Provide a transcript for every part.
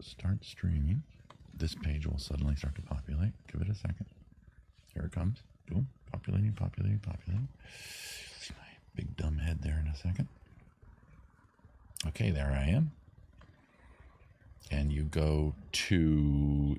start streaming. This page will suddenly start to populate. Give it a second. Here it comes. Boom. Populating, populating, populating. See my big dumb head there in a second. Okay, there I am. And you go to...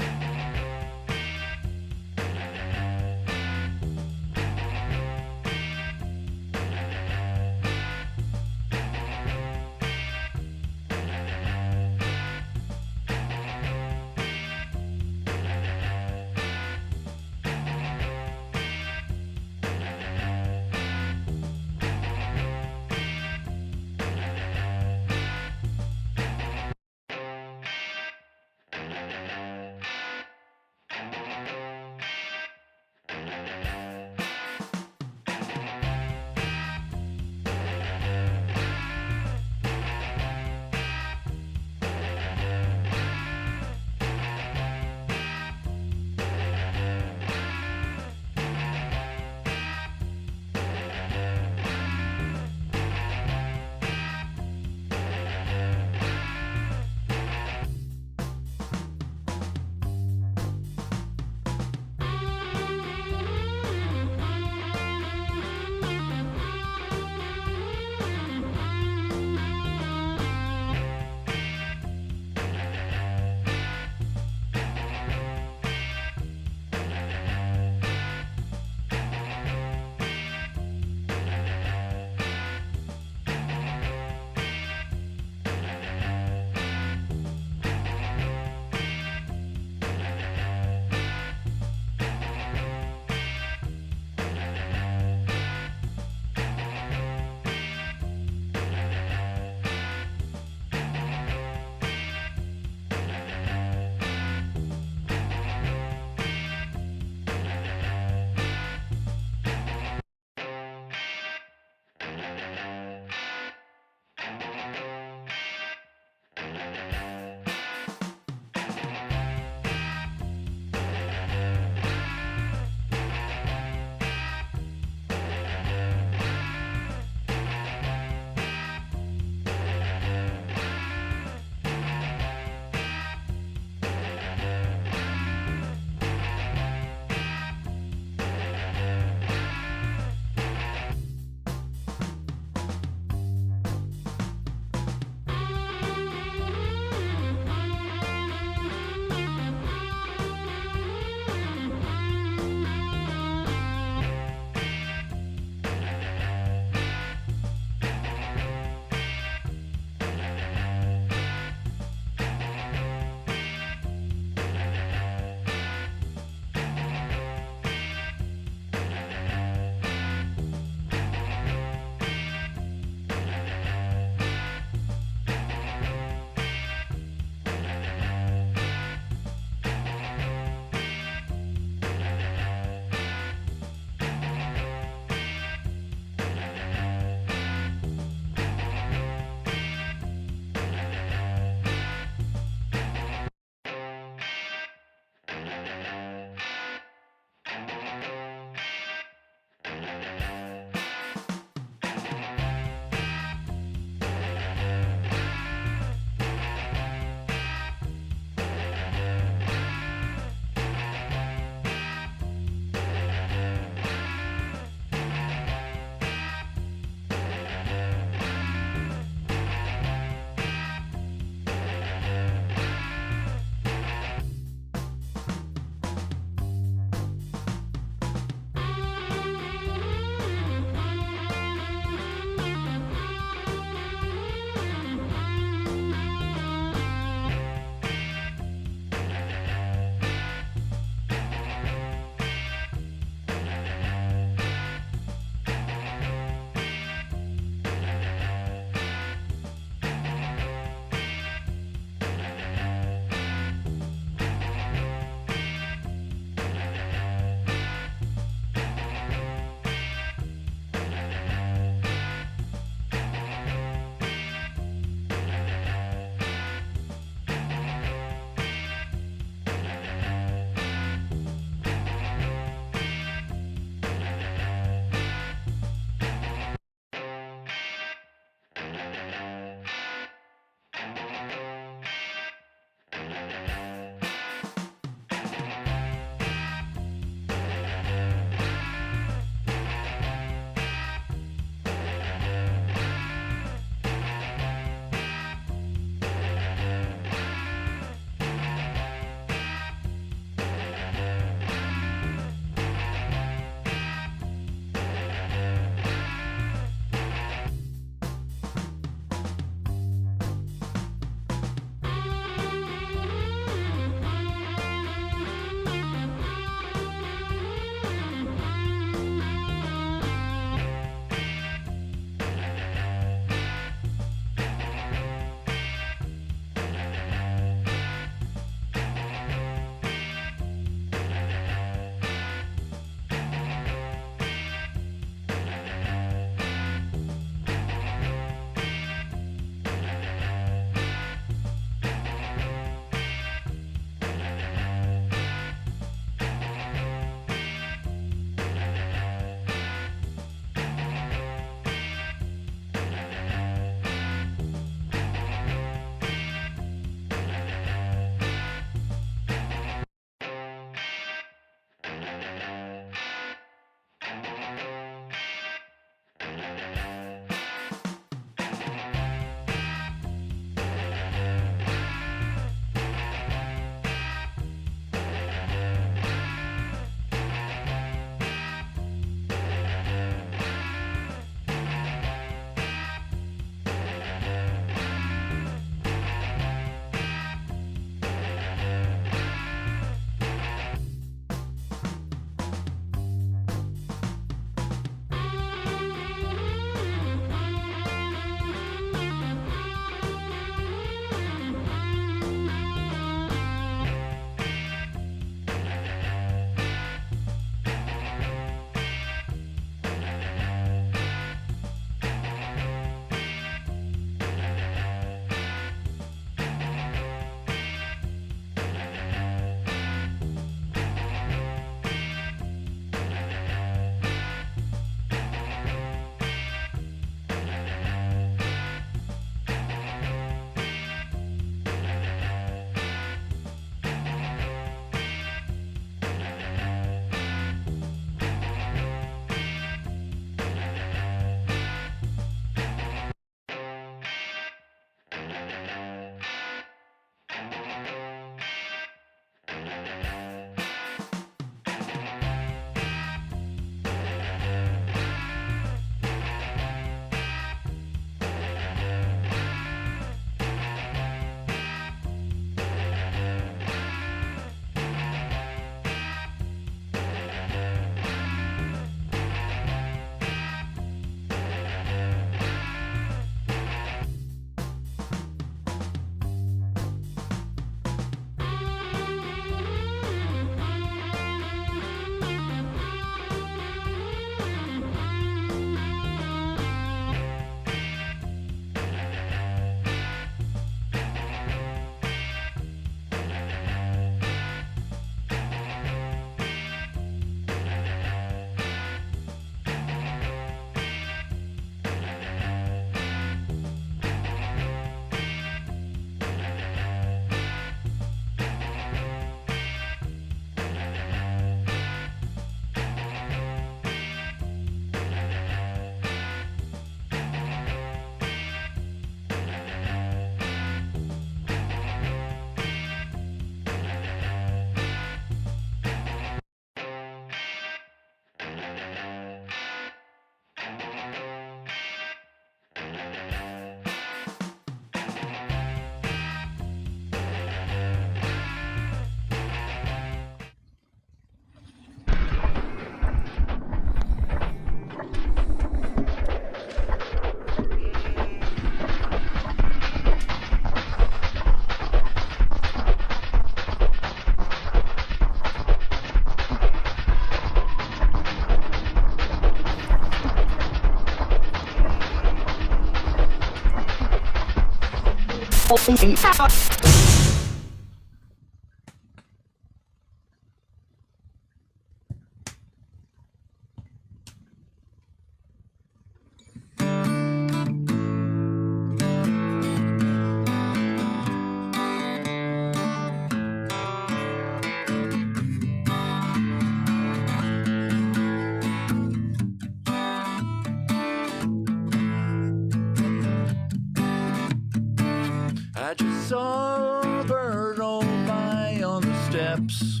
I just saw a bird roll by on the steps.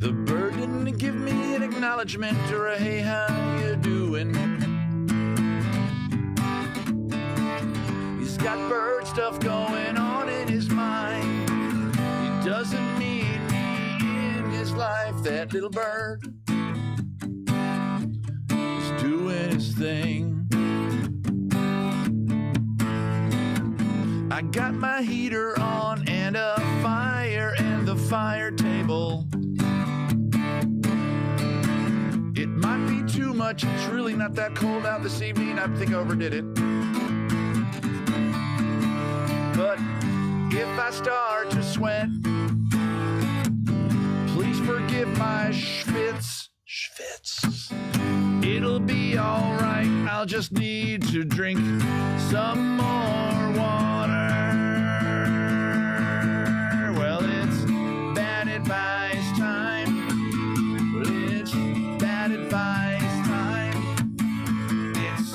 The bird didn't give me an acknowledgement or a hey, how you doing? He's got bird stuff going on in his mind. He doesn't need me in his life. That little bird is doing his thing. I got my heater on and a fire and the fire table. It might be too much. It's really not that cold out this evening. I think I overdid it. But if I start to sweat, please forgive my schwitz. It'll be all right. I'll just need to drink some more water. Well, it's bad advice time. It's bad advice time. It's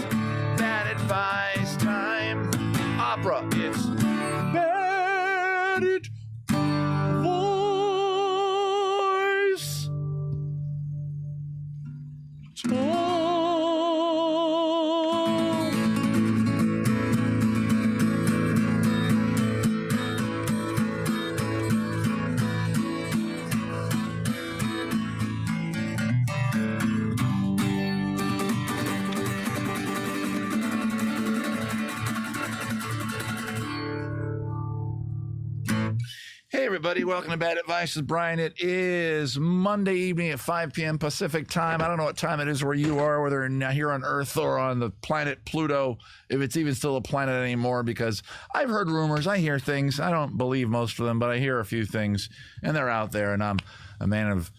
bad advice time. Opera. It's bad advice. Hey everybody, welcome to Bad Advice. This is Brian. It is Monday evening at 5 p.m. Pacific time. I don't know what time it is where you are, whether you're here on Earth or on the planet Pluto, if it's even still a planet anymore, because I've heard rumors, I hear things. I don't believe most of them, but I hear a few things, and they're out there, and I'm a man of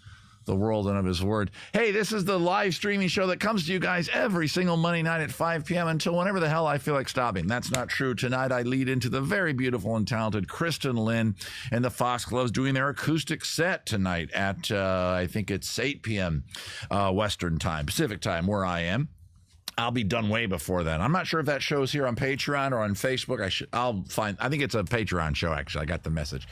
the world and of his word. Hey, this is the live streaming show that comes to you guys every single Monday night at 5 p.m. until whenever the hell I feel like stopping. That's not true. Tonight I lead into the very beautiful and talented Kristen Lynn and the Foxgloves doing their acoustic set tonight at, I think it's 8 p.m. Western time, Pacific time, where I am. I'll be done way before then. I'm not sure if that show's here on Patreon or on Facebook. I think it's a Patreon show, actually. I got the message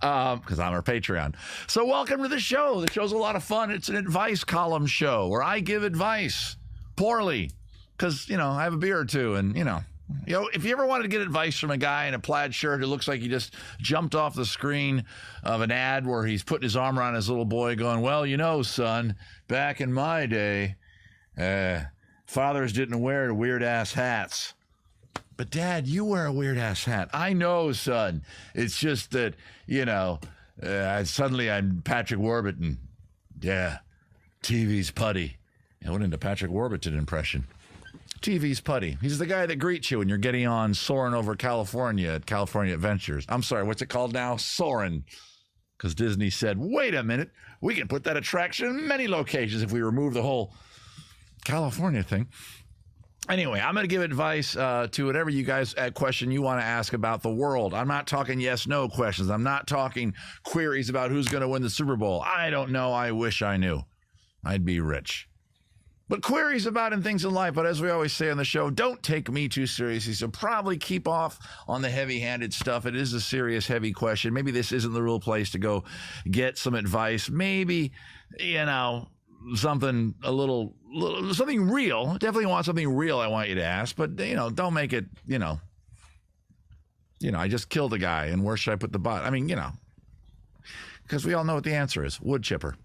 because I'm our Patreon. So welcome to the show. The show's a lot of fun. It's an advice column show where I give advice poorly because, I have a beer or two. And, if you ever wanted to get advice from a guy in a plaid shirt who looks like he just jumped off the screen of an ad where he's putting his arm around his little boy going, well, son, back in my day, fathers didn't wear weird-ass hats. But, Dad, you wear a weird-ass hat. I know, son. It's just that, suddenly I'm Patrick Warburton. Yeah, TV's putty. I went into Patrick Warburton impression. TV's putty. He's the guy that greets you when you're getting on soaring over California at California Adventures. I'm sorry, what's it called now? Soaring. Because Disney said, wait a minute, we can put that attraction in many locations if we remove the whole California thing. Anyway, I'm going to give advice to whatever you guys question you want to ask about the world. I'm not talking yes/no questions. I'm not talking queries about who's going to win the Super Bowl. I don't know. I wish I knew. I'd be rich. But queries about and things in life. But as we always say on the show, don't take me too seriously. So probably keep off on the heavy-handed stuff. It is a serious, heavy question. Maybe this isn't the real place to go get some advice. Maybe, something something real. Definitely want something real I want you to ask, but don't make it, I just killed a guy and where should I put the butt? I mean, because we all know what the answer is. Wood chipper.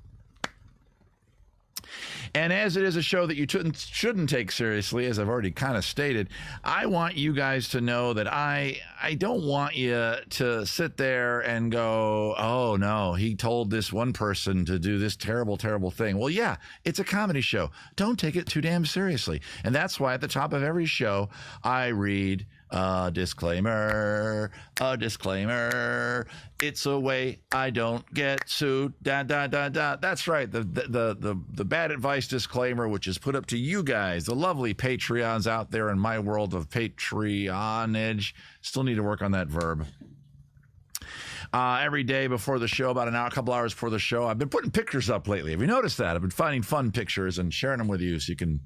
And as it is a show that you shouldn't take seriously, as I've already kind of stated, I want you guys to know that I don't want you to sit there and go, oh, no, he told this one person to do this terrible, terrible thing. Well, yeah, it's a comedy show. Don't take it too damn seriously. And that's why at the top of every show, I read a disclaimer, a disclaimer. It's a way I don't get sued. Da da da da. That's right. The bad advice disclaimer, which is put up to you guys, the lovely Patreons out there in my world of Patreonage. Still need to work on that verb. Every day before the show, about an hour, a couple hours before the show, I've been putting pictures up lately. Have you noticed that? I've been finding fun pictures and sharing them with you so you can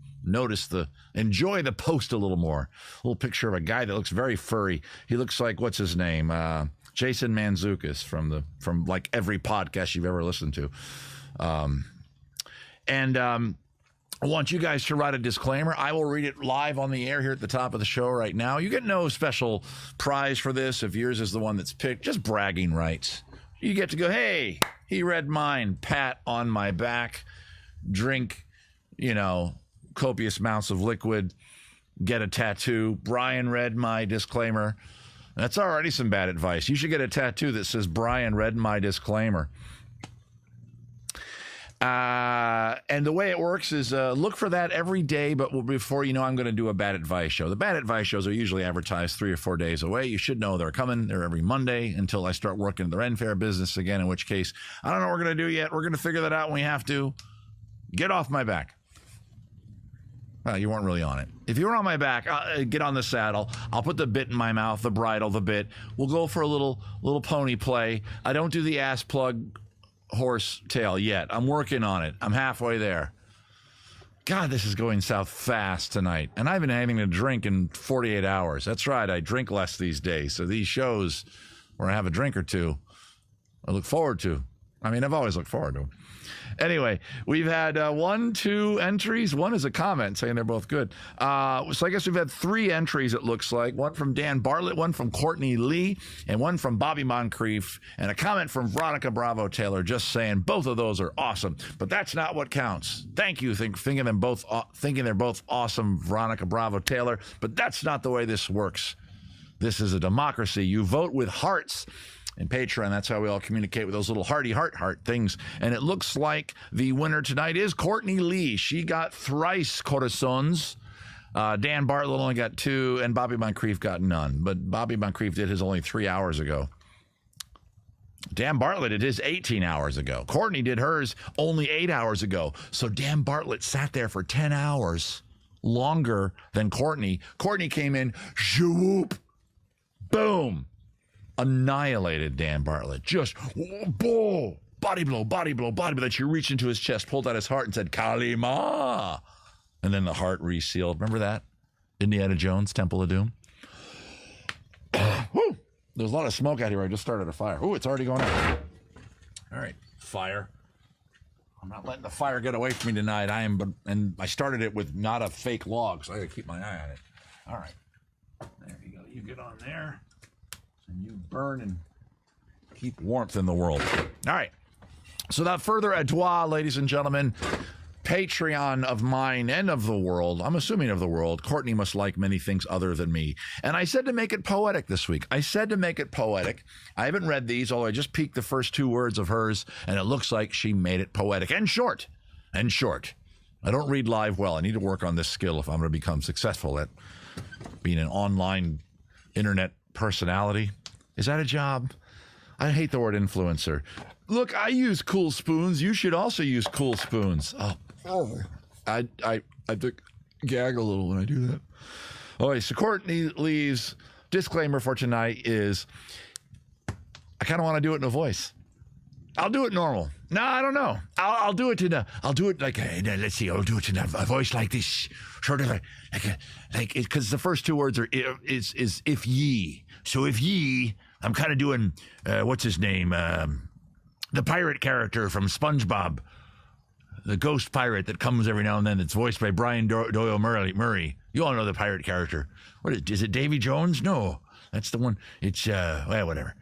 enjoy the post a little more. A little picture of a guy that looks very furry. He looks like, what's his name? Jason Mantzoukas from like every podcast you've ever listened to. I want you guys to write a disclaimer. I will read it live on the air here at the top of the show right now. You get no special prize for this if yours is the one that's picked. Just bragging rights. You get to go, hey, he read mine, pat on my back, drink, copious amounts of liquid, get a tattoo. Brian read my disclaimer. That's already some bad advice. You should get a tattoo that says, Brian read my disclaimer. And the way it works is look for that every day, but before you know, I'm going to do a bad advice show. The bad advice shows are usually advertised 3 or 4 days away. You should know they're coming. They're every Monday until I start working the Ren Fair business again, in which case, I don't know what we're going to do yet. We're going to figure that out when we have to. Get off my back. Well, you weren't really on it. If you were on my back, get on the saddle. I'll put the bit in my mouth, the bridle, the bit. We'll go for a little pony play. I don't do the ass plug horse tail yet. I'm working on it. I'm halfway there. God, this is going south fast tonight. And I've been having a drink in 48 hours. That's right. I drink less these days. So these shows where I have a drink or two, I look forward to. I mean, I've always looked forward to them. Anyway, we've had 2 entries. One is a comment saying they're both good. So I guess we've had 3 entries, it looks like. One from Dan Bartlett, one from Courtney Lee, and one from Bobby Moncrief, and a comment from Veronica Bravo Taylor just saying both of those are awesome. But that's not what counts. Thank you, thinking they're both awesome, Veronica Bravo Taylor. But that's not the way this works. This is a democracy. You vote with hearts. And Patreon, that's how we all communicate with those little heart things. And it looks like the winner tonight is Courtney Lee. She got thrice corazones. Dan Bartlett only got 2, and Bobby Moncrief got none. But Bobby Moncrief did his only 3 hours ago. Dan Bartlett did his 18 hours ago. Courtney did hers only 8 hours ago. So Dan Bartlett sat there for 10 hours longer than Courtney. Courtney came in, shoo-whoop, boom. Annihilated Dan Bartlett. Just boom, body blow. She reached into his chest, pulled out his heart, and said, Kalima. And then the heart resealed. Remember that? Indiana Jones, Temple of Doom. Woo! There's a lot of smoke out here. I just started a fire. Ooh, it's already going out. All right, fire. I'm not letting the fire get away from me tonight. And I started it with not a fake log, so I got to keep my eye on it. All right. There you go. You get on there. And you burn and keep warmth in the world. All right. So without further ado, ladies and gentlemen, Patreon of mine and of the world, I'm assuming of the world, Courtney must like many things other than me. And I said to make it poetic this week. I haven't read these, although I just peeked the first 2 words of hers, and it looks like she made it poetic and short. I don't read live well. I need to work on this skill if I'm going to become successful at being an online internet personality. Is that a job? I hate the word influencer. Look, I use cool spoons. You should also use cool spoons. I gag a little when I do that. Okay, so Courtney Lee's disclaimer for tonight is I kind of want to do it in a voice. I'll do it normal. No, I don't know. I'll do it like let's see. I'll do it in a voice like this, sort of like because the first 2 words are is if ye. So if ye, I'm kind of doing what's his name, the pirate character from SpongeBob, the ghost pirate that comes every now and then. That's voiced by Brian Doyle Murray. You all know the pirate character. What is it? Davy Jones? No, that's the one. It's whatever.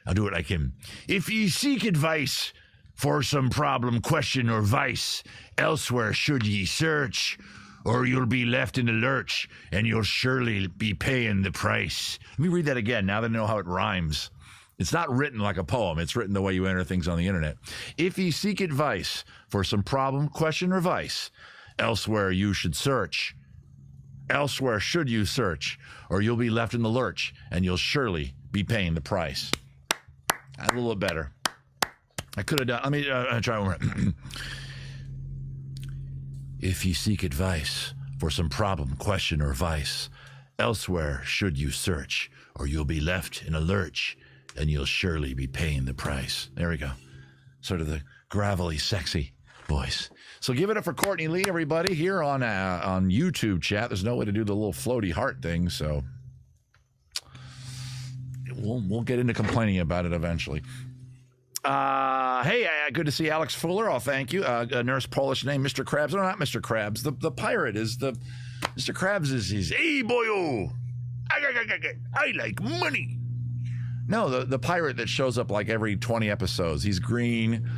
I'll do it like him. If ye seek advice for some problem, question, or vice. Elsewhere should ye search, or you'll be left in the lurch, and you'll surely be paying the price. Let me read that again, now that I know how it rhymes. It's not written like a poem. It's written the way you enter things on the internet. If ye seek advice for some problem, question, or vice, elsewhere you should search. Elsewhere should you search, or you'll be left in the lurch, and you'll surely be paying the price. A little bit better. I could have done. Let me try one more. If ye seek advice for some problem, question, or vice, elsewhere should you search, or you'll be left in a lurch, and you'll surely be paying the price. There we go. Sort of the gravelly, sexy voice. So give it up for Courtney Lee, everybody, here on YouTube chat. There's no way to do the little floaty heart thing, so we'll get into complaining about it eventually. Hey, good to see Alex Fuller. Oh, thank you. A nurse Polish name, Mr. Krabs. No, not Mr. Krabs. The pirate is the... Mr. Krabs is his... Hey, boyo! I like money! No, the pirate that shows up like every 20 episodes. He's green.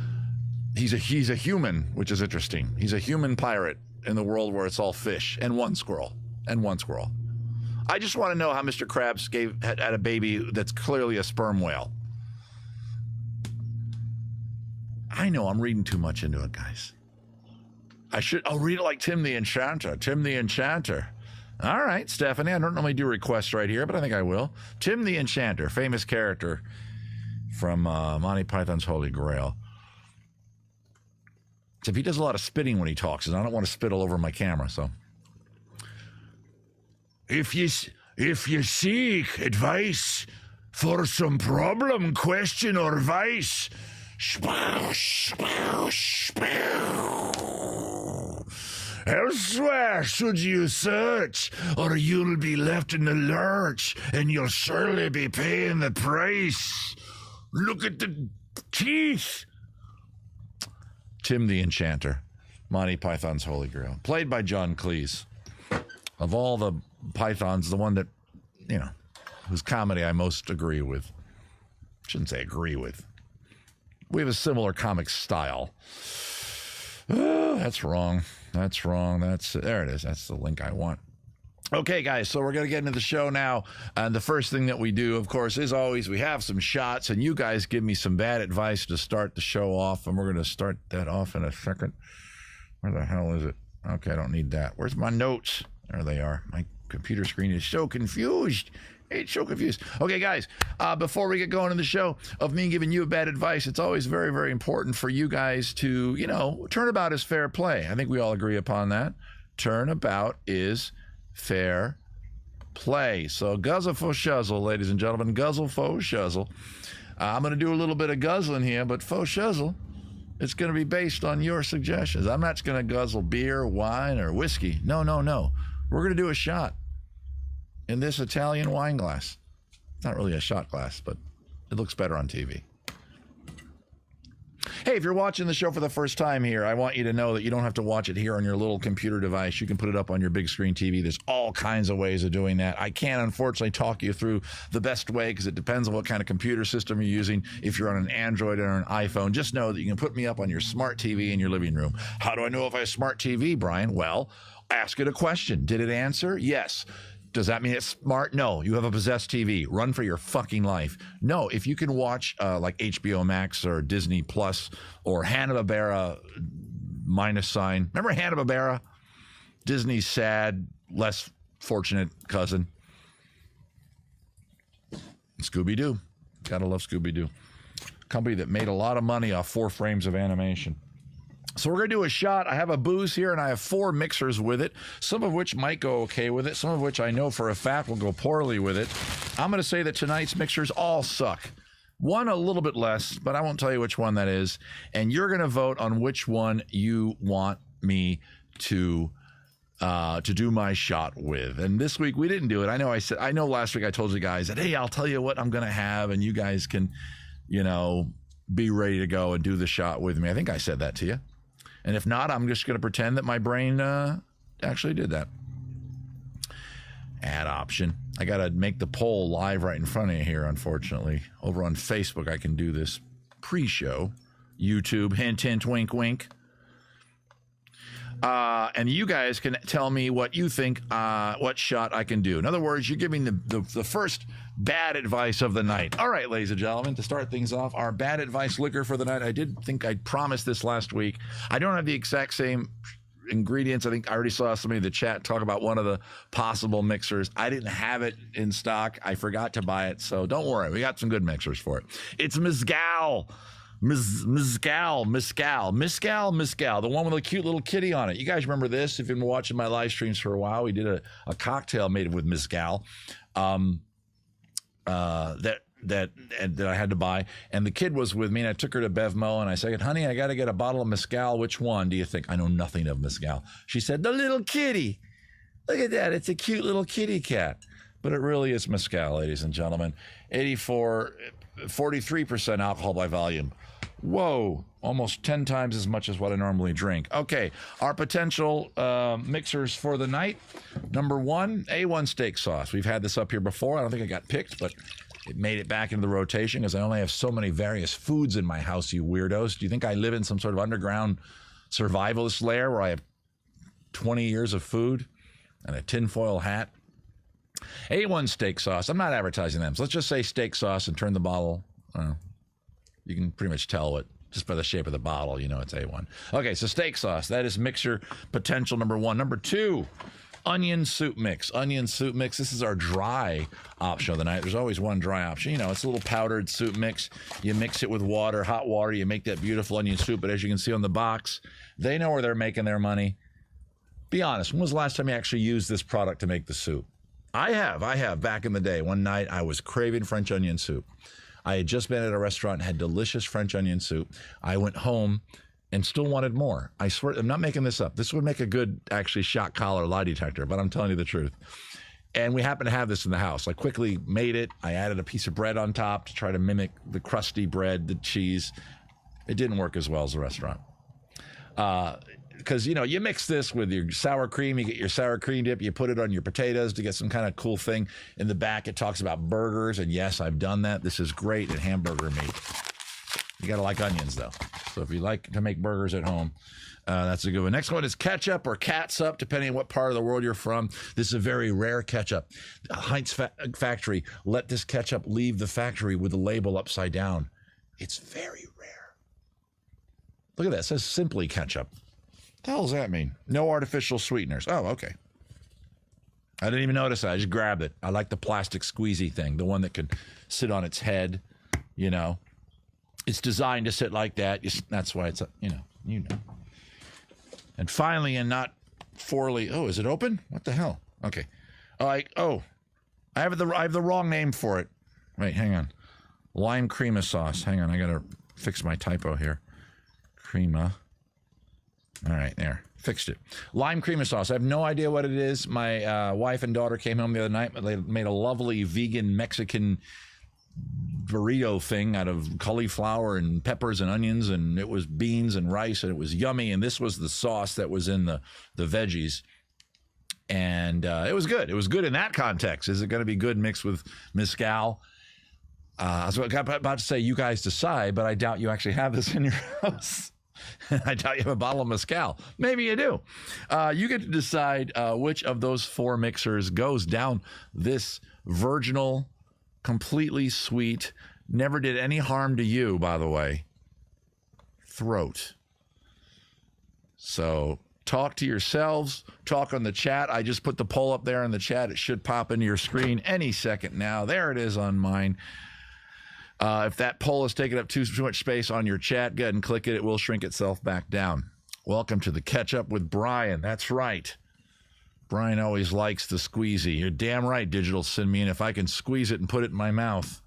He's a human, which is interesting. He's a human pirate in the world where it's all fish and one squirrel. I just want to know how Mr. Krabs had a baby that's clearly a sperm whale. I know I'm reading too much into it, guys. I'll read it like Tim the Enchanter. Tim the Enchanter. All right, Stephanie. I don't normally do requests right here, but I think I will. Tim the Enchanter, famous character from Monty Python's Holy Grail. Except he does a lot of spitting when he talks, and I don't want to spit all over my camera, so. If you seek advice for some problem, question, or vice, elsewhere should you search, or you'll be left in the lurch, and you'll surely be paying the price. Look at the teeth. Tim the Enchanter, Monty Python's Holy Grail, played by John Cleese. Of all the Pythons, the one that, whose comedy I most agree with. Shouldn't say agree with. We have a similar comic style. Oh, that's wrong. There it is. That's the link I want. Okay, guys, so we're going to get into the show now. And the first thing that we do, of course, is always we have some shots, and you guys give me some bad advice to start the show off, and we're going to start that off in a second. Where the hell is it? Okay, I don't need that. Where's my notes? There they are. My computer screen is so confused. It's so confused. Okay, guys, before we get going in the show of me giving you bad advice, it's always very, very important for you guys to, turnabout is fair play. I think we all agree upon that. Turnabout is fair play. So guzzle fo shuzzle, ladies and gentlemen. Guzzle fo shuzzle. I'm going to do a little bit of guzzling here, but fo shuzzle, it's going to be based on your suggestions. I'm not going to guzzle beer, wine, or whiskey. No. We're going to do a shot in this Italian wine glass. It's not really a shot glass, but it looks better on TV. Hey, if you're watching the show for the first time here, I want you to know that you don't have to watch it here on your little computer device. You can put it up on your big screen TV. There's all kinds of ways of doing that. I can't, unfortunately, talk you through the best way because it depends on what kind of computer system you're using. If you're on an Android or an iPhone, just know that you can put me up on your smart TV in your living room. How do I know if I have a smart TV, Brian? Well, ask it a question. Did it answer? Yes. Does that mean it's smart? No. You have a possessed TV. Run for your fucking life. No. If you can watch like HBO Max or Disney Plus or Hanna-Barbera -sign. Remember Hanna-Barbera? Disney's sad, less fortunate cousin. Scooby-Doo. Gotta love Scooby-Doo. Company that made a lot of money off 4 frames of animation. So we're going to do a shot. I have a booze here, and I have 4 mixers with it, some of which might go okay with it, some of which I know for a fact will go poorly with it. I'm going to say that tonight's mixers all suck. One a little bit less, but I won't tell you which one that is. And you're going to vote on which one you want me to do my shot with. And this week we didn't do it. I know last week I told you guys that, hey, I'll tell you what I'm going to have, and you guys can, be ready to go and do the shot with me. I think I said that to you. And if not, I'm just going to pretend that my brain actually did that. Add option. I got to make the poll live right in front of you here, unfortunately. Over on Facebook, I can do this pre-show. YouTube. Hint, hint, wink, wink. And you guys can tell me what you think, what shot I can do. In other words, you're giving the first bad advice of the night. All right, ladies and gentlemen, to start things off, our bad advice liquor for the night. I did think I promised this last week. I don't have the exact same ingredients. I think I already saw somebody in the chat talk about one of the possible mixers. I didn't have it in stock. I forgot to buy it, so don't worry. We got some good mixers for it. It's Mezcal. Mezcal, the one with a cute little kitty on it. You guys remember this? If you've been watching my live streams for a while, we did a cocktail made with mezcal that I had to buy. And the kid was with me, and I took her to Bevmo, and I said, honey, I got to get a bottle of mezcal. Which one do you think? I know nothing of mezcal. She said, the little kitty. Look at that. It's a cute little kitty cat. But it really is mezcal, ladies and gentlemen. 43% alcohol by volume. Whoa, almost 10 times as much as what I normally drink. Okay, our potential mixers for the night. Number one, A1 steak sauce. We've had this up here before. I don't think it got picked, but it made it back into the rotation because I only have so many various foods in my house, you weirdos. Do you think I live in some sort of underground survivalist lair where I have 20 years of food and a tinfoil hat? A1 steak sauce. I'm not advertising them. So let's just say steak sauce and turn the bottle. You can pretty much tell it just by the shape of the bottle. You know it's A1. Okay, so steak sauce. That is mixer potential number one. Number two, onion soup mix. Onion soup mix. This is our dry option of the night. There's always one dry option. You know, it's a little powdered soup mix. You mix it with water, hot water. You make that beautiful onion soup. But as you can see on the box, they know where they're making their money. Be honest. When was the last time you actually used this product to make the soup? I have back in the day. One night I was craving French onion soup. I had just been at a restaurant and had delicious French onion soup. I went home and still wanted more. I swear, I'm not making this up. This would make a good, actually, shock collar lie detector, but I'm telling you the truth. And we happened to have this in the house. I quickly made it. I added a piece of bread on top to try to mimic the crusty bread, the cheese. It didn't work as well as the restaurant. Because, you know, you mix this with your sour cream, you get your sour cream dip, you put it on your potatoes to get some kind of cool thing. In the back, it talks about burgers, and yes, I've done that. This is great at hamburger meat. You got to like onions, though. So if you like to make burgers at home, that's a good one. Next one is ketchup or catsup, depending on what part of the world you're from. This is a very rare ketchup. Heinz factory let this ketchup leave the factory with the label upside down. It's very rare. Look at that. It says simply ketchup. What the hell does that mean? No artificial sweeteners. Oh, okay. I didn't even notice that. I just grabbed it. I like the plastic squeezy thing, the one that could sit on its head, you know. It's designed to sit like that. That's why it's, you know. And finally, and not forly, oh, is it open? What the hell? Okay. I have the wrong name for it. Wait, hang on. Lime crema sauce. Hang on, I got to fix my typo here. Crema. All right, there. Fixed it. Lime crema sauce. I have no idea what it is. My wife and daughter came home the other night. They made a lovely vegan Mexican burrito thing out of cauliflower and peppers and onions, and it was beans and rice, and it was yummy. And this was the sauce that was in the veggies. And it was good. It was good in that context. Is it going to be good mixed with mezcal? I was about to say, you guys decide, but I doubt you actually have this in your house. I doubt you have a bottle of mezcal. Maybe you do. You get to decide which of those four mixers goes down this virginal, completely sweet, never did any harm to you, by the way, throat. So talk to yourselves. Talk on the chat. I just put the poll up there in the chat. It should pop into your screen any second now. There it is on mine. If that poll is taking up too much space on your chat, go ahead and click it. It will shrink itself back down. Welcome to the Ketchup with Brian. That's right. Brian always likes the squeezy. You're damn right, Digital Sin-Mean. If I can squeeze it and put it in my mouth.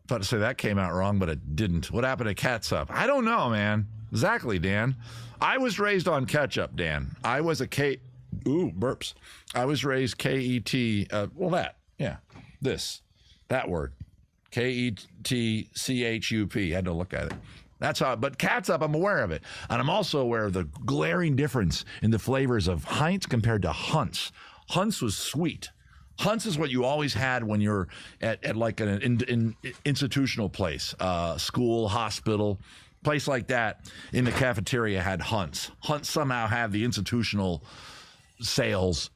Thought to say that came out wrong, but it didn't. What happened to catsup? I don't know, man. Exactly, Dan. I was raised on ketchup, Dan. I was a burps. I was raised K-E-T, that word. K-E-T-C-H-U-P. Had to look at it. That's how, but catsup, I'm aware of it. And I'm also aware of the glaring difference in the flavors of Heinz compared to Hunt's. Hunt's was sweet. Hunt's is what you always had when you're at like an institutional place, school, hospital, place like that. In the cafeteria had Hunt's. Hunt's somehow had the institutional sales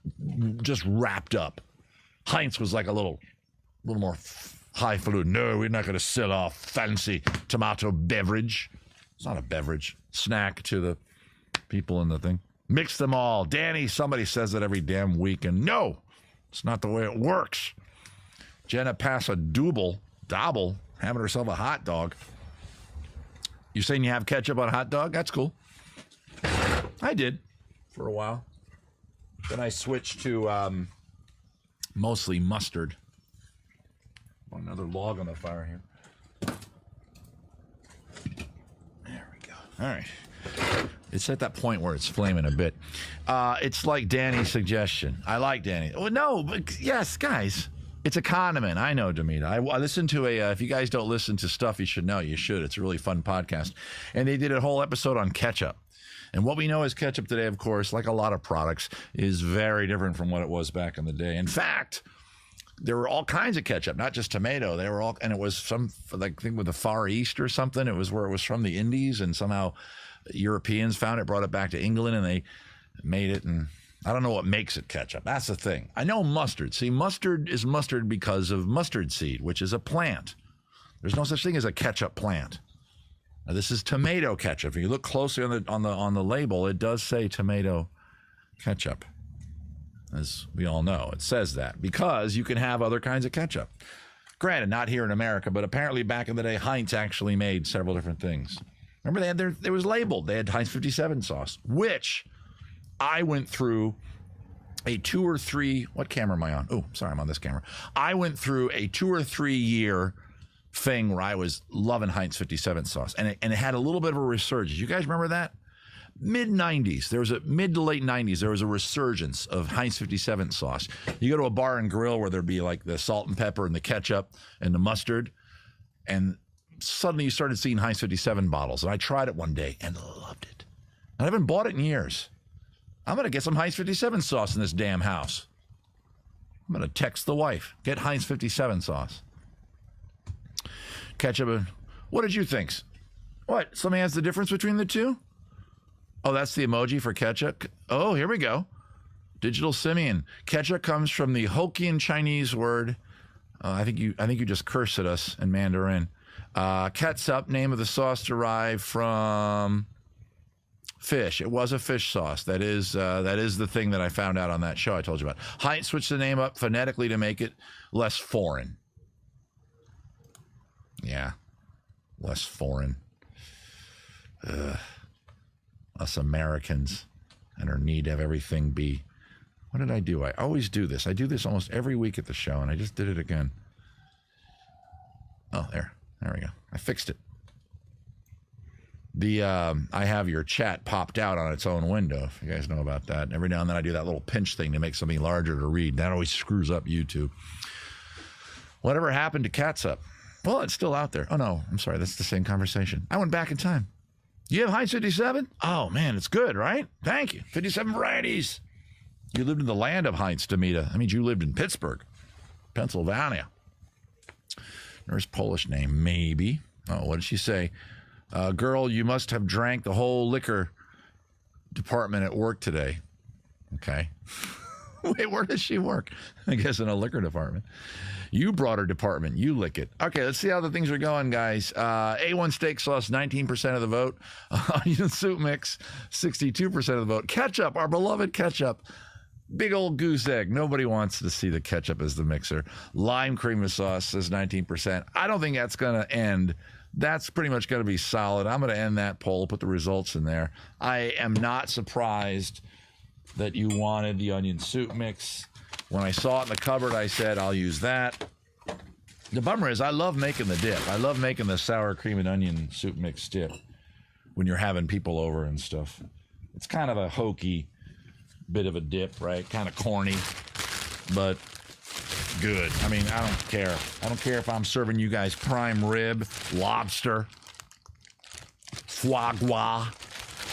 just wrapped up. Heinz was like a little more highfalutin. No, we're not going to sell our fancy tomato beverage. It's not a beverage. Snack to the people in the thing. Mix them all. Danny, somebody says it every damn week, and no, it's not the way it works. Jenna Passadubble, having herself a hot dog. You saying you have ketchup on a hot dog? That's cool. I did for a while. Then I switched to mostly mustard. Another log on the fire here. There we go. All right. It's at that point where it's flaming a bit. It's like Danny's suggestion. I like Danny. Oh, no, but yes, guys. It's a condiment. I know, Demita. I listened to if you guys don't listen to Stuff You Should Know, you should. It's a really fun podcast. And they did a whole episode on ketchup. And what we know as ketchup today, of course, like a lot of products, is very different from what it was back in the day. In fact, there were all kinds of ketchup, not just tomato. They were all, and it was some, like, thing with the Far East or something. It was where it was from the Indies, and somehow Europeans found it, brought it back to England, and they made it. And I don't know what makes it ketchup. That's the thing. I know mustard. See, mustard is mustard because of mustard seed, which is a plant. There's no such thing as a ketchup plant. Now, this is tomato ketchup. If you look closely on the label, it does say tomato ketchup. As we all know, it says that because you can have other kinds of ketchup. Granted, not here in America, but apparently back in the day, Heinz actually made several different things. Remember, they had it was labeled. They had Heinz 57 sauce, which I went through a 2 or 3. What camera am I on? Oh, sorry, I'm on this camera. I went through a 2 or 3 year thing where I was loving Heinz 57 sauce, and it had a little bit of a resurgence. You guys remember that? Mid-90s, there was a mid to late 90s, there was a resurgence of Heinz 57 sauce. You go to a bar and grill where there'd be like the salt and pepper and the ketchup and the mustard, and suddenly you started seeing Heinz 57 bottles. And I tried it one day and loved it. And I haven't bought it in years. I'm going to get some Heinz 57 sauce in this damn house. I'm going to text the wife, get Heinz 57 sauce. Ketchup. What did you think? What? Somebody has the difference between the two? Oh, that's the emoji for ketchup. Oh, here we go. Digital Simeon. Ketchup comes from the Hokkien Chinese word. I think you just cursed at us in Mandarin. Ketchup, name of the sauce derived from fish. It was a fish sauce. That is the thing that I found out on that show I told you about. Heinz switched the name up phonetically to make it less foreign. Yeah, less foreign. Us Americans and our need to have everything be. What did I do? I always do this. I do this almost every week at the show, and I just did it again. Oh, there we go. I fixed it. I have your chat popped out on its own window, if you guys know about that. Every now and then I do that little pinch thing to make something larger to read. That always screws up YouTube. Whatever happened to Ketchup? Well, it's still out there. Oh, no, I'm sorry. That's the same conversation. I went back in time. You have Heinz 57? Oh, man, it's good, right? Thank you. 57 varieties. You lived in the land of Heinz, Demita. I mean, you lived in Pittsburgh, Pennsylvania. There's Polish name, maybe. Oh, what did she say? Girl, you must have drank the whole liquor department at work today. Okay. Wait, where does she work? I guess in a liquor department. You brought her department. You lick it. Okay, let's see how the things are going, guys. A1 steak sauce, 19% of the vote. Onion soup mix, 62% of the vote. Ketchup, our beloved ketchup. Big old goose egg. Nobody wants to see the ketchup as the mixer. Lime cream sauce says 19%. I don't think that's going to end. That's pretty much going to be solid. I'm going to end that poll, put the results in there. I am not surprised that you wanted the onion soup mix. When I saw it in the cupboard, I said, I'll use that. The bummer is I love making the dip. I love making the sour cream and onion soup mix dip when you're having people over and stuff. It's kind of a hokey bit of a dip, right? Kind of corny, but good. I mean, I don't care. I don't care if I'm serving you guys prime rib, lobster, foie gras.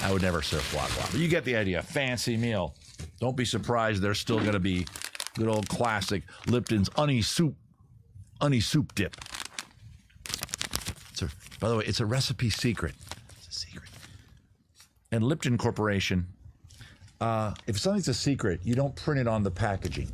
I would never serve foie gras, but you get the idea. Fancy meal. Don't be surprised. There's still going to be Good old classic Lipton's Onion Soup dip. By the way, it's a recipe secret. It's a secret. And Lipton Corporation, if something's a secret, you don't print it on the packaging.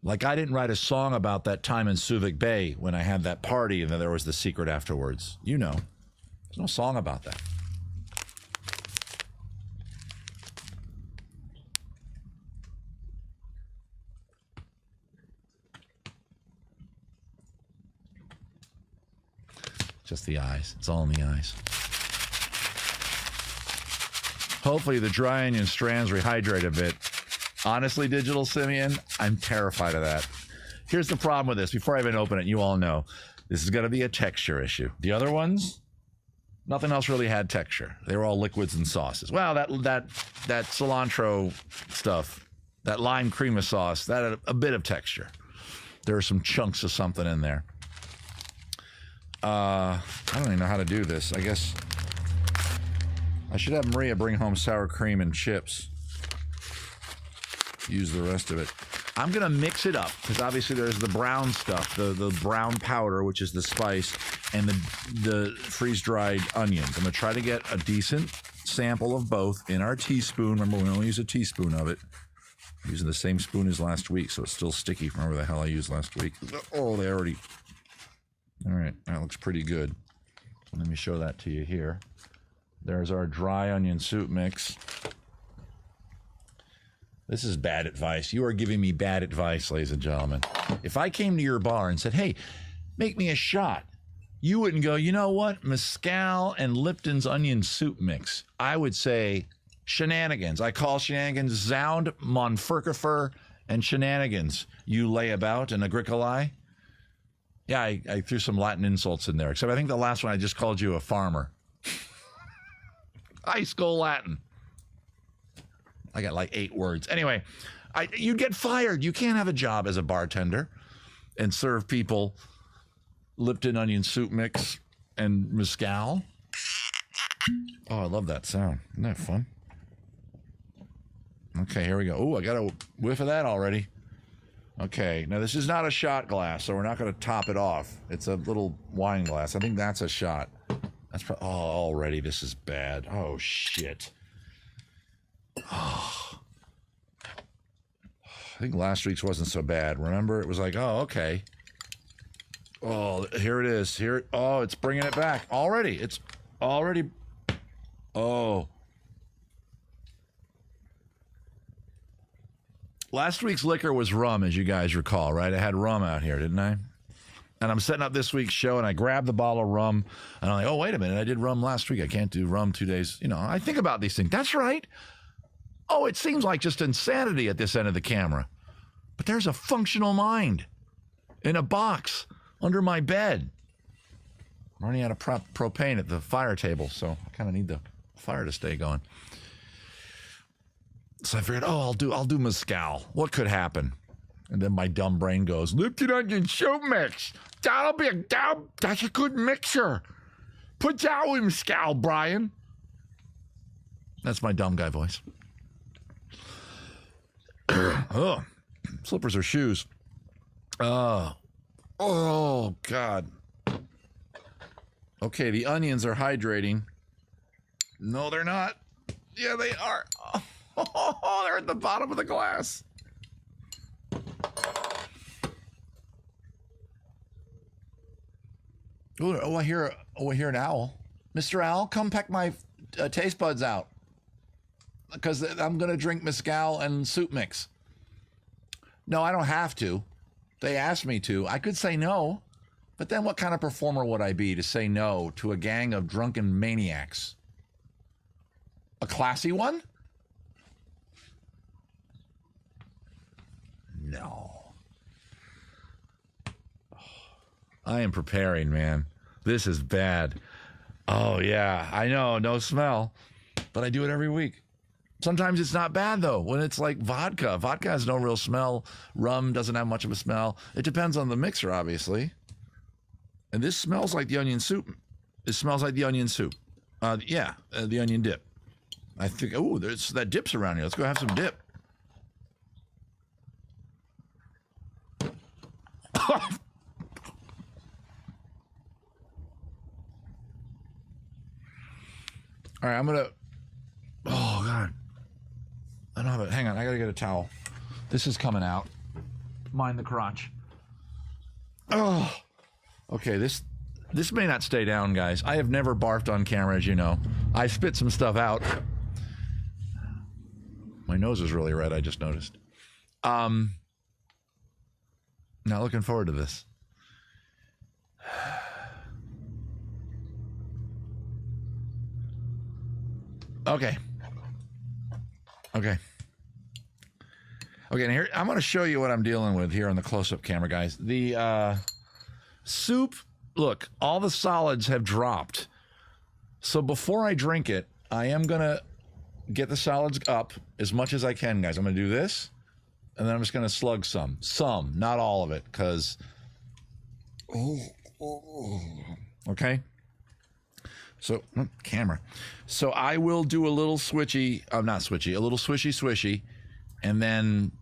Like I didn't write a song about that time in Subic Bay when I had that party and then there was the secret afterwards. You know, there's no song about that. Just the eyes. It's all in the eyes. Hopefully the dry onion strands rehydrate a bit. Honestly, Digital Simeon, I'm terrified of that. Here's the problem with this. Before I even open it, you all know, this is going to be a texture issue. The other ones, nothing else really had texture. They were all liquids and sauces. Well, that cilantro stuff, that lime cream sauce, that had a bit of texture. There are some chunks of something in there. I don't even know how to do this. I guess I should have Maria bring home sour cream and chips. Use the rest of it. I'm going to mix it up because obviously there's the brown stuff, the brown powder, which is the spice, and the freeze-dried onions. I'm going to try to get a decent sample of both in our teaspoon. Remember, we only use a teaspoon of it. I'm using the same spoon as last week, so it's still sticky from whatever the hell I used last week. Oh, they already... All right, that looks pretty good. Let me show that to you here. There's our dry onion soup mix. This is bad advice. You are giving me bad advice, ladies and gentlemen. If I came to your bar and said, hey, make me a shot, you wouldn't go, you know what, Mezcal and Lipton's onion soup mix. I would say shenanigans. I call shenanigans Zound, Monfurkifer, and shenanigans. You layabout and agricolae. Yeah, I threw some Latin insults in there, except I think the last one I just called you a farmer. High school Latin. I got like 8 words. Anyway, you get fired. You can't have a job as a bartender and serve people Lipton onion soup mix and mezcal. Oh, I love that sound. Isn't that fun? Okay, here we go. Oh, I got a whiff of that already. Okay, now this is not a shot glass, so we're not going to top it off. It's a little wine glass. I think that's a shot. That's oh, already this is bad. Oh, shit. Oh. I think last week's wasn't so bad. Remember, it was like, oh, okay. Oh, here it is. Here, oh, it's bringing it back already. It's already. Oh. Last week's liquor was rum, as you guys recall, right? I had rum out here, didn't I? And I'm setting up this week's show, and I grabbed the bottle of rum, and I'm like, oh, wait a minute. I did rum last week. I can't do rum 2 days. You know, I think about these things. That's right. Oh, it seems like just insanity at this end of the camera. But there's a functional mind in a box under my bed. I'm running out of propane at the fire table, so I kind of need the fire to stay going. So I figured, oh, I'll do mezcal. What could happen? And then my dumb brain goes, Lipton onion soup mix. That's a good mixer. Put that with mezcal, Brian. That's my dumb guy voice. Oh, slippers or shoes. Oh, God. Okay, the onions are hydrating. No, they're not. Yeah, they are. Oh, they're at the bottom of the glass. Oh, I hear an owl. Mr. Owl, come peck my taste buds out. Because I'm going to drink mezcal and soup mix. No, I don't have to. They asked me to. I could say no. But then what kind of performer would I be to say no to a gang of drunken maniacs? A classy one? No. I am preparing, man. This is bad. Oh, yeah. I know. No smell. But I do it every week. Sometimes it's not bad, though, when it's like vodka. Vodka has no real smell. Rum doesn't have much of a smell. It depends on the mixer, obviously. And this smells like the onion soup. It smells like the onion soup. Yeah, the onion dip. I think, oh, there's that dip's around here. Let's go have some dip. All right, I'm gonna. Oh God, I don't have it. Hang on, I gotta get a towel. This is coming out. Mind the crotch. Oh, okay. This may not stay down, guys. I have never barfed on camera, as you know. I spit some stuff out. My nose is really red. I just noticed. Not looking forward to this. Okay. And here, I'm going to show you what I'm dealing with here on the close-up camera, guys. The soup, look, all the solids have dropped. So before I drink it, I am going to get the solids up as much as I can, guys. I'm going to do this, and then I'm just going to slug some. Some, not all of it, because... Okay? So, camera. So I will do a little switchy, not switchy, a little swishy, and then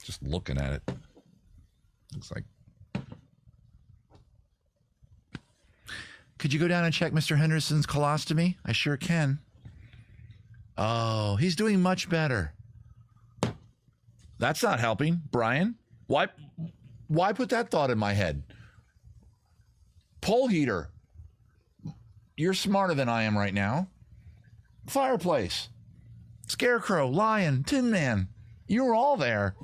just looking at it, looks like. Could you go down and check Mr. Henderson's colostomy? I sure can. Oh, he's doing much better. That's not helping, Brian. Why put that thought in my head? Pole heater. You're smarter than I am right now. Fireplace. Scarecrow, Lion, Tin Man. You were all there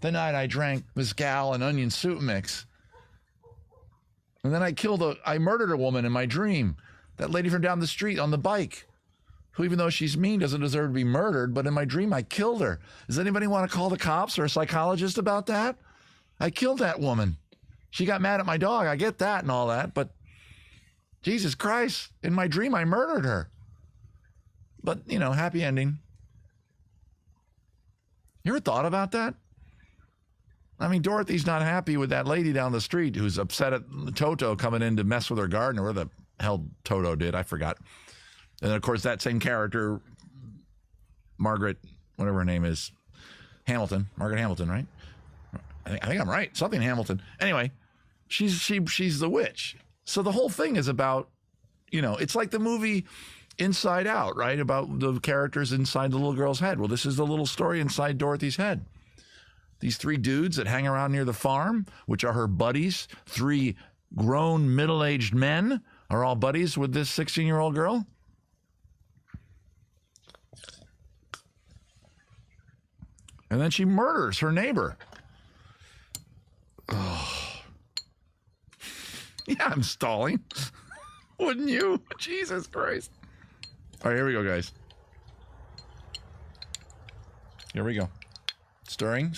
the night I drank mezcal and onion soup mix. And then I murdered a woman in my dream. That lady from down the street on the bike, who even though she's mean doesn't deserve to be murdered, but in my dream I killed her. Does anybody want to call the cops or a psychologist about that? I killed that woman. She got mad at my dog. I get that and all that, but Jesus Christ, in my dream, I murdered her. But, you know, happy ending. You ever thought about that? I mean, Dorothy's not happy with that lady down the street who's upset at Toto coming in to mess with her garden, or where the hell Toto did, I forgot. And, of course, that same character, Margaret, whatever her name is, Margaret Hamilton, right? I think I'm right. Something Hamilton. Anyway, she's the witch. So the whole thing is about, you know, it's like the movie Inside Out, right? About the characters inside the little girl's head. Well, this is the little story inside Dorothy's head. These three dudes that hang around near the farm, which are her buddies, three grown middle-aged men, are all buddies with this 16-year-old girl. And then she murders her neighbor. Oh. Yeah, I'm stalling. Wouldn't you? Jesus Christ. All right, here we go, guys. Here we go. Stirring.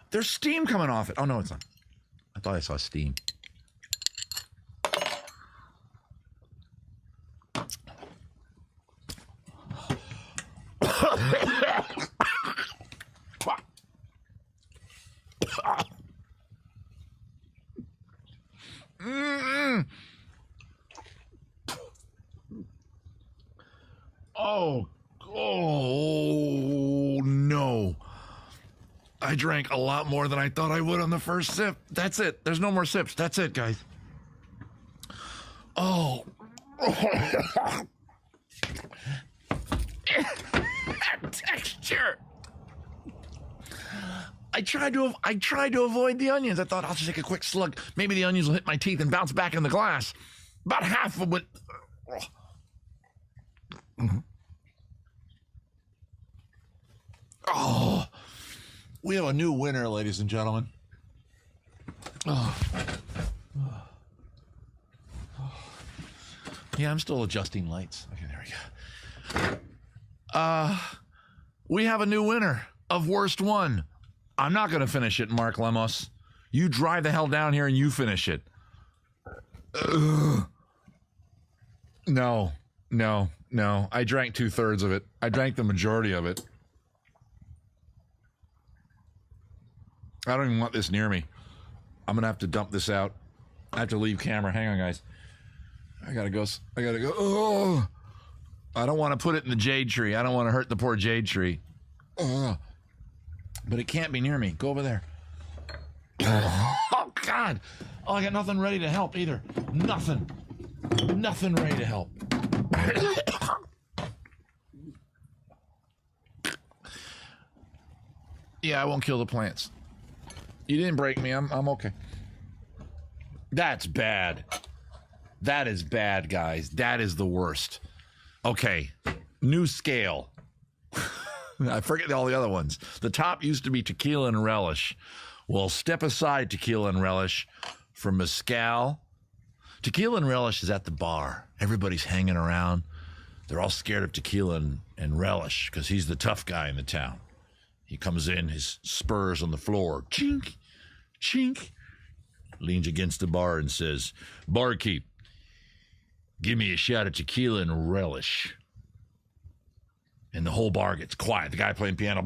There's steam coming off it. Oh, no, it's not. I thought I saw steam. Oh, no. I drank a lot more than I thought I would on the first sip. That's it. There's no more sips. That's it, guys. Oh. Texture. I tried to avoid the onions. I thought I'll just take a quick slug. Maybe the onions will hit my teeth and bounce back in the glass. About half of them went. Oh, we have a new winner, ladies and gentlemen. Oh. Yeah, I'm still adjusting lights. Okay, there we go. We have a new winner of Worst One. I'm not going to finish it, Mark Lemos. You drive the hell down here and you finish it. No. I drank 2/3 of it. I drank the majority of it. I don't even want this near me. I'm going to have to dump this out. I have to leave camera. Hang on, guys. I gotta go. Oh, I don't want to put it in the jade tree. I don't want to hurt the poor jade tree. Oh, but it can't be near me. Go over there. Oh, God. Oh, I got nothing ready to help either. Nothing ready to help. Yeah, I won't kill the plants. You didn't break me. I'm okay. That's bad. That is bad, guys. That is the worst. Okay, new scale. I forget all the other ones. The top used to be tequila and relish. Well, step aside tequila and relish for mezcal. Tequila and relish is at the bar. Everybody's hanging around. They're all scared of tequila and relish because he's the tough guy in the town. He comes in, his spurs on the floor. Chink, chink. Leans against the bar and says, "Barkeep, give me a shot of tequila and relish." And the whole bar gets quiet. The guy playing piano.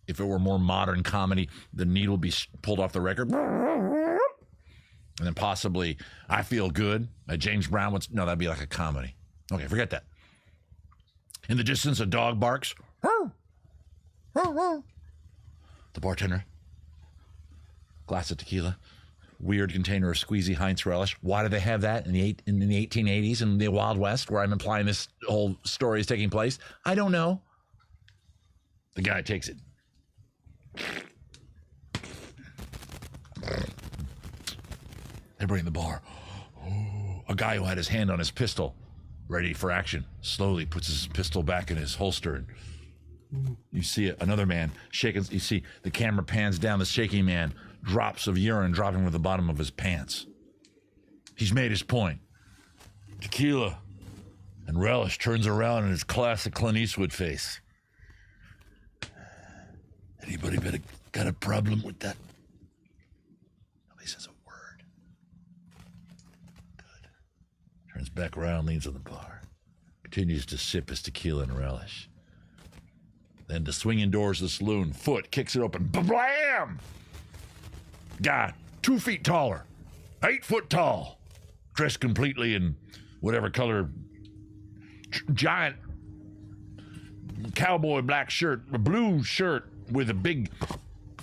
If it were more modern comedy, the needle would be pulled off the record. And then possibly I Feel Good. James Brown would... No, that'd be like a comedy. Okay, forget that. In the distance, a dog barks. The bartender. Glass of tequila. Weird container of squeezy Heinz relish. Why do they have that in the 1880s in the Wild West, where I'm implying this whole story is taking place? I don't know. The guy takes it. Everybody in the bar. Oh, a guy who had his hand on his pistol, ready for action, slowly puts his pistol back in his holster. And you see another man shaking. You see the camera pans down the shaking man. Drops of urine dropping from the bottom of his pants. He's made his point. Tequila and relish turns around in his classic Clint Eastwood face. Anybody got a problem with that? Nobody says a word. Good. Turns back around, leans on the bar. Continues to sip his tequila and relish. Then the swinging doors of the saloon, foot kicks it open. Blam! Guy, 2 feet taller, 8 foot tall, dressed completely in whatever color, giant cowboy black shirt, a blue shirt with a big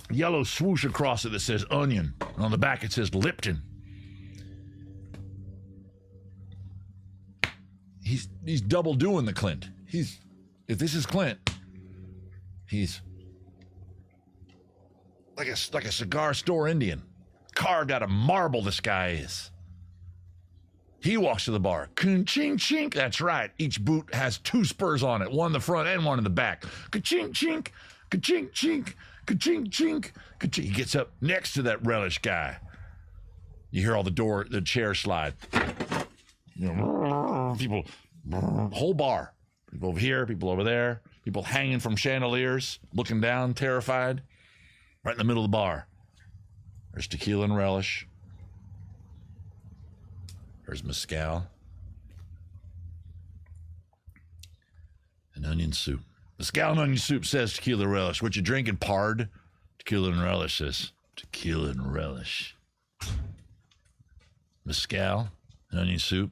yellow swoosh across it that says Onion. And on the back it says Lipton. He's double doing the Clint. If this is Clint, he's like a cigar store Indian. Carved out of marble, this guy is. He walks to the bar. Ka-chink, chink. That's right. Each boot has 2 spurs on it. One in the front and one in the back. Ka-chink, chink. Ka-chink, chink. Ka-chink, chink. Ka-chink. He gets up next to that relish guy. You hear all the chairs slide. You know, people, whole bar. People over here, people over there. People hanging from chandeliers, looking down, terrified. Right in the middle of the bar. There's tequila and relish. There's mezcal. And onion soup. Mezcal and onion soup says tequila relish. What you drinking, pard? Tequila and relish says tequila and relish. Mezcal and onion soup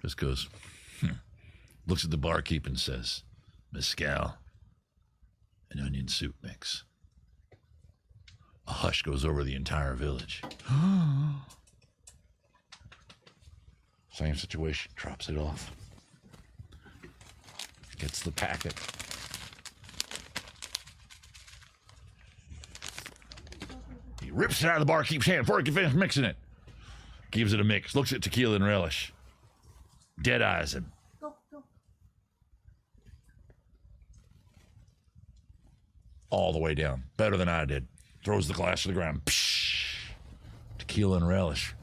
just goes, looks at the barkeep and says, mezcal and onion soup mix. A hush goes over the entire village. Same situation. Drops it off. Gets the packet. He rips it out of the barkeep's hand before he can finish mixing it. Gives it a mix. Looks at tequila and relish. Dead eyes him. All the way down. Better than I did. Throws the glass to the ground. Psh! Tequila and relish.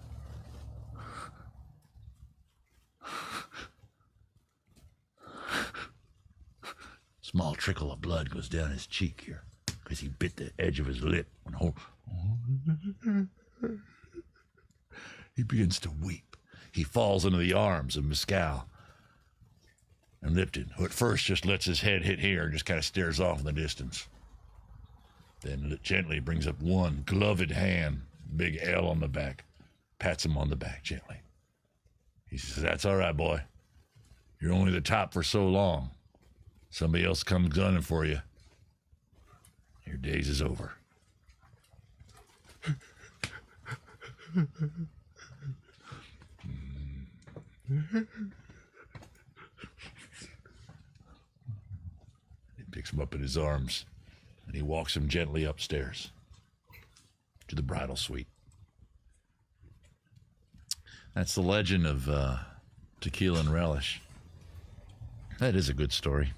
Small trickle of blood goes down his cheek here because he bit the edge of his lip. He begins to weep. He falls into the arms of Mezcal and Lipton, who at first just lets his head hit here and just kind of stares off in the distance. Then gently brings up one gloved hand, big L on the back, pats him on the back gently. He says, "That's all right, boy. You're only the top for so long. Somebody else comes gunning for you. Your days is over." He picks him up in his arms, and he walks him gently upstairs to the bridal suite. That's the legend of Tequila and Relish. That is a good story.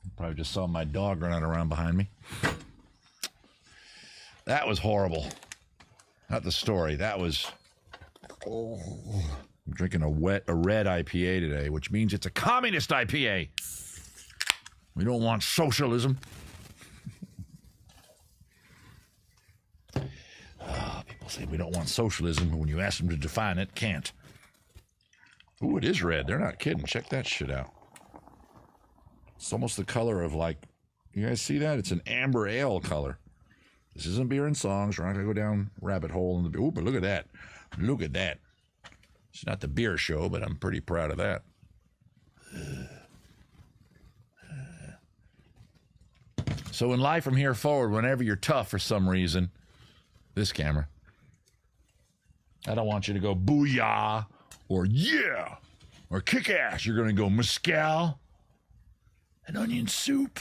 You probably just saw my dog running around behind me. That was horrible. Not the story. That was... Oh, I'm drinking a red IPA today, which means it's a communist IPA. We don't want socialism. People say we don't want socialism, but when you ask them to define it, can't. Ooh, it is red. They're not kidding. Check that shit out. It's almost the color of, like, you guys see that? It's an amber ale color. This isn't beer and songs. We're not going to go down rabbit hole in the beer. Ooh, but look at that. Look at that. It's not the beer show, but I'm pretty proud of that. So in life from here forward, whenever you're tough for some reason, this camera, I don't want you to go booyah or yeah or kick ass. You're going to go mezcal and onion soup.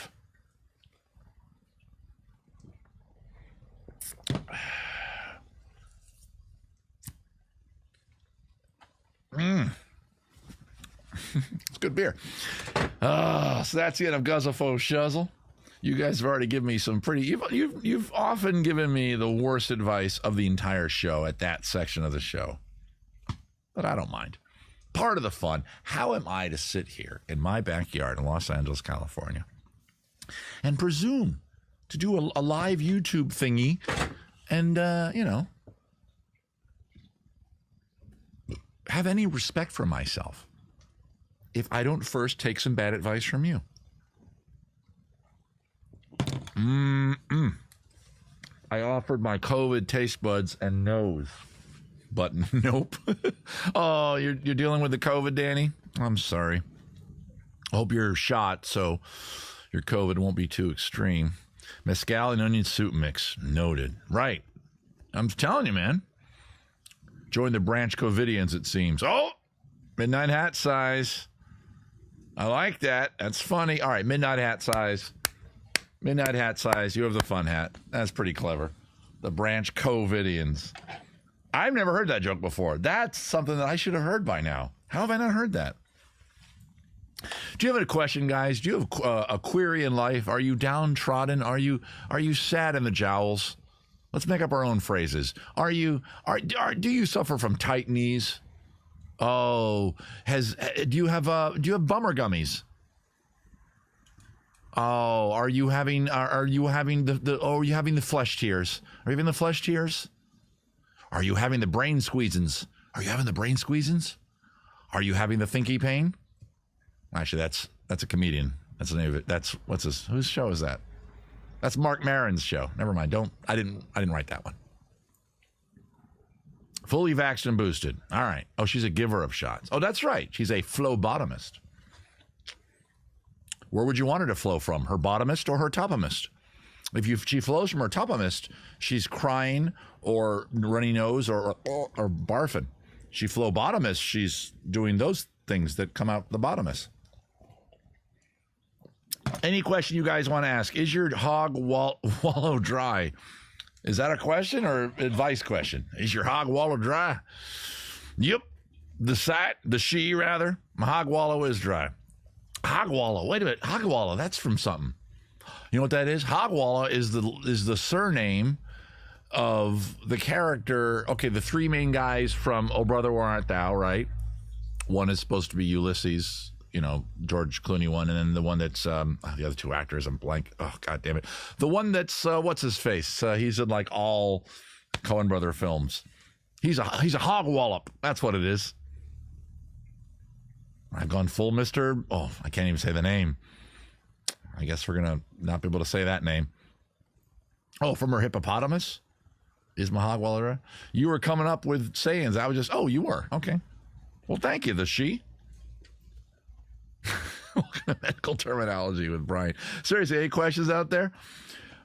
It's good beer. So that's the end of Guzzlefo Shuzzle. You guys have already given me some pretty... You've often given me the worst advice of the entire show at that section of the show. But I don't mind. Part of the fun. How am I to sit here in my backyard in Los Angeles, California, and presume to do a live YouTube thingy and, have any respect for myself if I don't first take some bad advice from you? I offered my COVID taste buds and nose, but nope. Oh, you're dealing with the COVID, Danny? I'm sorry. I hope you're shot so your COVID won't be too extreme. Mezcal and onion soup mix. Noted. Right. I'm telling you, man. Join the branch COVIDians, it seems. Oh, midnight hat size. I like that. That's funny. All right, midnight hat size. Midnight hat size. You have the fun hat. That's pretty clever. The branch COVIDians. I've never heard that joke before. That's something that I should have heard by now. How have I not heard that? Do you have a question, guys? Do you have a query in life? Are you downtrodden? Are you sad in the jowls? Let's make up our own phrases. Do you suffer from tight knees? Oh, do you have bummer gummies? Oh, are you having the flesh tears? Are you having the flesh tears? Are you having the brain squeezins? Are you having the brain squeezins? Are you having the thinky pain? Actually, that's a comedian. That's the name of it. Whose show is that? That's Mark Maron's show. Never mind. I didn't write that one. Fully vaxxed and boosted. All right. Oh, she's a giver of shots. Oh, that's right. She's a phlebotomist. Where would you want her to flow from? Her bottomist or her topomist? If she flows from her topomist, she's crying or runny nose or barfing. She phlebotomist, she's doing those things that come out the bottomist. Any question you guys want to ask? Is your hog wallow dry? Is that a question or advice question? Is your hog wallow dry? Yep. My hog wallow is dry. Hog wallow. Wait a minute. Hog wallow. That's from something. You know what that is? Hog wallow is the surname of the character. Okay, the three main guys from Oh Brother Where Art Thou, right? One is supposed to be Ulysses, George Clooney one, and then the one that's the other two actors. I'm blank. Oh, God damn it. The one that's what's his face? He's in like all Coen brother films. He's a hog wallop. That's what it is. I've gone full Mr. Oh, I can't even say the name. I guess we're gonna not be able to say that name. Oh, from her hippopotamus? Is Mahagwalera? You were coming up with sayings. I was just, oh, you were. Okay. Well, thank you, the she. Medical terminology with Brian. Seriously, any questions out there?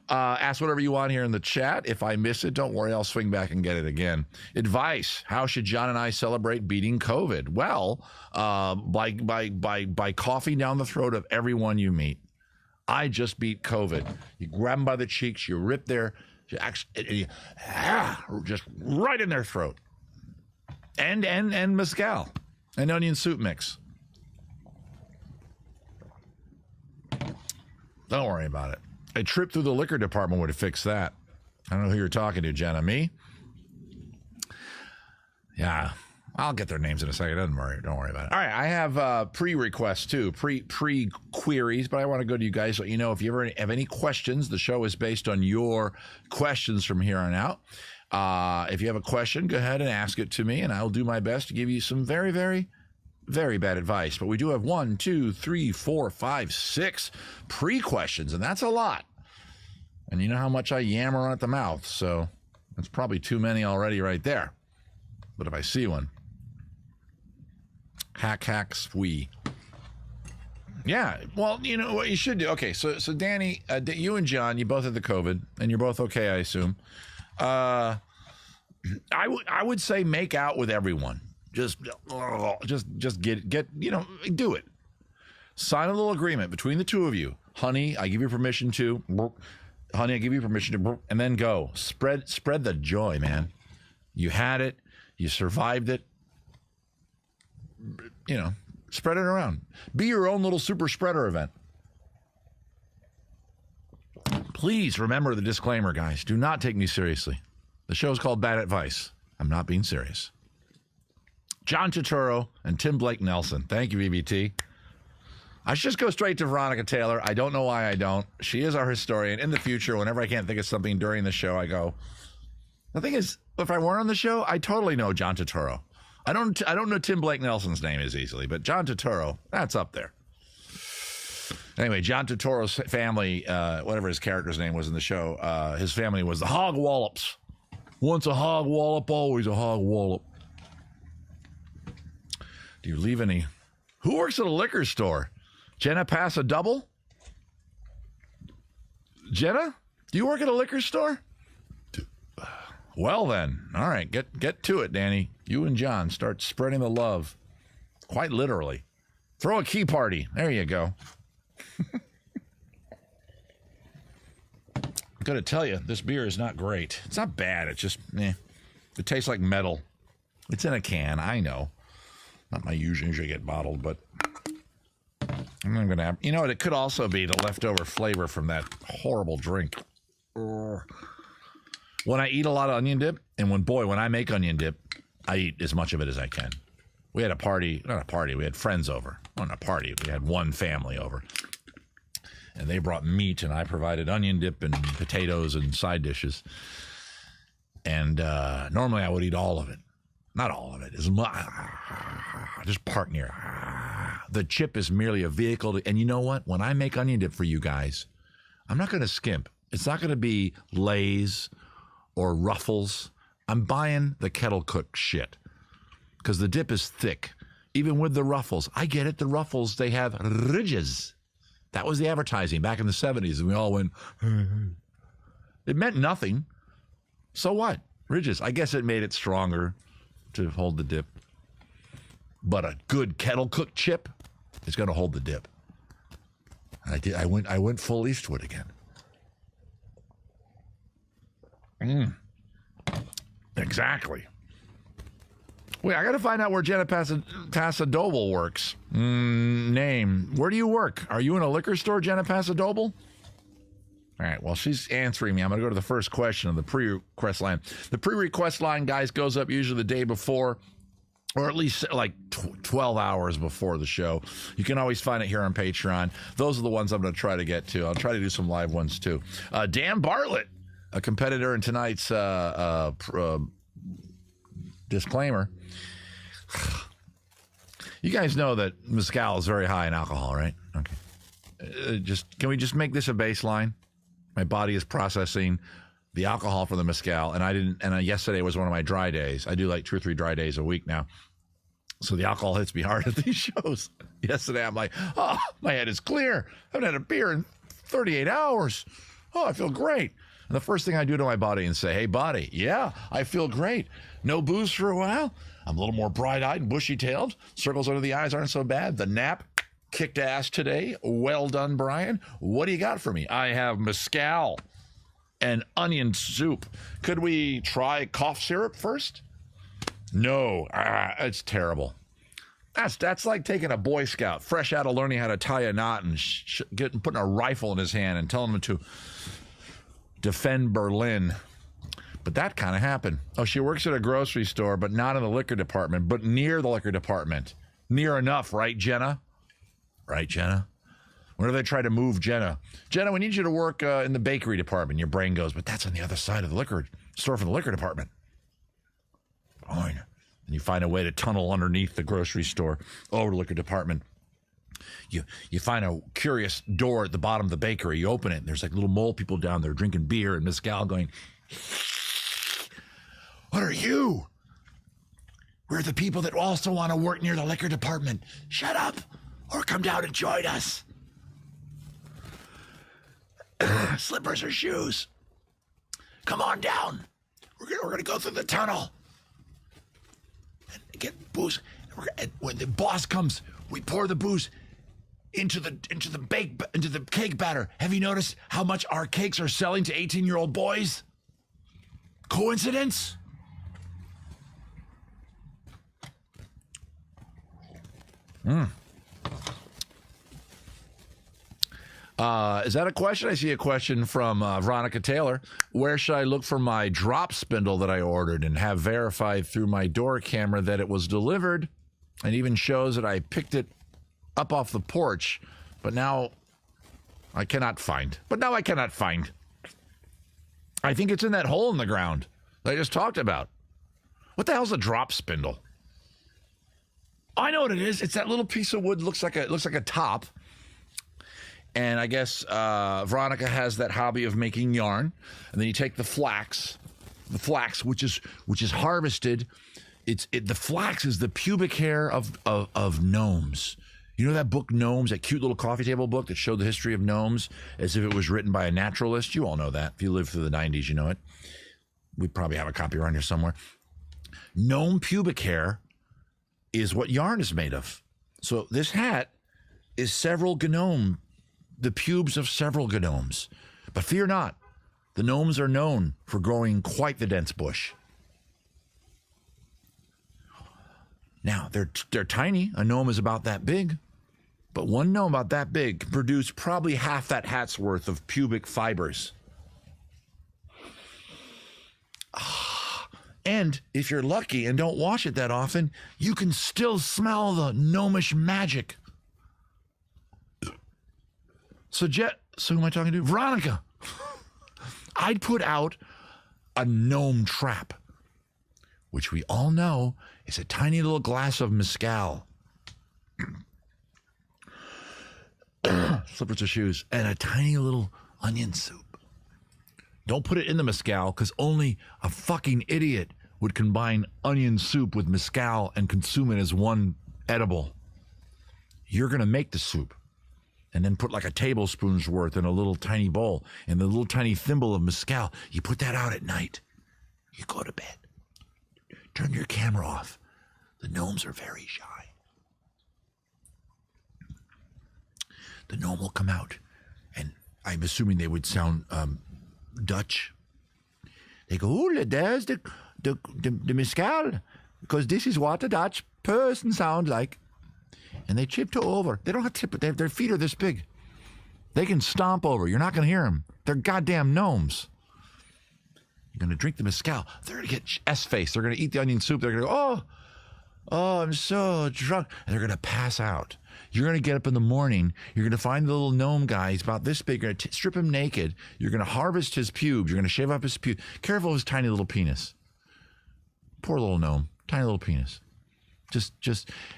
Ask whatever you want here in the chat. If I miss it, don't worry. I'll swing back and get it again. Advice. How should John and I celebrate beating COVID? Well, by coughing down the throat of everyone you meet. I just beat COVID. You grab them by the cheeks. You rip their, just right in their throat. And mezcal and onion soup mix. Don't worry about it. A trip through the liquor department would have fixed that. I don't know who you're talking to, Jenna. Me? Yeah. I'll get their names in a second. Don't worry about it. All right. I have pre-requests too, pre-queries, but I want to go to you guys. Let you know if you ever have any questions. The show is based on your questions from here on out. If you have a question, go ahead and ask it to me, and I'll do my best to give you some very, very, very bad advice. But we do have 1, 2, 3, 4, 5, 6 pre-questions, and that's a lot. And you know how much I yammer at the mouth, so that's probably too many already right there. But if I see one, hack, squee. Yeah, well, you know what you should do. Okay, so Danny, you and John, you both had the COVID, and you're both okay, I assume. I would say make out with everyone. Just get you know, do it. Sign a little agreement between the two of you. Honey, I give you permission to. Honey, I give you permission to. And then go. Spread the joy, man. You had it. You survived it. You know, spread it around. Be your own little super spreader event. Please remember the disclaimer, guys. Do not take me seriously. The show's called Bad Advice. I'm not being serious. John Turturro and Tim Blake Nelson. Thank you, BBT. I should just go straight to Veronica Taylor. I don't know why I don't. She is our historian. In the future, whenever I can't think of something during the show, I go. The thing is, if I weren't on the show, I totally know John Turturro. I don't know Tim Blake Nelson's name as easily, but John Turturro, that's up there. Anyway, John Turturro's family, whatever his character's name was in the show, his family was the Hog Wallops. Once a hog wallop, always a hog wallop. Do you leave any? Who works at a liquor store? Jenna pass a double? Jenna, do you work at a liquor store? Well then, all right, get to it, Danny. You and John start spreading the love, quite literally. Throw a key party. There you go. I'm gonna tell you, this beer is not great. It's not bad. It's just, It tastes like metal. It's in a can. I know. Not my usually get bottled, but I'm not gonna have. You know what? It could also be the leftover flavor from that horrible drink. When I eat a lot of onion dip, and when I make onion dip, I eat as much of it as I can. We had a party, not a party, we had friends over. Well, not a party, we had one family over. And they brought meat, and I provided onion dip and potatoes and side dishes. And normally I would eat all of it. Not all of it. Just part near. The chip is merely a vehicle to, and you know what? When I make onion dip for you guys, I'm not going to skimp. It's not going to be Lay's or Ruffles. I'm buying the kettle cooked shit because the dip is thick. Even with the Ruffles, I get it. The Ruffles, they have ridges. That was the advertising back in the 70s, and we all went, it meant nothing. So what? Ridges. I guess it made it stronger to hold the dip. But a good kettle-cooked chip is going to hold the dip. And I went full Eastwood again. Exactly. Wait, I got to find out where Jenna Pasadobel works. Name. Where do you work? Are you in a liquor store, Jenna Pasadobel? All right, well, she's answering me. I'm going to go to the first question of the pre-request line. The pre-request line, guys, goes up usually the day before, or at least like 12 hours before the show. You can always find it here on Patreon. Those are the ones I'm going to try to get to. I'll try to do some live ones, too. Dan Bartlett, a competitor in tonight's disclaimer. You guys know that mezcal is very high in alcohol, right? Okay. Can we just make this a baseline? My body is processing the alcohol from the mezcal, and I didn't. And yesterday was one of my dry days. I do like 2 or 3 dry days a week now, so the alcohol hits me hard at these shows. Yesterday, I'm like, oh, my head is clear. I haven't had a beer in 38 hours. Oh, I feel great. And the first thing I do to my body and say, hey, body, yeah, I feel great. No booze for a while. I'm a little more bright-eyed and bushy-tailed. Circles under the eyes aren't so bad. The nap kicked ass today. Well done, Brian. What do you got for me? I have mezcal and onion soup. Could we try cough syrup first? No, it's terrible. That's like taking a Boy Scout fresh out of learning how to tie a knot and putting a rifle in his hand and telling him to defend Berlin. But that kind of happened. Oh, she works at a grocery store, but not in the liquor department, but near the liquor department. Near enough, right, Jenna? Right, Jenna? Whenever they try to move Jenna, we need you to work in the bakery department. Your brain goes, but that's on the other side of the liquor store for the liquor department. Fine. And you find a way to tunnel underneath the grocery store over to the liquor department. You find a curious door at the bottom of the bakery. You open it, and there's like little mole people down there drinking beer and mezcal going, what are you? We're the people that also want to work near the liquor department. Shut up or come down and join us. Slippers or shoes? Come on down. We're gonna go through the tunnel and get booze. And when the boss comes, we pour the booze into the cake batter. Have you noticed how much our cakes are selling to 18-year-old boys? Coincidence? Is that a question? I see a question from Veronica Taylor. Where should I look for my drop spindle that I ordered and have verified through my door camera that it was delivered, and even shows that I picked it up off the porch, but now I cannot find. I think it's in that hole in the ground that I just talked about. What the hell's a drop spindle? I know what it is. It's that little piece of wood, looks like a top. And I guess Veronica has that hobby of making yarn, and then you take the flax, which is harvested. The flax is the pubic hair of gnomes. You know that book Gnomes, that cute little coffee table book that showed the history of gnomes as if it was written by a naturalist? You all know that. If you lived through the 90s, you know it. We probably have a copy around here somewhere. Gnome pubic hair is what yarn is made of. So this hat is the pubes of several gnomes. But fear not, the gnomes are known for growing quite the dense bush. Now, they're tiny. A gnome is about that big. But one gnome about that big can produce probably half that hat's worth of pubic fibers. And if you're lucky and don't wash it that often, you can still smell the gnomish magic. So who am I talking to? Veronica. I'd put out a gnome trap, which we all know is a tiny little glass of mezcal, slippers or shoes, and a tiny little onion soup. Don't put it in the mezcal, because only a fucking idiot would combine onion soup with mezcal and consume it as one edible. You're going to make the soup and then put like a tablespoon's worth in a little tiny bowl and the little tiny thimble of mezcal. You put that out at night. You go to bed. Turn your camera off. The gnomes are very shy. The gnome will come out, and I'm assuming they would sound Dutch. They go, oh, there's the mezcal, because this is what a Dutch person sounds like. And they tiptoe over. They don't have to tiptoe. Their feet are this big. They can stomp over. You're not going to hear them. They're goddamn gnomes. You're going to drink the mezcal. They're going to get S-face. They're going to eat the onion soup. They're going to go, oh, I'm so drunk. And they're going to pass out. You're going to get up in the morning. You're going to find the little gnome guy. He's about this big. You're going to strip him naked. You're going to harvest his pubes. You're going to shave up his pubes. Careful of his tiny little penis. Poor little gnome. Tiny little penis.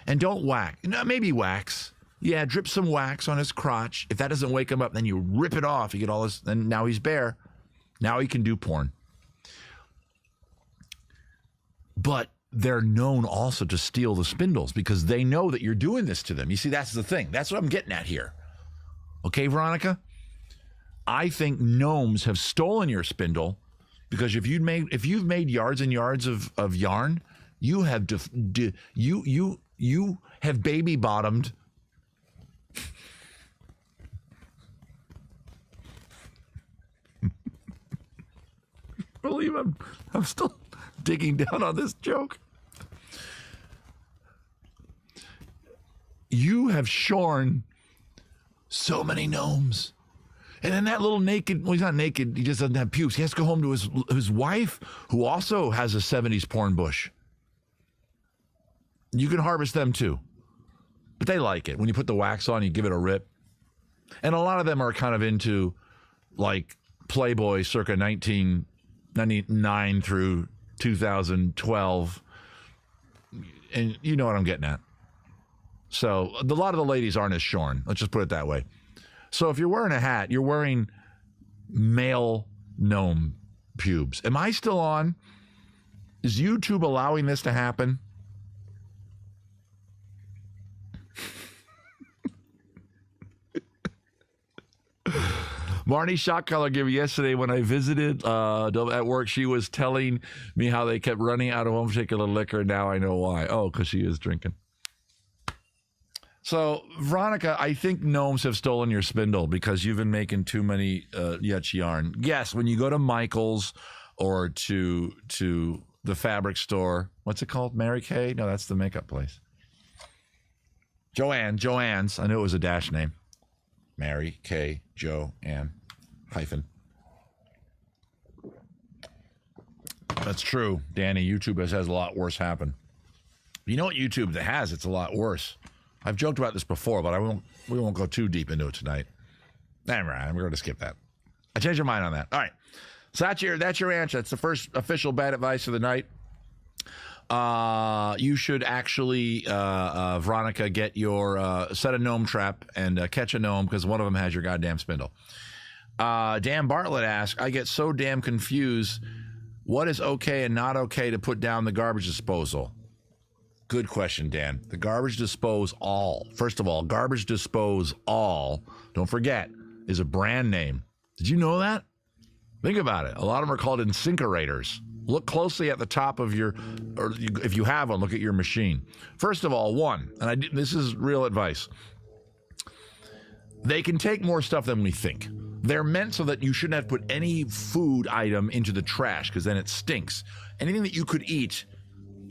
And don't whack. No, maybe wax. Yeah, drip some wax on his crotch. If that doesn't wake him up, then you rip it off. You get all this, and now he's bare. Now he can do porn. But they're known also to steal the spindles because they know that you're doing this to them. You see, that's the thing. That's what I'm getting at here. Okay, Veronica? I think gnomes have stolen your spindle because if you've made yards and yards of yarn, you have you have baby bottomed believe I'm still digging down on this joke. You have shorn so many gnomes. And then that little naked, well, he's not naked, he just doesn't have pubes. He has to go home to his wife, who also has a 70s porn bush. You can harvest them too. But they like it. When you put the wax on, you give it a rip. And a lot of them are kind of into, like, Playboy circa 1999 through 2012. And you know what I'm getting at. So a lot of the ladies aren't as shorn. Let's just put it that way. So if you're wearing a hat, you're wearing male gnome pubes. Am I still on? Is YouTube allowing this to happen? Marnie Shot Color gave me yesterday when I visited at work. She was telling me how they kept running out of one particular liquor. Now I know why. Oh, because she is drinking. So, Veronica, I think gnomes have stolen your spindle because you've been making too many yetch yarn. Yes, when you go to Michael's or to the fabric store, what's it called? Mary Kay? No, that's the makeup place. Joann's. I knew it was a dash name. Mary Kay, Joanne, hyphen. That's true, Danny. YouTube has a lot worse happen. You know what YouTube has? It's a lot worse. I've joked about this before, but we won't go too deep into it tonight. Never mind. We're going to skip that. I changed your mind on that. All right. So that's your answer. That's the first official bad advice of the night. You should actually, Veronica, get your set a gnome trap and catch a gnome because one of them has your goddamn spindle. Dan Bartlett asks, I get so damn confused. What is okay and not okay to put down the garbage disposal? Good question, Dan. The garbage dispose all. First of all, garbage dispose all, don't forget, is a brand name. Did you know that? Think about it. A lot of them are called incinerators. Look closely at the top of your, or if you have one, look at your machine. First of all, this is real advice. They can take more stuff than we think. They're meant so that you shouldn't have to put any food item into the trash because then it stinks. Anything that you could eat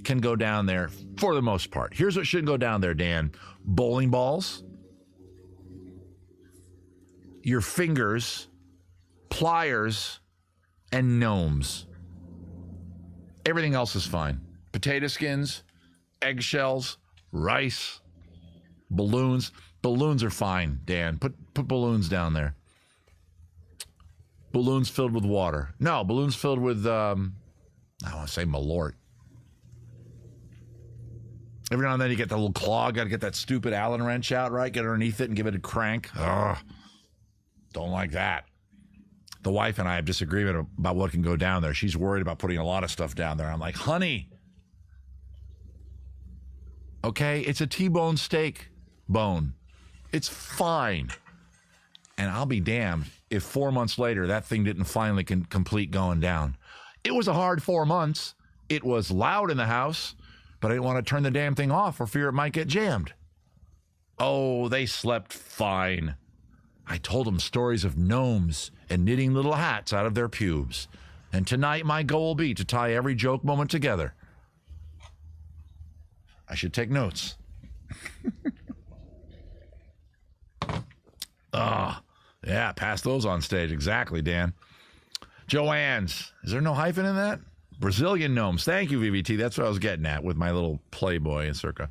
can go down there for the most part. Here's what shouldn't go down there, Dan. Bowling balls, your fingers, pliers, and gnomes. Everything else is fine. Potato skins, eggshells, rice, balloons. Balloons are fine, Dan. Put balloons down there. Balloons filled with water. No, balloons filled with, I want to say Malort. Every now and then you get the little claw, got to get that stupid Allen wrench out, right? Get underneath it and give it a crank. Ugh. Don't like that. The wife and I have disagreement about what can go down there. She's worried about putting a lot of stuff down there. I'm like, honey, okay, it's a T-bone steak bone. It's fine. And I'll be damned if 4 months later that thing didn't finally complete going down. It was a hard 4 months. It was loud in the house, but I didn't want to turn the damn thing off for fear it might get jammed. Oh, they slept fine. I told them stories of gnomes and knitting little hats out of their pubes. And tonight my goal will be to tie every joke moment together. I should take notes. Yeah, pass those on stage. Exactly, Dan. Joanne's. Is there no hyphen in that? Brazilian gnomes. Thank you, VVT. That's what I was getting at with my little Playboy and circa.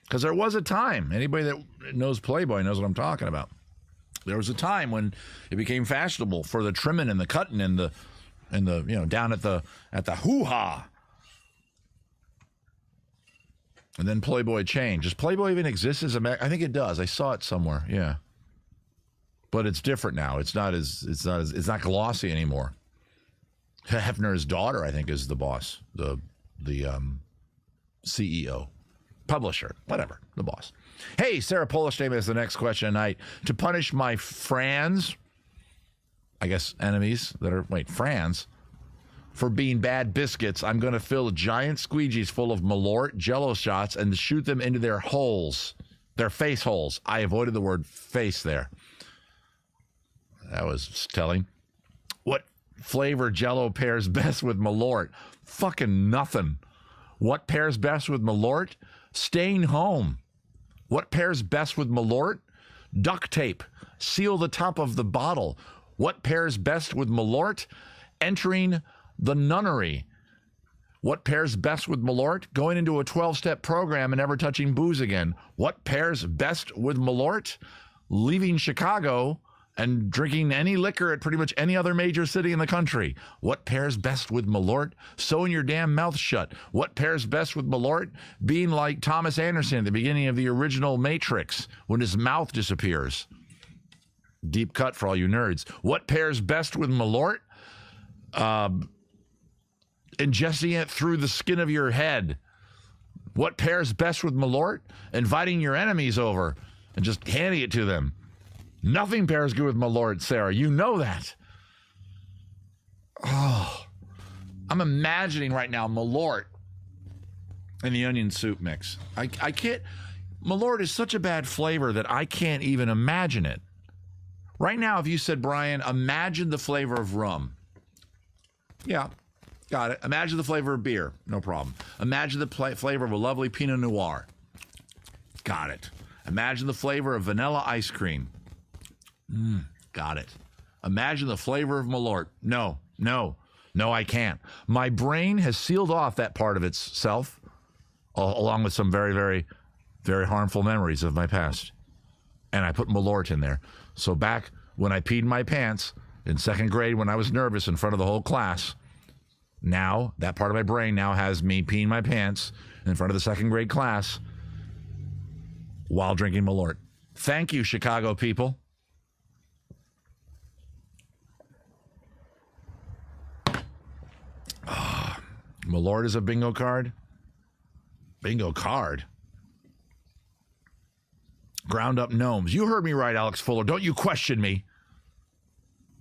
Because there was a time, anybody that knows Playboy knows what I'm talking about. There was a time when it became fashionable for the trimming and the cutting and the down at the hoo-ha. And then Playboy changed. Does Playboy even exist as a I think it does. I saw it somewhere. Yeah. But it's different now. It's not glossy anymore. Hefner's daughter, I think, is the boss, the CEO, publisher, whatever, the boss. Hey, Sarah Polish name is the next question tonight. To punish my friends, I guess enemies that are, friends, for being bad biscuits, I'm going to fill giant squeegees full of Malort Jello shots and shoot them into their holes, their face holes. I avoided the word face there. That was telling. What flavor Jello pairs best with Malort? Fucking nothing. What pairs best with Malort? Staying home. What pairs best with Malort? Duct tape. Seal the top of the bottle. What pairs best with Malort? Entering the nunnery. What pairs best with Malort? Going into a 12-step program and never touching booze again. What pairs best with Malort? Leaving Chicago and drinking any liquor at pretty much any other major city in the country. What pairs best with Malort? Sewing your damn mouth shut. What pairs best with Malort? Being like Thomas Anderson at the beginning of the original Matrix when his mouth disappears. Deep cut for all you nerds. What pairs best with Malort? Ingesting it through the skin of your head. What pairs best with Malort? Inviting your enemies over and just handing it to them. Nothing pairs good with Malort, Sarah. You know that. Oh, I'm imagining right now Malort and the onion soup mix. I can't. Malort is such a bad flavor that I can't even imagine it. Right now, if you said, Brian, imagine the flavor of rum. Yeah, got it. Imagine the flavor of beer. No problem. Imagine the flavor of a lovely Pinot Noir. Got it. Imagine the flavor of vanilla ice cream. Got it. Imagine the flavor of Malort. No, I can't. My brain has sealed off that part of itself, along with some very, very, very harmful memories of my past. And I put Malort in there. So back when I peed my pants in second grade when I was nervous in front of the whole class, now that part of my brain now has me peeing my pants in front of the second grade class while drinking Malort. Thank you, Chicago people. Malort is a bingo card? Bingo card? Ground up gnomes. You heard me right, Alex Fuller. Don't you question me.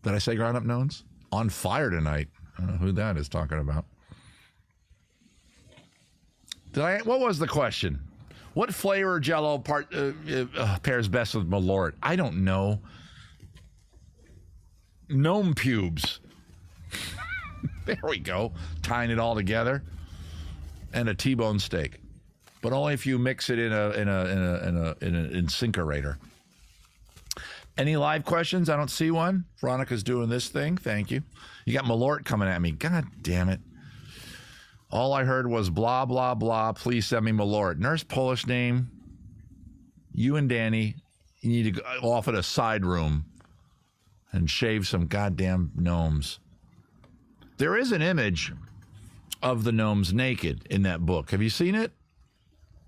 Did I say ground up gnomes? On fire tonight. I don't know who that is talking about. What was the question? What flavor Jello pairs best with Malort? I don't know. Gnome pubes. There we go. Tying it all together. And a T-bone steak. But only if you mix it in an incinerator. Any live questions? I don't see one. Veronica's doing this thing. Thank you. You got Malort coming at me. God damn it. All I heard was blah, blah, blah. Please send me Malort. Nurse Polish name. You and Danny, you need to go off at a side room and shave some goddamn gnomes. There is an image of the gnomes naked in that book. Have you seen it?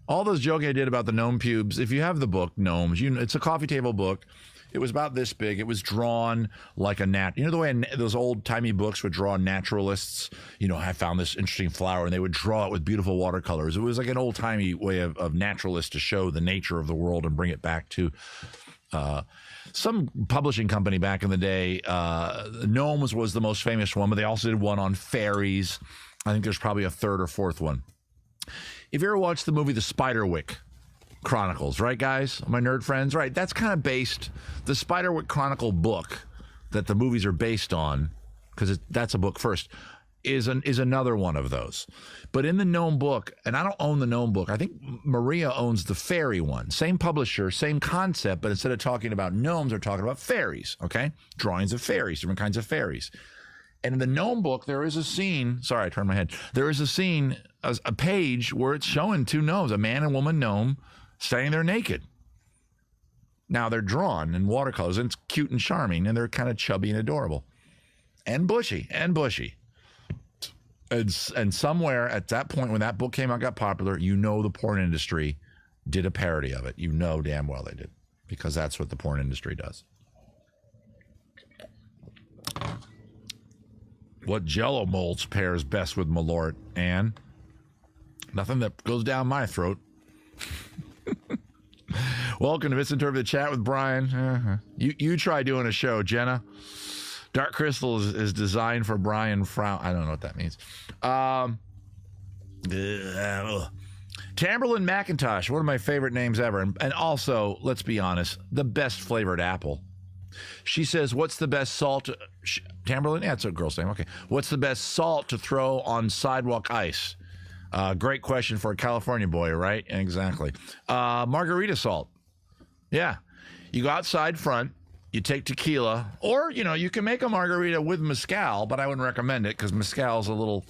All those joking I did about the gnome pubes, if you have the book, Gnomes, it's a coffee table book. It was about this big. It was drawn like a the way those old-timey books would draw naturalists. I found this interesting flower, and they would draw it with beautiful watercolors. It was like an old-timey way of naturalists to show the nature of the world and bring it back to some publishing company back in the day. Gnomes was the most famous one, but they also did one on fairies. I think there's probably a third or fourth one. If you ever watched the movie The Spiderwick Chronicles, right, guys? My nerd friends, right? That's kind of based, the Spiderwick Chronicle book that the movies are based on, because that's a book first, is another one of those. But in the gnome book, and I don't own the gnome book, I think Maria owns the fairy one. Same publisher, same concept, but instead of talking about gnomes, they're talking about fairies, okay? Drawings of fairies, different kinds of fairies. And in the gnome book, there is a scene, sorry, I turned my head. There is a scene, a page where it's showing two gnomes, a man and woman gnome, standing there naked. Now they're drawn in watercolors, and it's cute and charming, and they're kind of chubby and adorable. And bushy. And somewhere at that point when that book came out, got popular, the porn industry did a parody of it. Damn well they did, because that's what the porn industry does. What Jell-O molds pairs best with Malort? And nothing that goes down my throat. Welcome to Misinterpreted Chat with Brian. You try doing a show, Jenna. Dark Crystal is designed for Brian Frown. I don't know what that means. Tamberlin McIntosh, one of my favorite names ever. And also, let's be honest, the best flavored apple. She says, what's the best salt? Tamberlin? Yeah, it's a girl's name. Okay. What's the best salt to throw on sidewalk ice? Great question for a California boy, right? Exactly. Margarita salt. Yeah. You go outside front, you take tequila, or, you know, you can make a margarita with mezcal, but I wouldn't recommend it because mezcal is a little,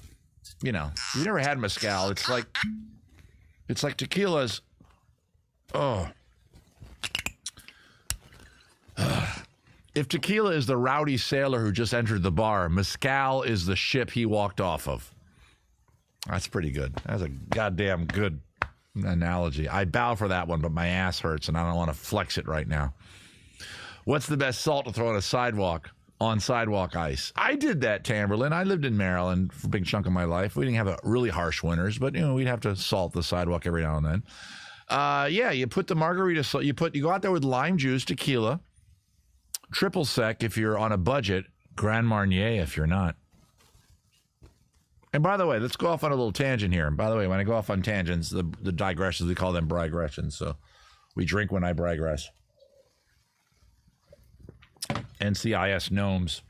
you know, if you've never had mezcal, it's like tequila's, if tequila is the rowdy sailor who just entered the bar, mezcal is the ship he walked off of. That's pretty good. That's a goddamn good analogy. I bow for that one, but my ass hurts and I don't want to flex it right now. What's the best salt to throw on a sidewalk? On sidewalk ice. I did that, Tamberlin. I lived in Maryland for a big chunk of my life. We didn't have really harsh winters, but, you know, we'd have to salt the sidewalk every now and then. Yeah, you put the margarita salt. You go out there with lime juice, tequila, triple sec if you're on a budget, Grand Marnier if you're not. And by the way, let's go off on a little tangent here. And by the way, when I go off on tangents, the digressions, we call them brigressions. So we drink when I brigress. NCIS gnomes.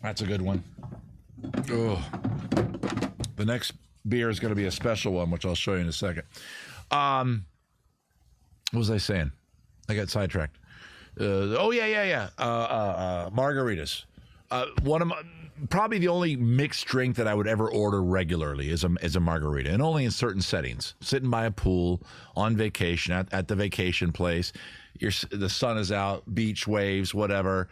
That's a good one. Oh, the next beer is going to be a special one, which I'll show you in a second. What was I saying? I got sidetracked. Margaritas. One of my, probably the only mixed drink that I would ever order regularly is a margarita, and only in certain settings. Sitting by a pool, on vacation, at the vacation place, the sun is out, beach waves, whatever,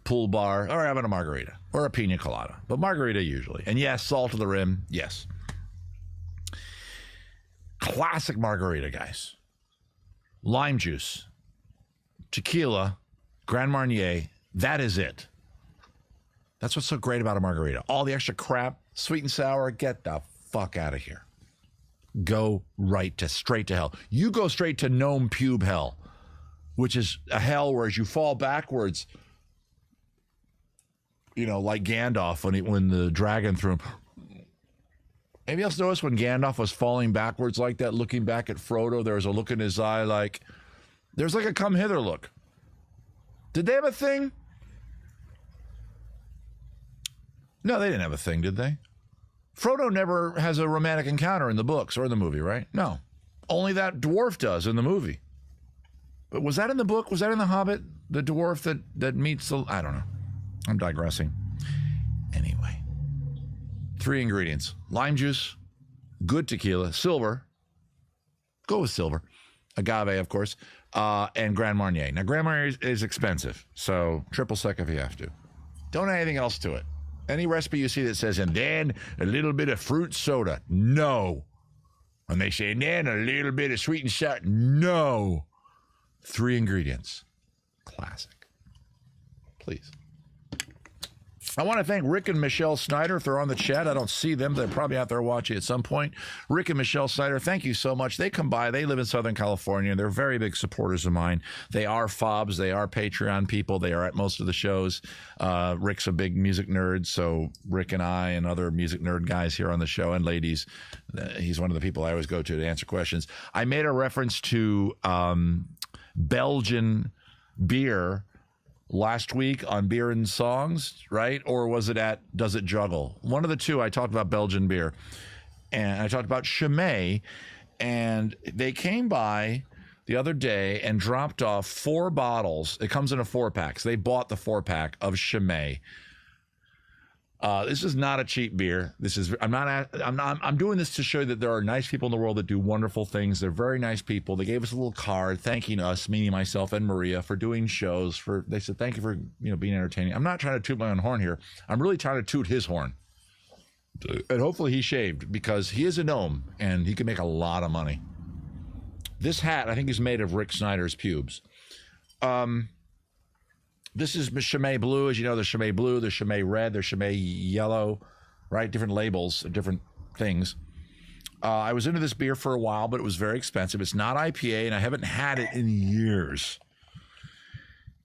pool bar, or having a margarita or a pina colada, but margarita usually. And yes, salt to the rim, yes. Classic margarita, guys. Lime juice, tequila, Grand Marnier, that is it. That's what's so great about a margarita. All the extra crap, sweet and sour, get the fuck out of here. Go straight to hell. You go straight to gnome pube hell, which is a hell where as you fall backwards, you know, like Gandalf when the dragon threw him. Anybody else notice when Gandalf was falling backwards like that, looking back at Frodo, there was a look in his eye like, there's like a come hither look. Did they have a thing? No, they didn't have a thing, did they? Frodo never has a romantic encounter in the books or the movie, right? No. Only that dwarf does in the movie. But was that in the book? Was that in The Hobbit? The dwarf that meets the... I don't know. I'm digressing. Anyway. 3 ingredients. Lime juice, good tequila, silver. Go with silver. Agave, of course. And Grand Marnier. Now, Grand Marnier is expensive, so triple sec if you have to. Don't add anything else to it. Any recipe you see that says, and then a little bit of fruit soda. No. When they say, and then a little bit of sweet and sour. No. 3 ingredients. Classic. Please. I want to thank Rick and Michelle Snyder if they're on the chat. I don't see them. They're probably out there watching at some point. Rick and Michelle Snyder, thank you so much. They come by. They live in Southern California. They're very big supporters of mine. They are FOBs. They are Patreon people. They are at most of the shows. Rick's a big music nerd, so Rick and I and other music nerd guys here on the show, and ladies, he's one of the people I always go to answer questions. I made a reference to Belgian Beer last week on Beer and Songs, right? Or was it at Does It Juggle? One of the two. I talked about Belgian Beer. And I talked about Chimay. And they came by the other day and dropped off 4 bottles. It comes in a 4-pack. So they bought the 4-pack of Chimay. This is not a cheap beer. I'm doing this to show that there are nice people in the world that do wonderful things. They're very nice people. They gave us a little card thanking us, meaning myself and Maria, for doing shows. They said, thank you for being entertaining. I'm not trying to toot my own horn here. I'm really trying to toot his horn. And hopefully he shaved, because he is a gnome and he can make a lot of money. This hat, I think, is made of Rick Snyder's pubes. This is Chimay Blue. As you know, there's Chimay Blue, there's Chimay Red, there's Chimay Yellow, right? Different labels, different things. I was into this beer for a while, but it was very expensive. It's not IPA, and I haven't had it in years.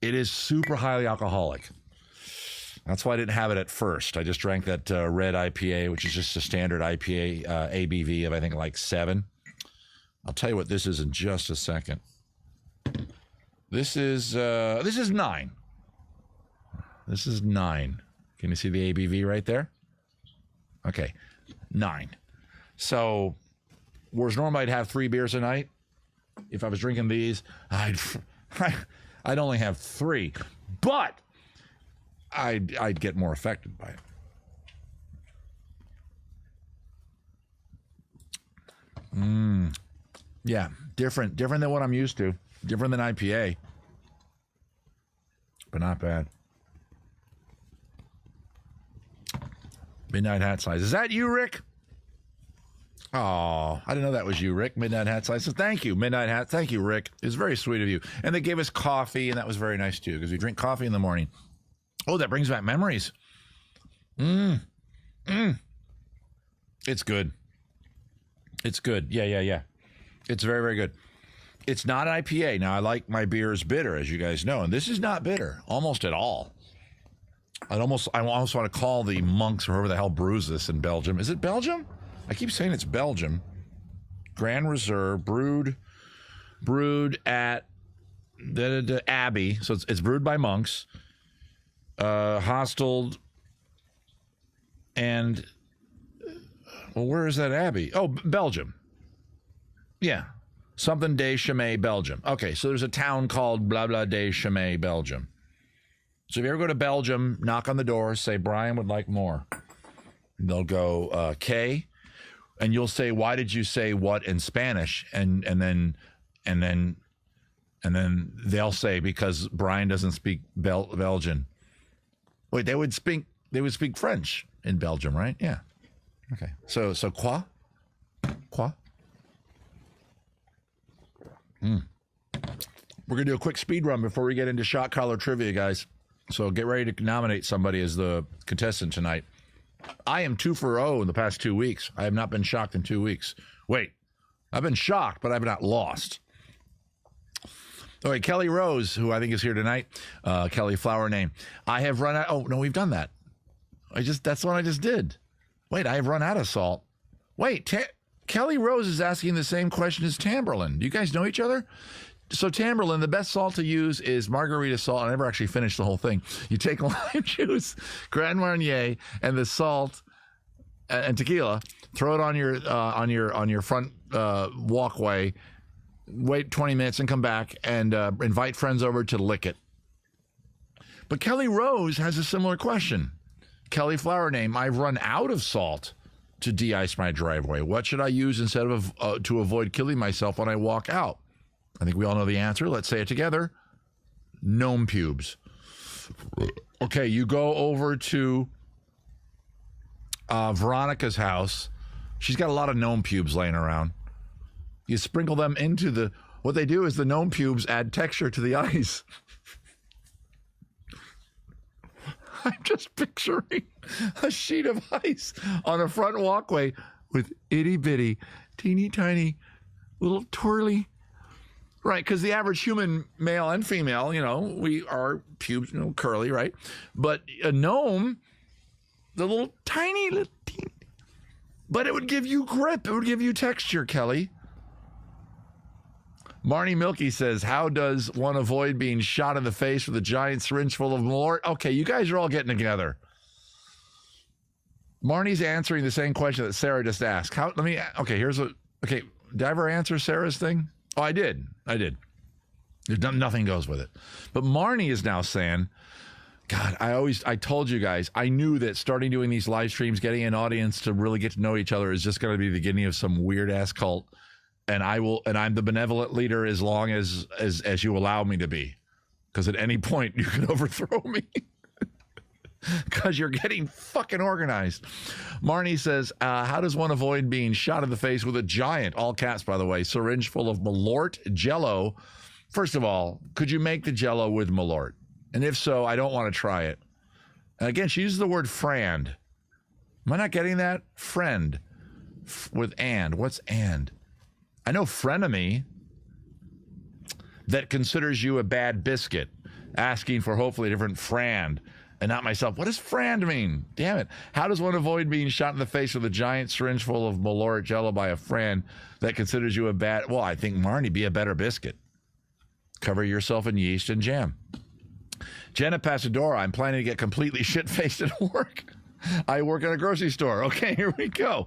It is super highly alcoholic. That's why I didn't have it at first. I just drank that red IPA, which is just a standard IPA ABV of, I think, like 7. I'll tell you what this is in just a second. This is 9. This is 9. Can you see the ABV right there? Okay, 9. So, whereas normally I'd have 3 beers a night, if I was drinking these, I'd only have 3. But I'd get more affected by it. Yeah, different than what I'm used to. Different than IPA, but not bad. Midnight Hat Size. Is that you, Rick? Oh, I didn't know that was you, Rick. Midnight Hat Size. So thank you, Midnight Hat. Thank you, Rick. It was very sweet of you. And they gave us coffee, and that was very nice, too, because we drink coffee in the morning. Oh, that brings back memories. It's good. It's good. Yeah. It's very, very good. It's not an IPA. Now, I like my beers bitter, as you guys know, and this is not bitter, almost at all. I almost want to call the monks or whoever the hell brews this in Belgium. Is it Belgium? I keep saying it's Belgium. Grand Reserve, brewed at the Abbey. So it's brewed by monks. Hosteled and, well, where is that Abbey? Oh, Belgium. Yeah. Something de Chimay, Belgium. Okay, so there's a town called blah, blah, de Chimay, Belgium. So if you ever go to Belgium, knock on the door, say, Brian would like more. They'll go, K, and you'll say, why did you say what in Spanish? And then they'll say, because Brian doesn't speak Belgian. Wait, they would speak French in Belgium, right? Yeah. Okay. So quoi? Quoi? We're going to do a quick speed run before we get into shot collar trivia, guys. So get ready to nominate somebody as the contestant tonight. I am 2 for 0 in the past 2 weeks. I have not been shocked in 2 weeks. Wait, I've been shocked, but I've not lost. All right, Kelly Rose, who I think is here tonight. Kelly, flower name. I have run out. Oh, no, we've done that. That's what I just did. Wait, I have run out of salt. Wait, Kelly Rose is asking the same question as Tamberlin. Do you guys know each other? So Tamberlin, the best salt to use is Margarita salt. I never actually finished the whole thing. You take lime juice, Grand Marnier, and the salt and tequila. Throw it on your front walkway. Wait 20 minutes and come back and invite friends over to lick it. But Kelly Rose has a similar question. Kelly flower name. I've run out of salt to de-ice my driveway. What should I use instead of to avoid killing myself when I walk out? I think we all know the answer. Let's say it together. Gnome pubes. Okay, you go over to Veronica's house. She's got a lot of gnome pubes laying around. You sprinkle them into what they do is the gnome pubes add texture to the ice. I'm just picturing a sheet of ice on a front walkway with itty bitty, teeny tiny, little twirly. Right, because the average human, male and female, we are pubes, curly, right? But a gnome, the little tiny, but it would give you grip. It would give you texture, Kelly. Marnie Milky says, how does one avoid being shot in the face with a giant syringe full of Malort? Okay, you guys are all getting together. Marnie's answering the same question that Sarah just asked. Did I ever answer Sarah's thing? Oh, I did. Nothing goes with it. But Marnie is now saying, God, I told you guys, I knew that starting doing these live streams, getting an audience to really get to know each other is just going to be the beginning of some weird ass cult. And I'm the benevolent leader as long as you allow me to be. Because at any point you can overthrow me. Because you're getting fucking organized. Marnie says, how does one avoid being shot in the face with a giant, all caps by the way, syringe full of Malort Jello? First of all, could you make the Jello with Malort? And if so, I don't want to try it. And again, she uses the word friend. Am I not getting that? Friend. With and. What's and? I know frenemy, that considers you a bad biscuit, asking for hopefully a different friend, and not myself. What does friend mean? Damn it. How does one avoid being shot in the face with a giant syringe full of Malort Jello by a friend that considers you a bad... Well, I think, Marnie, be a better biscuit. Cover yourself in yeast and jam. Jenna Pasadora, I'm planning to get completely shit-faced at work. I work at a grocery store. Okay, here we go.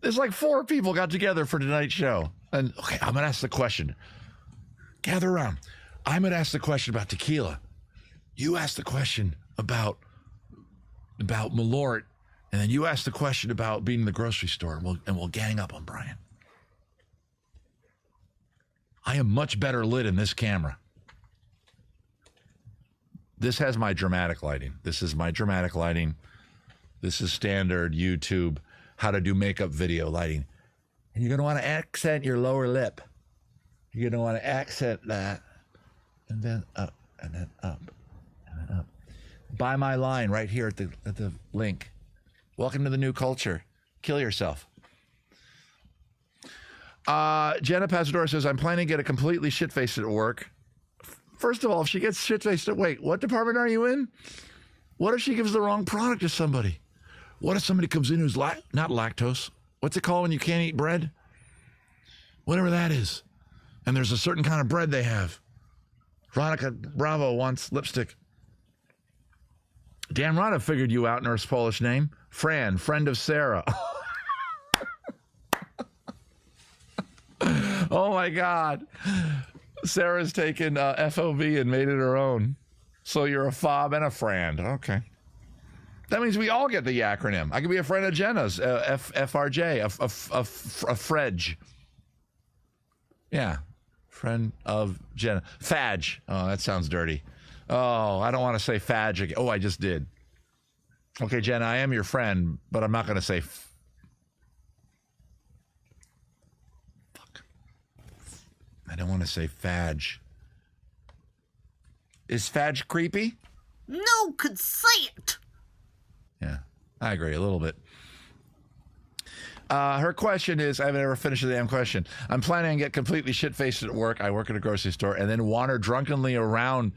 There's like 4 people got together for tonight's show. And, okay, I'm going to ask the question. Gather around. I'm going to ask the question about tequila. You ask the question about Malort, and then you ask the question about being in the grocery store, and we'll gang up on Brian. I am much better lit in this camera. This has my dramatic lighting. This is my dramatic lighting. This is standard YouTube, how to do makeup video lighting. And you're going to want to accent your lower lip. You're going to want to accent that, and then up, and then up, and then up. Buy my line right here at the link. Welcome to the new culture. Kill yourself. Jenna Pasadora says, I'm planning to get a completely shit-faced at work. First of all, if she gets shit-faced at... Wait, what department are you in? What if she gives the wrong product to somebody? What if somebody comes in who's not lactose? What's it called when you can't eat bread? Whatever that is. And there's a certain kind of bread they have. Veronica Bravo wants lipstick. Damn right I figured you out, Nurse Polish name. Fran, friend of Sarah. Oh my God. Sarah's taken FOV and made it her own. So you're a fob and a friend. Okay. That means we all get the acronym. I could be a friend of Jenna's, FRJ, a Fredge. Yeah. Friend of Jenna. Fadge. Oh, that sounds dirty. Oh, I don't want to say fadge again. Oh, I just did. Okay, Jenna, I am your friend, but I'm not going to say... Fuck. I don't want to say fadge. Is fadge creepy? No could say it. Yeah, I agree a little bit. Her question is, I haven't ever finished the damn question. I'm planning to get completely shit-faced at work. I work at a grocery store, and then wander drunkenly around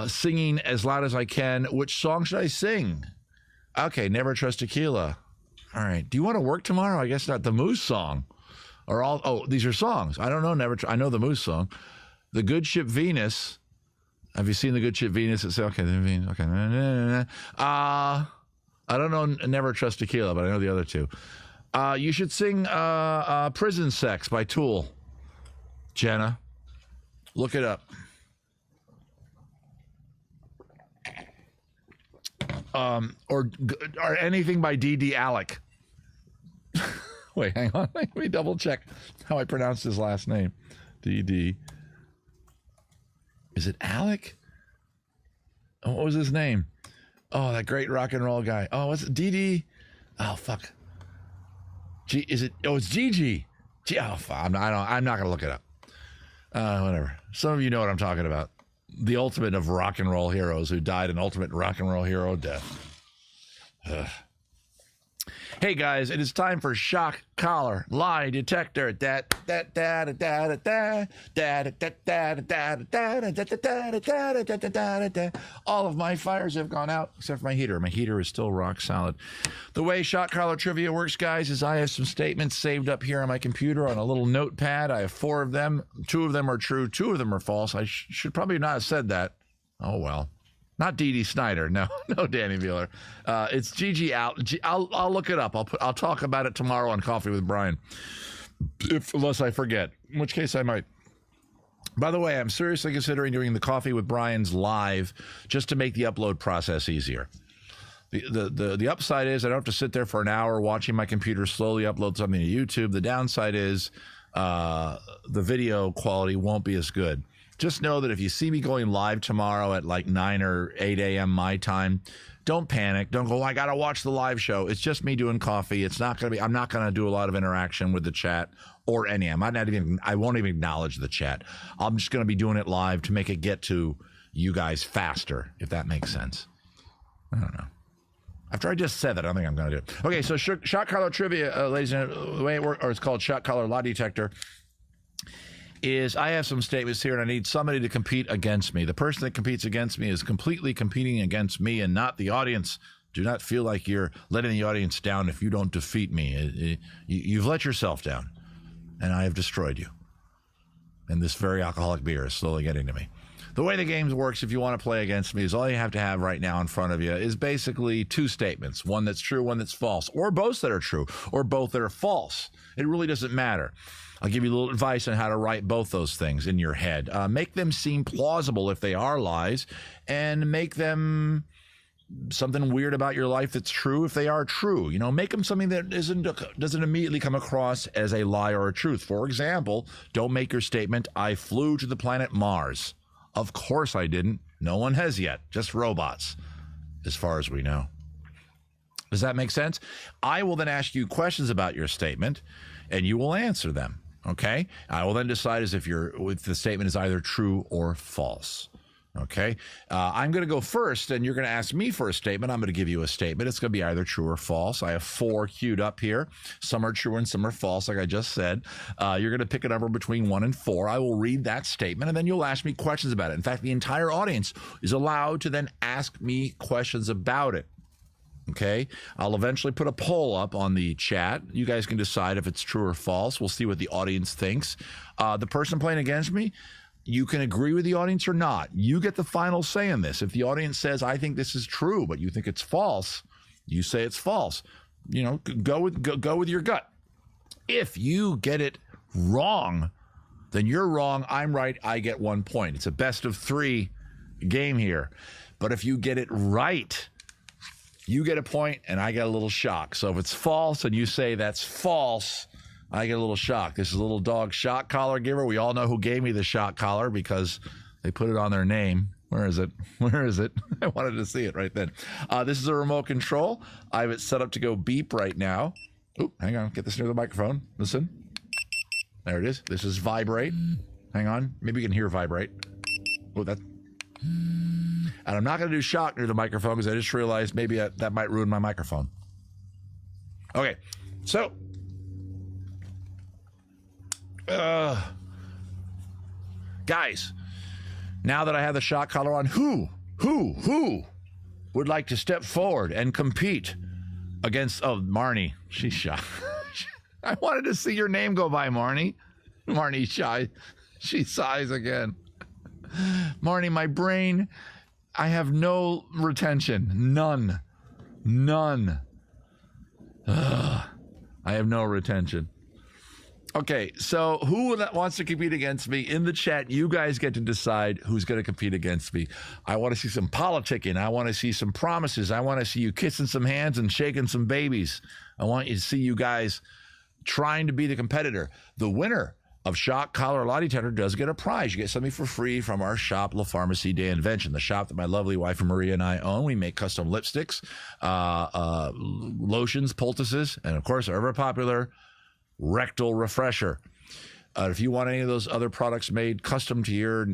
singing as loud as I can. Which song should I sing? Okay, Never Trust Tequila. All right. Do you want to work tomorrow? I guess not. The Moose song. Or all. Oh, these are songs. I don't know. I know the Moose song. The Good Ship Venus. Have you seen The Good Ship Venus? It's okay. Okay. I don't know Never Trust Tequila, but I know the other two. You should sing Prison Sex by Tool. Jenna. Look it up. Or anything by D.D. Alec. Wait, hang on. Let me double check how I pronounce his last name. D.D. Is it Alec? Oh, what was his name? Oh, that great rock and roll guy. Oh, what's it? D.D. Oh, fuck. Is it? Oh, it's Gigi. Oh, fuck. I'm not going to look it up. Whatever. Some of you know what I'm talking about. The ultimate of rock and roll heroes who died an ultimate rock and roll hero death. Ugh. Hey guys, it is time for Shock Collar Lie Detector. All of my fires have gone out except for my heater. My heater is still rock solid. The way Shock Collar Trivia works, guys, is I have some statements saved up here on my computer on a little notepad. I have 4 of them. 2 of them are true. 2 of them are false. I should probably not have said that. Oh, well. Not Dee Dee Snyder. No, Danny Mueller. It's Gigi out. I'll look it up. I'll talk about it tomorrow on Coffee with Brian, unless I forget, in which case I might. By the way, I'm seriously considering doing the Coffee with Brian's live just to make the upload process easier. The upside is I don't have to sit there for an hour watching my computer slowly upload something to YouTube. The downside is the video quality won't be as good. Just know that if you see me going live tomorrow at like 9 or 8 a.m. my time, don't panic. Don't go, I got to watch the live show. It's just me doing coffee. It's not going to be, I'm not going to do a lot of interaction with the chat or any. I won't even acknowledge the chat. I'm just going to be doing it live to make it get to you guys faster, if that makes sense. I don't know. After I just said that, I don't think I'm going to do it. Okay, so shot collar trivia, ladies and gentlemen, the way it works, or it's called shot collar lie detector, is I have some statements here and I need somebody to compete against me. The person that competes against me is completely competing against me and not the audience. Do not feel like you're letting the audience down if you don't defeat me. You've let yourself down, and I have destroyed you. And this very alcoholic beer is slowly getting to me. The way the game works, if you want to play against me, is all you have to have right now in front of you is basically two statements. One that's true, one that's false, or both that are true, or both that are false. It really doesn't matter. I'll give you a little advice on how to write both those things in your head. Make them seem plausible if they are lies, and make them something weird about your life that's true if they are true. You know, make them something that doesn't immediately come across as a lie or a truth. For example, don't make your statement, I flew to the planet Mars. Of course I didn't. No one has yet. Just robots, as far as we know. Does that make sense? I will then ask you questions about your statement, and you will answer them. Okay? I will then decide if the statement is either true or false. Okay? I'm going to go first, and you're going to ask me for a statement. I'm going to give you a statement. It's going to be either true or false. I have 4 queued up here. Some are true and some are false, like I just said. You're going to pick a number between 1 and 4. I will read that statement, and then you'll ask me questions about it. In fact, the entire audience is allowed to then ask me questions about it. Okay? I'll eventually put a poll up on the chat. You guys can decide if it's true or false. We'll see what the audience thinks. The person playing against me, you can agree with the audience or not. You get the final say in this. If the audience says, I think this is true, but you think it's false, you say it's false. You know, go with your gut. If you get it wrong, then you're wrong, I'm right, I get 1 point. It's a best of 3 game here. But if you get it right, you get a point and I get a little shock. So if it's false and you say that's false, I get a little shock. This is a little dog shot collar giver. We all know who gave me the shot collar because they put it on their name. Where is it? Where is it? I wanted to see it right then. This is a remote control. I have it set up to go beep right now. Oop, hang on. Get this near the microphone. Listen. There it is. This is vibrate. Hang on. Maybe you can hear vibrate. Oh, that. And I'm not going to do shock near the microphone because I just realized maybe that might ruin my microphone. Okay. So. Guys, now that I have the shot collar on, who would like to step forward and compete against, Marnie, she's shy. I wanted to see your name go by, Marnie. Marnie's shy. She sighs again. Marnie, my brain, I have no retention. None. I have no retention. Okay, so who wants to compete against me? In the chat, you guys get to decide who's going to compete against me. I want to see some politicking. I want to see some promises. I want to see you kissing some hands and shaking some babies. I want to see you guys trying to be the competitor. The winner of Shot Collar Lie Detector does get a prize. You get something for free from our shop, La Pharmacie de Invention, the shop that my lovely wife Maria and I own. We make custom lipsticks, lotions, poultices, and of course, our ever popular rectal refresher. If you want any of those other products made custom to your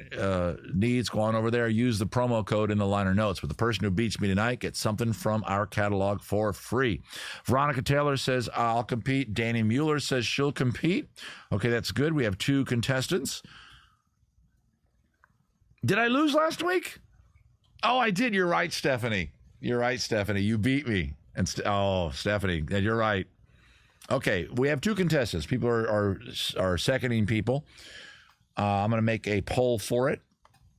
needs, go on over there. Use the promo code in the liner notes. But the person who beats me tonight gets something from our catalog for free. Veronica Taylor says, I'll compete. Danny Mueller says she'll compete. Okay, that's good. We have 2 contestants. Did I lose last week? Oh, I did. You're right, Stephanie. You're right, Stephanie. You beat me. And Stephanie, you're right. Okay, we have 2 contestants. People are seconding people. I'm going to make a poll for it.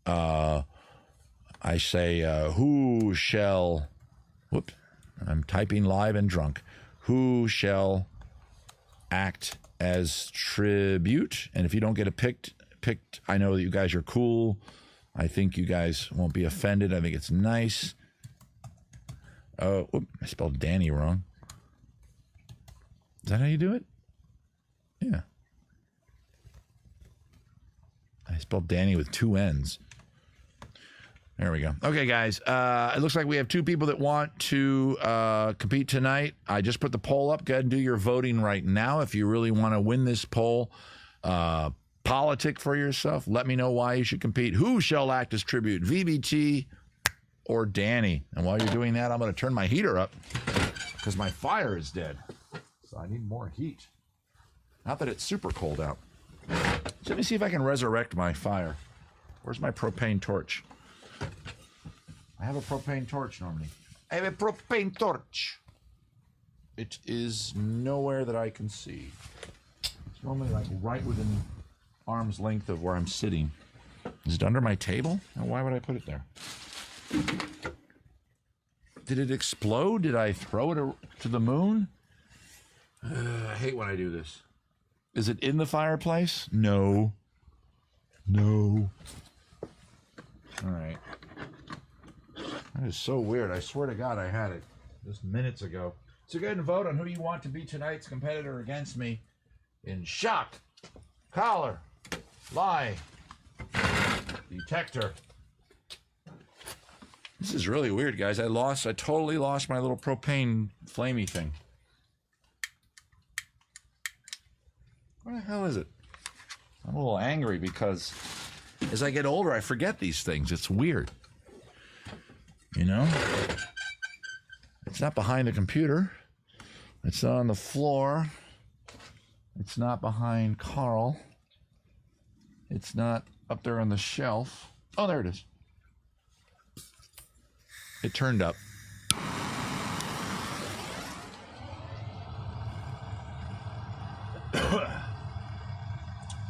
I say, who shall... Whoop, I'm typing live and drunk. Who shall act as tribute? And if you don't get it picked, I know that you guys are cool. I think you guys won't be offended. I think it's nice. Oh, I spelled Danny wrong. Is that how you do it? Yeah. I spelled Danny with 2 N's. There we go. Okay, guys. It looks like we have 2 people that want to compete tonight. I just put the poll up. Go ahead and do your voting right now. If you really want to win this poll, politic for yourself. Let me know why you should compete. Who shall act as tribute, VBT or Danny? And while you're doing that, I'm going to turn my heater up because my fire is dead. So I need more heat. Not that it's super cold out. So let me see if I can resurrect my fire. Where's my propane torch? I have a propane torch normally. I have a propane torch. It is nowhere that I can see. It's normally like right within arm's length of where I'm sitting. Is it under my table? Now, why would I put it there? Did it explode? Did I throw it to the moon? I hate when I do this. Is it in the fireplace? No. No. All right. That is so weird. I swear to God I had it just minutes ago. So go ahead and vote on who you want to be tonight's competitor against me in shock, collar, lie, detector. This is really weird, guys. I totally lost my little propane flamey thing. What the hell is it? I'm a little angry because as I get older, I forget these things. It's weird. You know? It's not behind the computer. It's not on the floor. It's not behind Carl. It's not up there on the shelf. Oh, there it is. It turned up.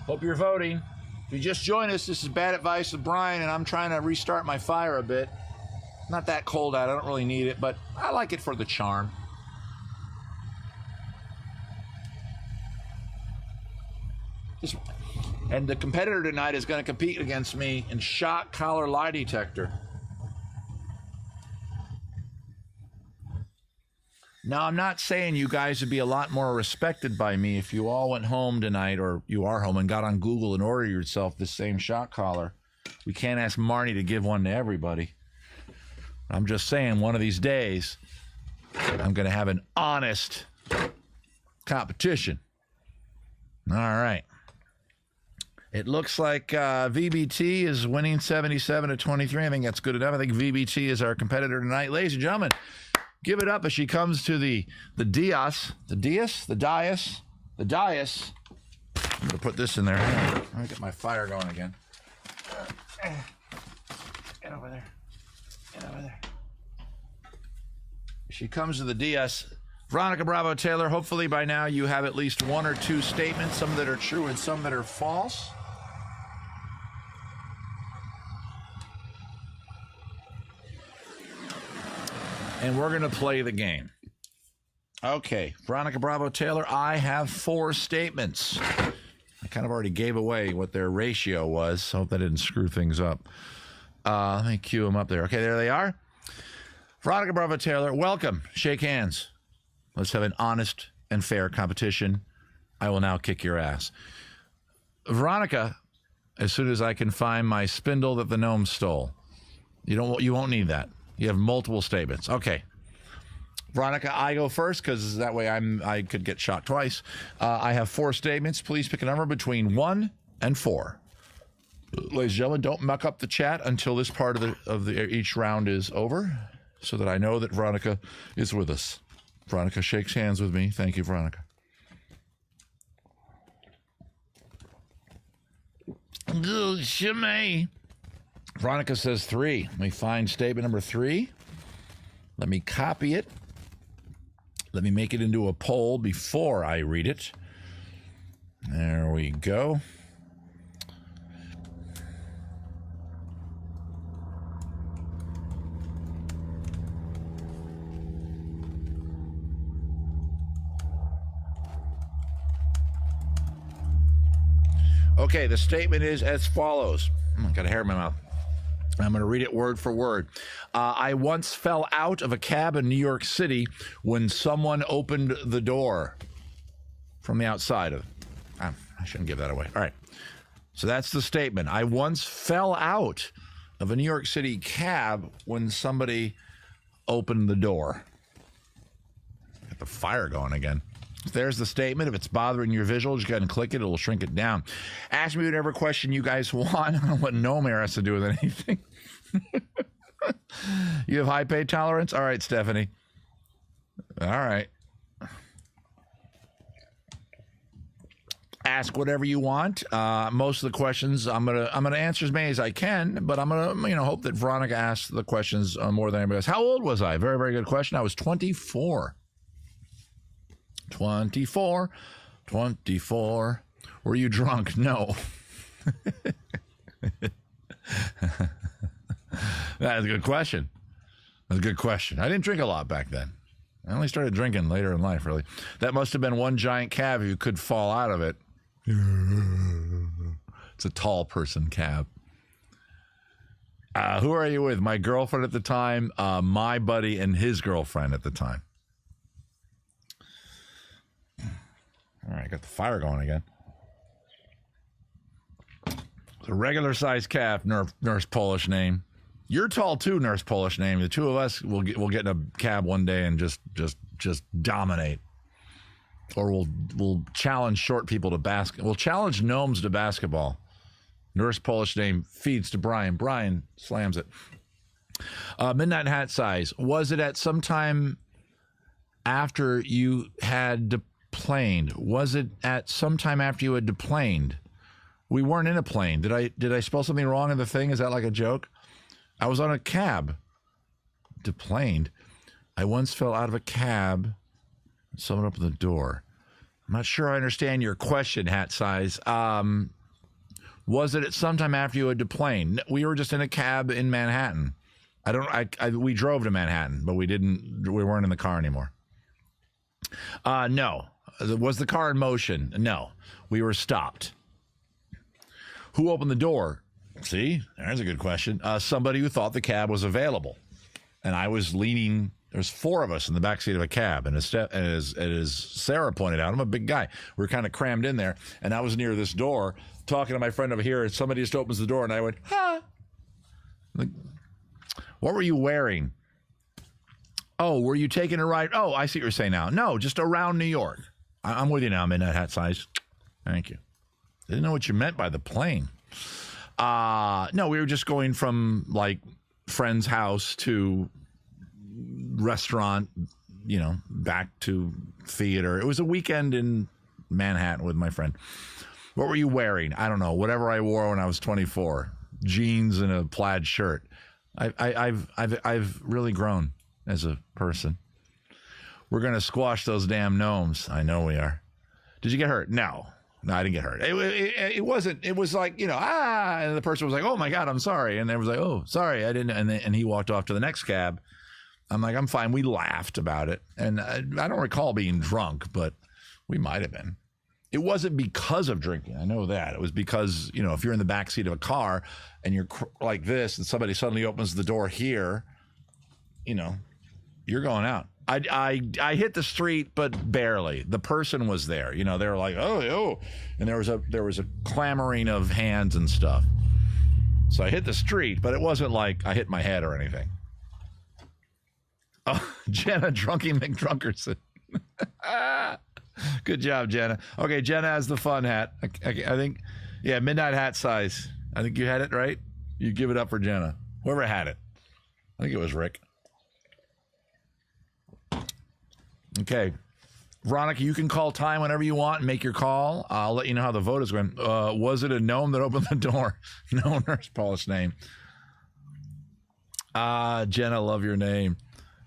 Hope you're voting. If you just joined us, this is Bad Advice with Brian, and I'm trying to restart my fire a bit. Not that cold out. I don't really need it, but I like it for the charm. And the competitor tonight is going to compete against me in shock, collar, lie detector. Now, I'm not saying you guys would be a lot more respected by me if you all went home tonight, or you are home, and got on Google and ordered yourself this same shock collar. We can't ask Marnie to give one to everybody. I'm just saying, one of these days, I'm going to have an honest competition. All right. It looks like VBT is winning 77-23. I think that's good enough. I think VBT is our competitor tonight. Ladies and gentlemen, give it up as she comes to the dais. I'm going to put this in there. I'm going to get my fire going again. Get over there. Get over there. She comes to the dais. Veronica Bravo Taylor, hopefully by now you have at least one or two statements, some that are true and some that are false. And we're going to play the game. Okay, Veronica Bravo Taylor, I have 4 statements. I kind of already gave away what their ratio was. Hope that didn't screw things up. Let me cue them up there. Okay, there they are. Veronica Bravo Taylor, welcome. Shake hands. Let's have an honest and fair competition. I will now kick your ass. Veronica, as soon as I can find my spindle that the gnome stole. You won't need that. You have multiple statements. Okay. Veronica, I go first because that way I could get shot twice. I have 4 statements. Please pick a number between 1 and 4. Ladies and gentlemen, don't muck up the chat until this part of each round is over, so that I know that Veronica is with us. Veronica shakes hands with me. Thank you, Veronica. Shimmy. Veronica says 3. Let me find statement number 3. Let me copy it. Let me make it into a poll before I read it. There we go. Okay, the statement is as follows. I got a hair in my mouth. I'm going to read it word for word. I once fell out of a cab in New York City when someone opened the door from the outside. I shouldn't give that away. All right. So that's the statement. I once fell out of a New York City cab when somebody opened the door. Got the fire going again. There's the statement. If it's bothering your visual, just go ahead and click it. It'll shrink it down. Ask me whatever question you guys want. I don't know what gnome hair has to do with anything. You have high pain tolerance? All right, Stephanie. All right. Ask whatever you want. Most of the questions I'm gonna answer as many as I can, but I'm gonna hope that Veronica asks the questions more than anybody else. How old was I? Very, very good question. I was 24. 24. Were you drunk? No. That's a good question. That's a good question. I didn't drink a lot back then. I only started drinking later in life, really. That must have been one giant cab if you could fall out of it. It's a tall person cab. Who are you with? My girlfriend at the time, my buddy, and his girlfriend at the time. All right, got the fire going again. It's a regular sized cab, Nurse Polish name. You're tall too, Nurse Polish name. The two of us will get in a cab one day and just dominate. Or we'll challenge short people to basketball. We'll challenge gnomes to basketball. Nurse Polish name feeds to Brian. Brian slams it. Midnight hat size. Was it at some time after you had deplaned? Was it at some time after you had deplaned? We weren't in a plane. Did I spell something wrong in the thing? Is that like a joke? I was on a cab. Deplaned. I once fell out of a cab. Someone opened the door. I'm not sure I understand your question, hat size. Was it at some time after you had deplaned? We were just in a cab in Manhattan. We drove to Manhattan, but we weren't in the car anymore. No. Was the car in motion? No. We were stopped. Who opened the door? See, there's a good question. Somebody who thought the cab was available. And I was leaning. There's four of us in the backseat of a cab. And as Sarah pointed out, I'm a big guy. We're kind of crammed in there. And I was near this door talking to my friend over here. And somebody just opens the door and I went, ha. Like, what were you wearing? Oh, were you taking a ride? Oh, I see what you're saying now. No, just around New York. I'm with you now, Midnight Hat Size. Thank you. I didn't know what you meant by the plane. No, we were just going from like friend's house to restaurant, back to theater. It was a weekend in Manhattan with my friend. What were you wearing? I don't know. Whatever I wore when I was 24. Jeans and a plaid shirt. I've really grown as a person. We're gonna squash those damn gnomes. I know we are. Did you get hurt? No, I didn't get hurt. It wasn't. It was like, and the person was like, "Oh my God, I'm sorry," and they was like, "Oh, sorry, I didn't." And he walked off to the next cab. I'm like, "I'm fine." We laughed about it, and I don't recall being drunk, but we might have been. It wasn't because of drinking. I know that. It was because, if you're in the backseat of a car and you're like this, and somebody suddenly opens the door here, you're going out. I hit the street, but barely. The person was there. They were like, oh, and there was a clamoring of hands and stuff. So I hit the street, but it wasn't like I hit my head or anything. Oh, Jenna, Drunky McDrunkerson. Good job, Jenna. Okay, Jenna has the fun hat. I think, Midnight Hat Size. I think you had it right. You give it up for Jenna. Whoever had it. I think it was Rick. Okay. Veronica, you can call time whenever you want and make your call. I'll let you know how the vote is going. Was it a gnome that opened the door? No, Nurse Polish name. Jenna, love your name.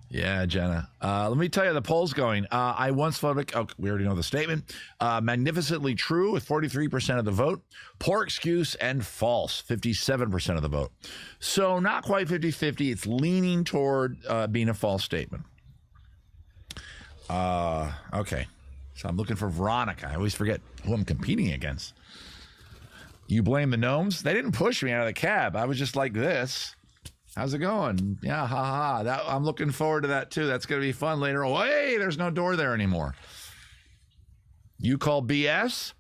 Yeah, Jenna. Let me tell you the poll's going. I once voted. Oh, we already know the statement. Magnificently true with 43% of the vote. Poor excuse and false, 57% of the vote. So not quite 50-50. It's leaning toward being a false statement. Okay. So I'm looking for Veronica. I always forget who I'm competing against. You blame the gnomes? They didn't push me out of the cab. I was just like this. How's it going? Yeah, I'm looking forward to that too. That's going to be fun later. Oh, hey, there's no door there anymore. You call BS?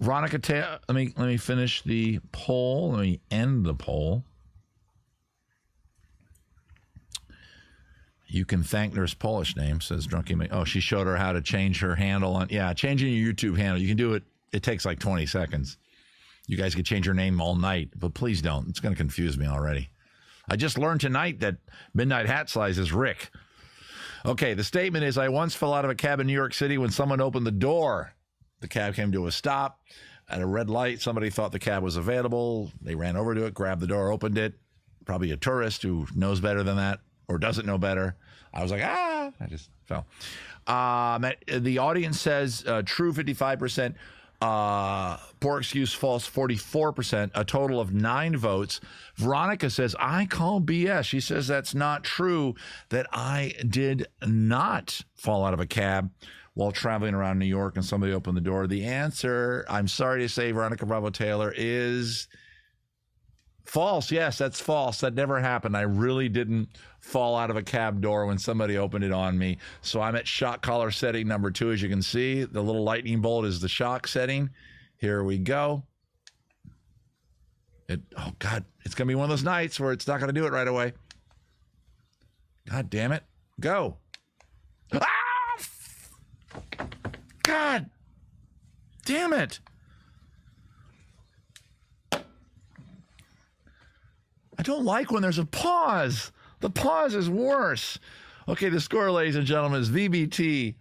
Veronica, let me finish the poll. Let me end the poll. You can thank Nurse Polish name, says Drunky May. Oh, she showed her how to change her handle on. Yeah, changing your YouTube handle. You can do it. It takes like 20 seconds. You guys could change your name all night, but please don't. It's going to confuse me already. I just learned tonight that Midnight Hat Size is Rick. Okay, the statement is, I once fell out of a cab in New York City when someone opened the door. The cab came to a stop. At a red light, somebody thought the cab was available. They ran over to it, grabbed the door, opened it. Probably a tourist who knows better than that or doesn't know better. I was like, I just fell. The audience says true 55%, poor excuse false 44%, a total of 9 votes. Veronica says, I call BS. She says that's not true, that I did not fall out of a cab while traveling around New York and somebody opened the door. The answer, I'm sorry to say, Veronica Bravo Taylor, is false. Yes, that's false. That never happened. I really didn't fall out of a cab door when somebody opened it on me. So I'm at shock collar setting number 2. As you can see, the little lightning bolt is the shock setting. Here we go. Oh, God, it's going to be one of those nights where it's not going to do it right away. God damn it. Go. Ah! God damn it. I don't like when there's a pause. The pause is worse. Okay, the score, ladies and gentlemen, is VBT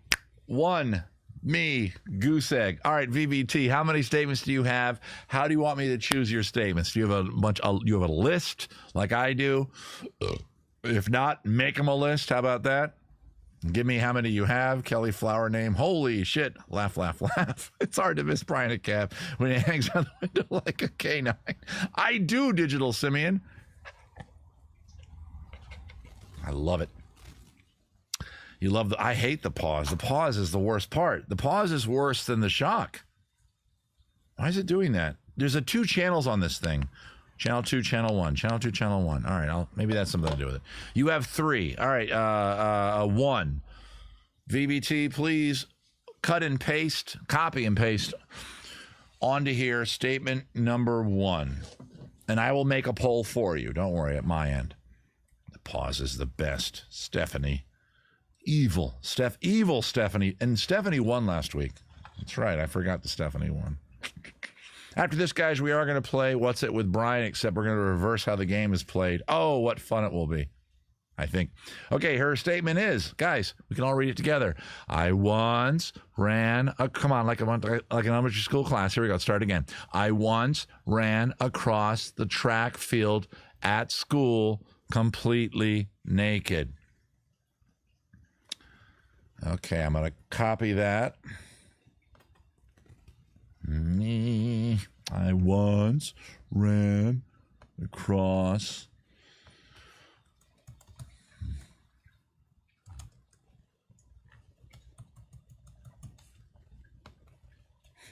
1, me, goose egg. All right, VBT, how many statements do you have? How do you want me to choose your statements? Do you have you have a list like I do? If not, make them a list. How about that? Give me how many you have. Kelly Flower name. Holy shit. Laugh, laugh, laugh. It's hard to miss Brian at Cab when he hangs on the window like a canine. I do, Digital Simeon. I love it. You love I hate the pause. The pause is the worst part. The pause is worse than the shock. Why is it doing that? There's 2 channels on this thing. Channel 2, Channel 1. Channel 2, Channel 1. All right, maybe that's something to do with it. You have 3. All right, 1. VBT, please cut and paste, copy and paste onto here statement number 1. And I will make a poll for you. Don't worry, at my end. The pause is the best. Stephanie. Evil Stephanie. And Stephanie won last week. That's right, I forgot the Stephanie won. After this, guys, we are going to play What's It with Brian, except we're going to reverse how the game is played. Oh, what fun it will be, I think. Okay, her statement is, guys, we can all read it together. I once ran come on, like an elementary school class. Here we go. Start again. I once ran across the track field at school completely naked. Okay, I'm going to copy that. Me, I once ran across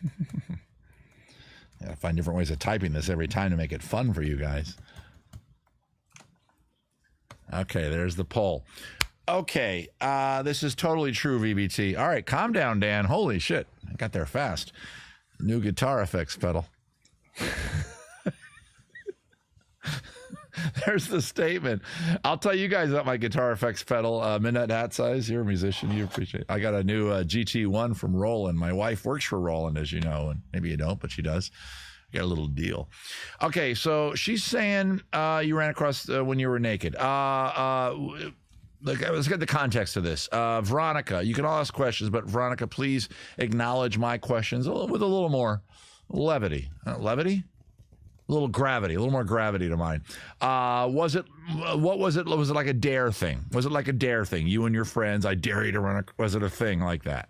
I gotta find different ways of typing this every time to make it fun for you guys. Okay, there's the poll. Okay, this is totally true, VBT. All right, calm down, Dan. Holy shit, I got there fast. New guitar effects pedal. There's the statement. I'll tell you guys about my guitar effects pedal. Midnight Hat Size. You're a musician. You appreciate it. I got a new GT1 from Roland. My wife works for Roland, as you know, and maybe you don't, but she does. Got a little deal. Okay, so she's saying you ran across when you were naked. Let's get the context of this. Veronica, you can all ask questions, but Veronica, please acknowledge my questions with a little more levity. Levity? A little gravity, a little more gravity to mine. Was it like a dare thing? Was it like a dare thing? You and your friends, I dare you to run. Was it a thing like that?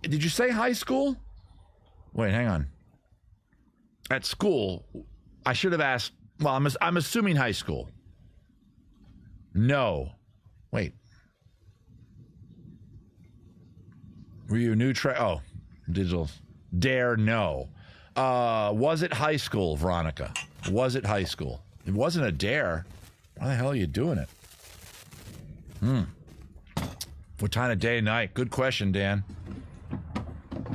Did you say high school? Wait, hang on. At school, I should have asked, well, I'm assuming high school. No. Wait. Were you new digital. Dare, no. Was it high school, Veronica? Was it high school? It wasn't a dare. Why the hell are you doing it? What time of day and night? Good question, Dan.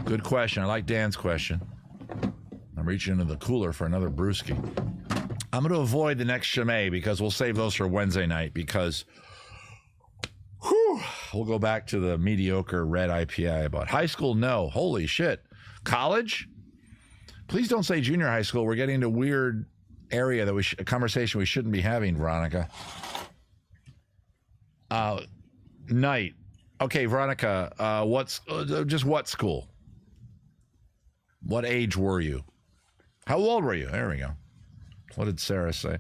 Good question. I like Dan's question. I'm reaching into the cooler for another brewski. I'm going to avoid the next Chimay because we'll save those for Wednesday night because we'll go back to the mediocre red IPA about high school. No. Holy shit. College? Please don't say junior high school. We're getting into a weird area that a conversation we shouldn't be having, Veronica. Night. Okay, Veronica, what school? What age were you? How old were you? There we go. What did Sarah say?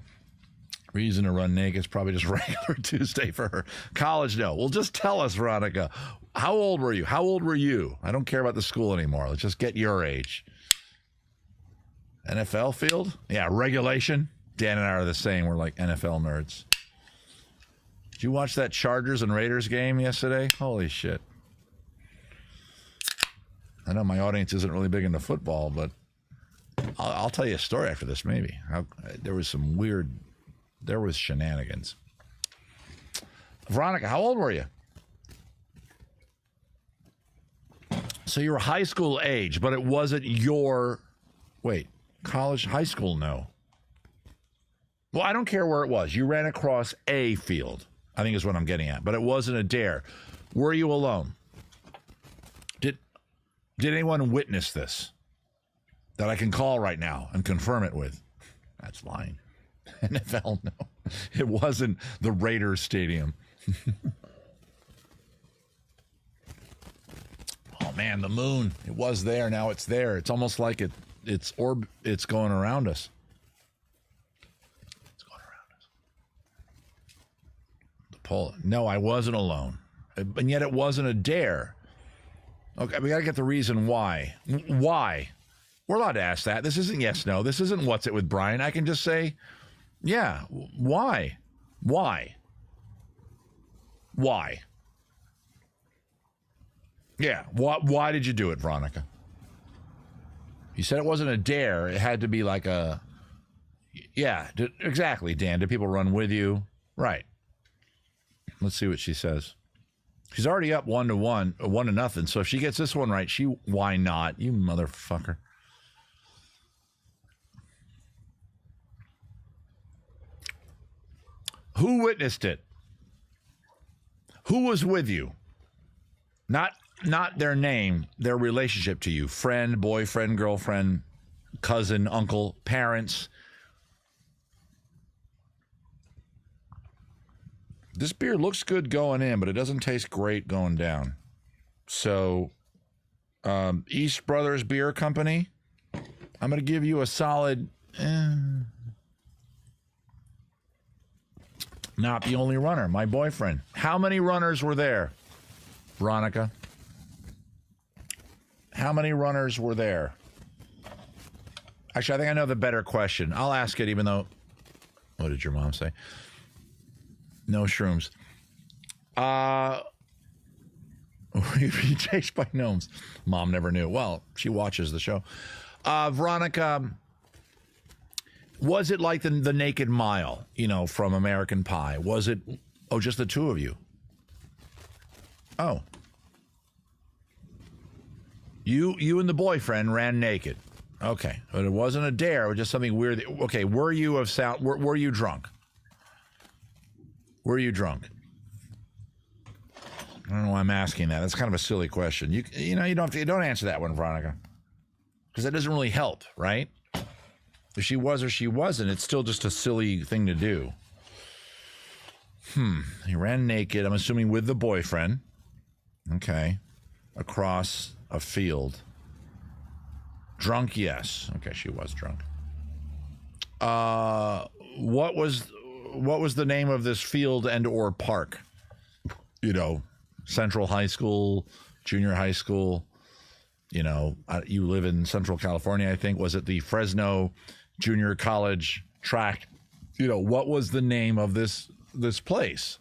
Reason to run naked is probably just regular Tuesday for her. College, no. Well, just tell us, Veronica. How old were you? How old were you? I don't care about the school anymore. Let's just get your age. NFL field? Yeah, regulation. Dan and I are the same. We're like NFL nerds. Did you watch that Chargers and Raiders game yesterday? Holy shit. I know my audience isn't really big into football, but I'll tell you a story after this, maybe. There was shenanigans. Veronica, how old were you? So you were high school age, but it wasn't your, college, high school, no. Well, I don't care where it was. You ran across a field, I think is what I'm getting at, but it wasn't a dare. Were you alone? Did anyone witness this that I can call right now and confirm it with? That's lying. NFL, no. It wasn't the Raiders Stadium. Oh, man, the moon. It was there. Now it's there. It's almost like it's going around us. It's going around us. The pole. No, I wasn't alone. And yet it wasn't a dare. Okay, we got to get the reason why. Why? We're allowed to ask that. This isn't yes, no. This isn't what's it with Brian. I can just say, yeah, why? Why? Why? Yeah, why did you do it, Veronica? You said it wasn't a dare. It had to be like a, yeah, exactly, Dan. Did people run with you? Right. Let's see what she says. She's already up 1-0. So if she gets this one right, why not? You motherfucker. Who witnessed it? Who was with you? Not their name, their relationship to you. Friend, boyfriend, girlfriend, cousin, uncle, parents. This beer looks good going in, but it doesn't taste great going down. So, East Brothers Beer Company, I'm going to give you a solid... Not the only runner, my boyfriend. How many runners were there, Veronica? How many runners were there? Actually, I think I know the better question. I'll ask it even though... What did your mom say? No shrooms. Were you being chased by gnomes? Mom never knew. Well, she watches the show. Veronica, was it like the Naked Mile, from American Pie? Was it, just the two of you? Oh. You and the boyfriend ran naked. Okay. But it wasn't a dare. It was just something weird. Okay. Were you drunk? Were you drunk? I don't know why I'm asking that. That's kind of a silly question. You don't answer that one, Veronica, because that doesn't really help, right? If she was or she wasn't, it's still just a silly thing to do. He ran naked, I'm assuming with the boyfriend. Okay. Across a field. Drunk, yes. Okay, she was drunk. What was the name of this field and or park? Central High School, junior high school. You live in Central California, I think. Was it the Fresno Junior College track? What was the name of this place?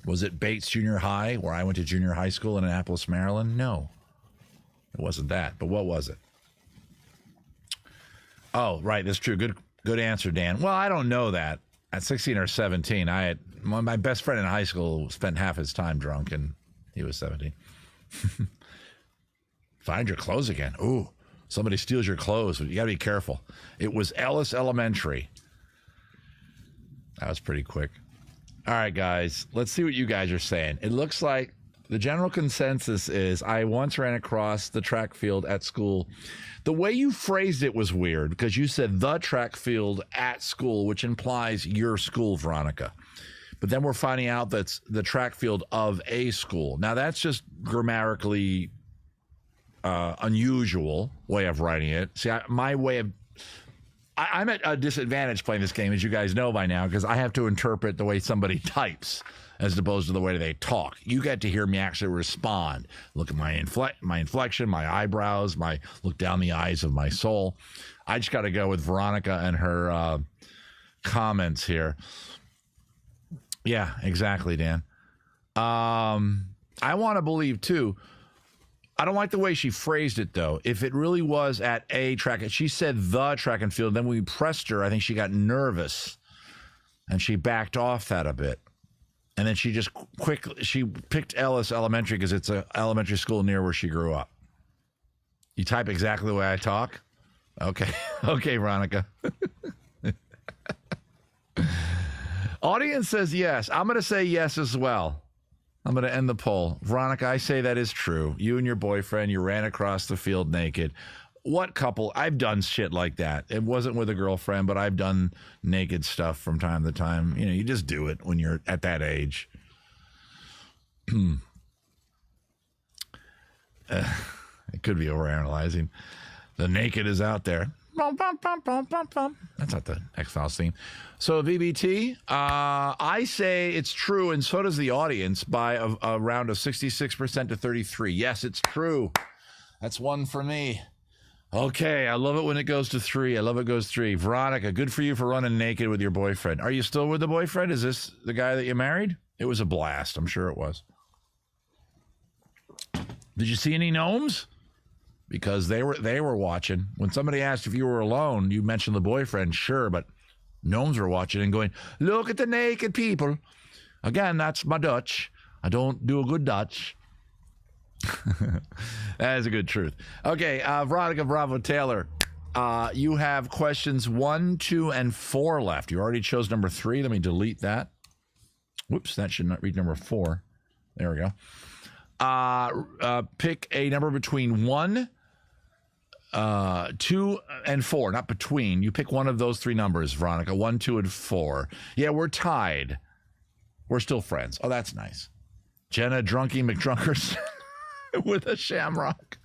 Was it Bates Junior High, where I went to junior high school in Annapolis, Maryland? No, it wasn't that. But what was it? Oh, right. That's true. Good answer, Dan. Well, I don't know that. At 16 or 17, my best friend in high school spent half his time drunk, and he was 17. Find your clothes again. Ooh, somebody steals your clothes. You got to be careful. It was Ellis Elementary. That was pretty quick. All right, guys, let's see what you guys are saying. It looks like the general consensus is I once ran across the track field at school. The way you phrased it was weird because you said the track field at school, which implies your school, Veronica. But then we're finding out that's the track field of a school. Now, that's just grammatically unusual way of writing it. See, my way of... I'm at a disadvantage playing this game, as you guys know by now, because I have to interpret the way somebody types as opposed to the way they talk. You get to hear me actually respond. Look at my inflection, my eyebrows, my look down the eyes of my soul. I just got to go with Veronica and her comments here. Yeah, exactly, Dan. I want to believe, too. I don't like the way she phrased it, though. If it really was at a track, she said the track and field. Then when we pressed her, I think she got nervous and she backed off that a bit. And then she just she picked Ellis Elementary because it's an elementary school near where she grew up. You type exactly the way I talk? Okay. Okay, Veronica. Audience says yes. I'm going to say yes as well. I'm going to end the poll. Veronica, I say that is true. You and your boyfriend, you ran across the field naked. What couple? I've done shit like that. It wasn't with a girlfriend, but I've done naked stuff from time to time. You know, you just do it when you're at that age. It could be overanalyzing. The naked is out there. That's not the X-Files theme. So VBT, I say it's true, and so does the audience by a round of 66% to 33. Yes, it's true. That's one for me. Okay, I love it when it goes to 3. I love it goes 3. Veronica, good for you for running naked with your boyfriend. Are you still with the boyfriend? Is this the guy that you married? It was a blast. I'm sure it was. Did you see any gnomes? Because they were watching. When somebody asked if you were alone, you mentioned the boyfriend, sure, but gnomes were watching and going, look at the naked people. Again, that's my Dutch. I don't do a good Dutch. That is a good truth. Okay, Veronica Bravo Taylor, you have questions 1, 2, and 4 left. You already chose number 3. Let me delete that. Whoops, that should not read number 4. There we go. Pick a number between 1, 2, and 4. Not between. You pick one of those 3 numbers, Veronica. 1, 2, and 4. Yeah, we're tied. We're still friends. Oh, that's nice. Jenna Drunky McDrunkers with a shamrock.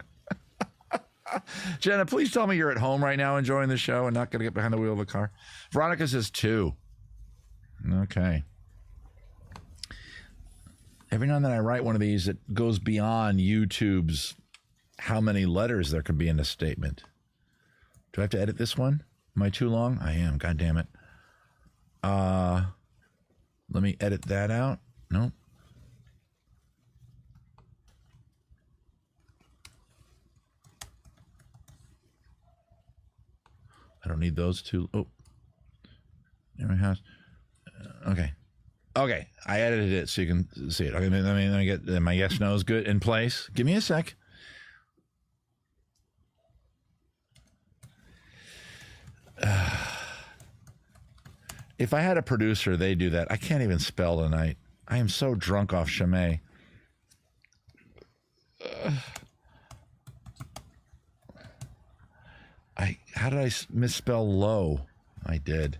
Jenna, please tell me you're at home right now enjoying the show and not going to get behind the wheel of the car. Veronica says 2. Okay. Every now and then I write one of these that goes beyond YouTube's how many letters there could be in a statement. Do I have to edit this one? Am I too long? I am. God damn it. Let me edit that out. Nope. I don't need those two. Oh. There my house. Okay. Okay, I edited it so you can see it. Okay, let me get my yes, no is good in place. Give me a sec. If I had a producer, they'd do that. I can't even spell tonight. I am so drunk off Chimay. How did I misspell low? I did.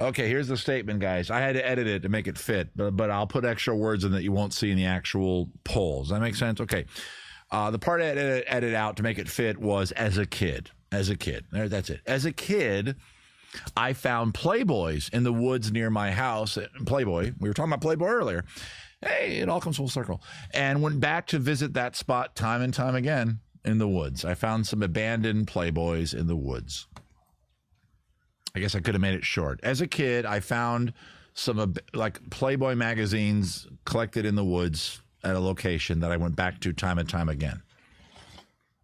Okay, here's the statement, guys. I had to edit it to make it fit, but I'll put extra words in that you won't see in the actual polls. Does that make sense? Okay. The part I edited out to make it fit was as a kid. As a kid. That's it. As a kid, I found Playboys in the woods near my house. Playboy. We were talking about Playboy earlier. Hey, it all comes full circle. And went back to visit that spot time and time again in the woods. I found some abandoned Playboys in the woods. I guess I could have made it short. As a kid, I found some like Playboy magazines collected in the woods at a location that I went back to time and time again.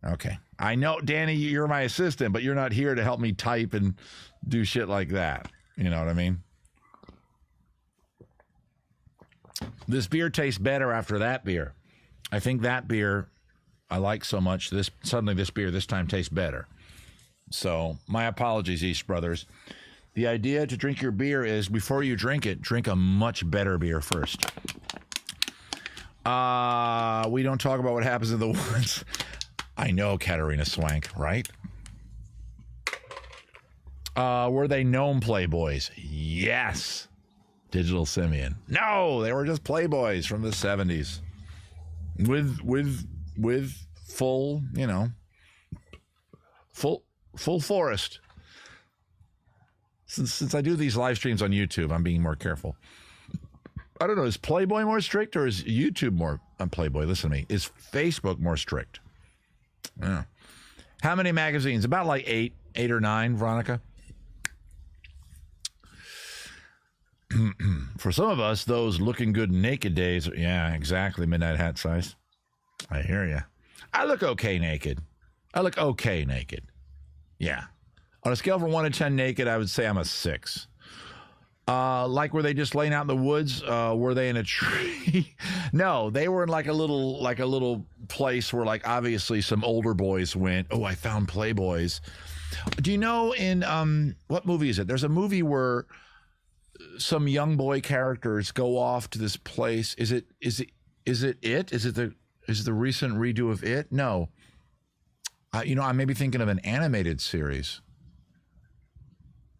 Okay. I know, Danny, you're my assistant, but you're not here to help me type and do shit like that. You know what I mean? This beer tastes better after that beer. I think that beer I like so much. This beer this time tastes better. So my apologies, East Brothers. The idea to drink your beer is before you drink it, drink a much better beer first. We don't talk about what happens in the woods. I know, Katarina Swank, right? Were they gnome playboys? Yes. Digital Simeon. No, they were just playboys from the 70s. With full, you know, full forest. Since I do these live streams on YouTube, I'm being more careful. I don't know, is Playboy more strict or is YouTube more Playboy? Listen to me. Is Facebook more strict? Yeah. How many magazines? About like eight or nine, Veronica. For some of us, those looking good naked days. Yeah, exactly. Midnight hat size. I hear you. I look okay naked. Yeah. On a scale from 1 to 10 naked, I would say I'm a 6. Like, were they just laying out in the woods? Were they in a tree? No, they were in like a little place where, like, obviously some older boys went. Oh, I found Playboys. Do you know in what movie is it? There's a movie where some young boy characters go off to this place. Is it the recent redo of It? No. I may be thinking of an animated series.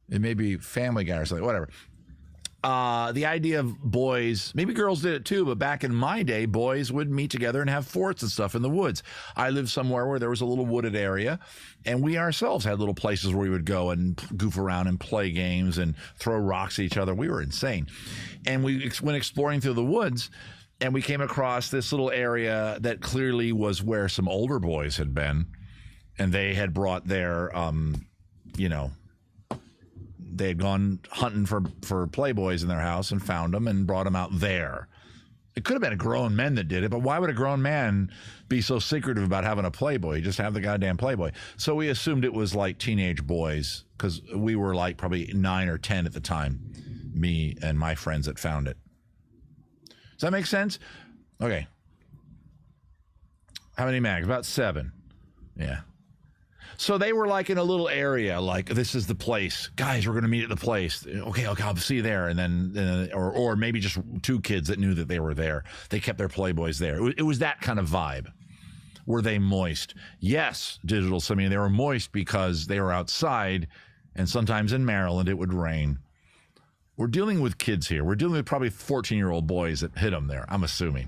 It may be Family Guy or something, whatever. The idea of boys, maybe girls did it too, but back in my day, boys would meet together and have forts and stuff in the woods. I lived somewhere where there was a little wooded area, and we ourselves had little places where we would go and goof around and play games and throw rocks at each other. We were insane. And we went exploring through the woods, and we came across this little area that clearly was where some older boys had been, and they had brought their, they had gone hunting for Playboys in their house and found them and brought them out there. It could have been a grown man that did it, but why would a grown man be so secretive about having a Playboy? You just have the goddamn Playboy. So we assumed it was like teenage boys because we were like probably 9 or 10 at the time, me and my friends that found it. Does that make sense? Okay. How many mags? About 7. Yeah. So they were like in a little area, like, this is the place. Guys, we're going to meet at the place. Okay, I'll see you there. And then, or maybe just 2 kids that knew that they were there. They kept their Playboys there. It was that kind of vibe. Were they moist? Yes, Digital Simeon. They were moist because they were outside, and sometimes in Maryland it would rain. We're dealing with kids here. We're dealing with probably 14-year-old boys that hit them there, I'm assuming.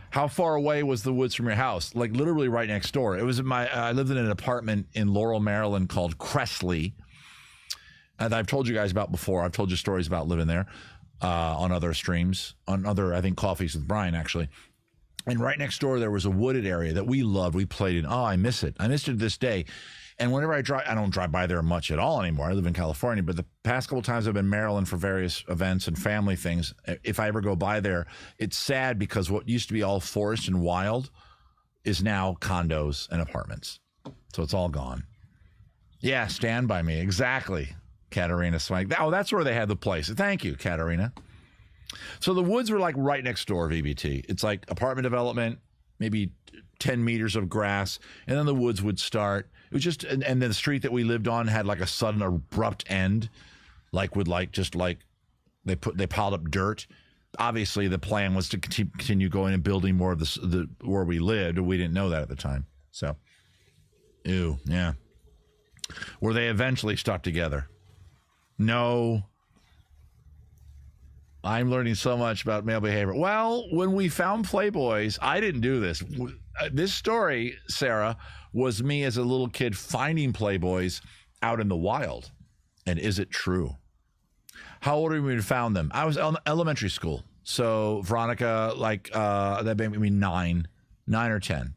How far away was the woods from your house? Like literally right next door. It was I lived in an apartment in Laurel, Maryland called Cressley. And I've told you guys about before. I've told you stories about living there on other streams, on other, I think, Coffees with Brian, actually. And right next door, there was a wooded area that we loved. We played in. Oh, I miss it. I miss it to this day. And whenever I don't drive by there much at all anymore. I live in California, but the past couple times I've been in Maryland for various events and family things, if I ever go by there, it's sad because what used to be all forest and wild is now condos and apartments. So it's all gone. Yeah, Stand By Me. Exactly, Katarina Swank. Oh, that's where they had the place. Thank you, Katarina. So the woods were like right next door, VBT. It's like apartment development, maybe 10 meters of grass, and then the woods would start. It was just, and then the street that we lived on had like a sudden abrupt end, they piled up dirt. Obviously, the plan was to continue going and building more of the where we lived. We didn't know that at the time. So, ew, yeah. Were they eventually stuck together? No. I'm learning so much about male behavior. Well, when we found Playboys, I didn't do this. This story, Sarah, was me as a little kid finding Playboys out in the wild. And is it true? How old were you when you found them? I was elementary school. So, Veronica, that made me 9 or 10.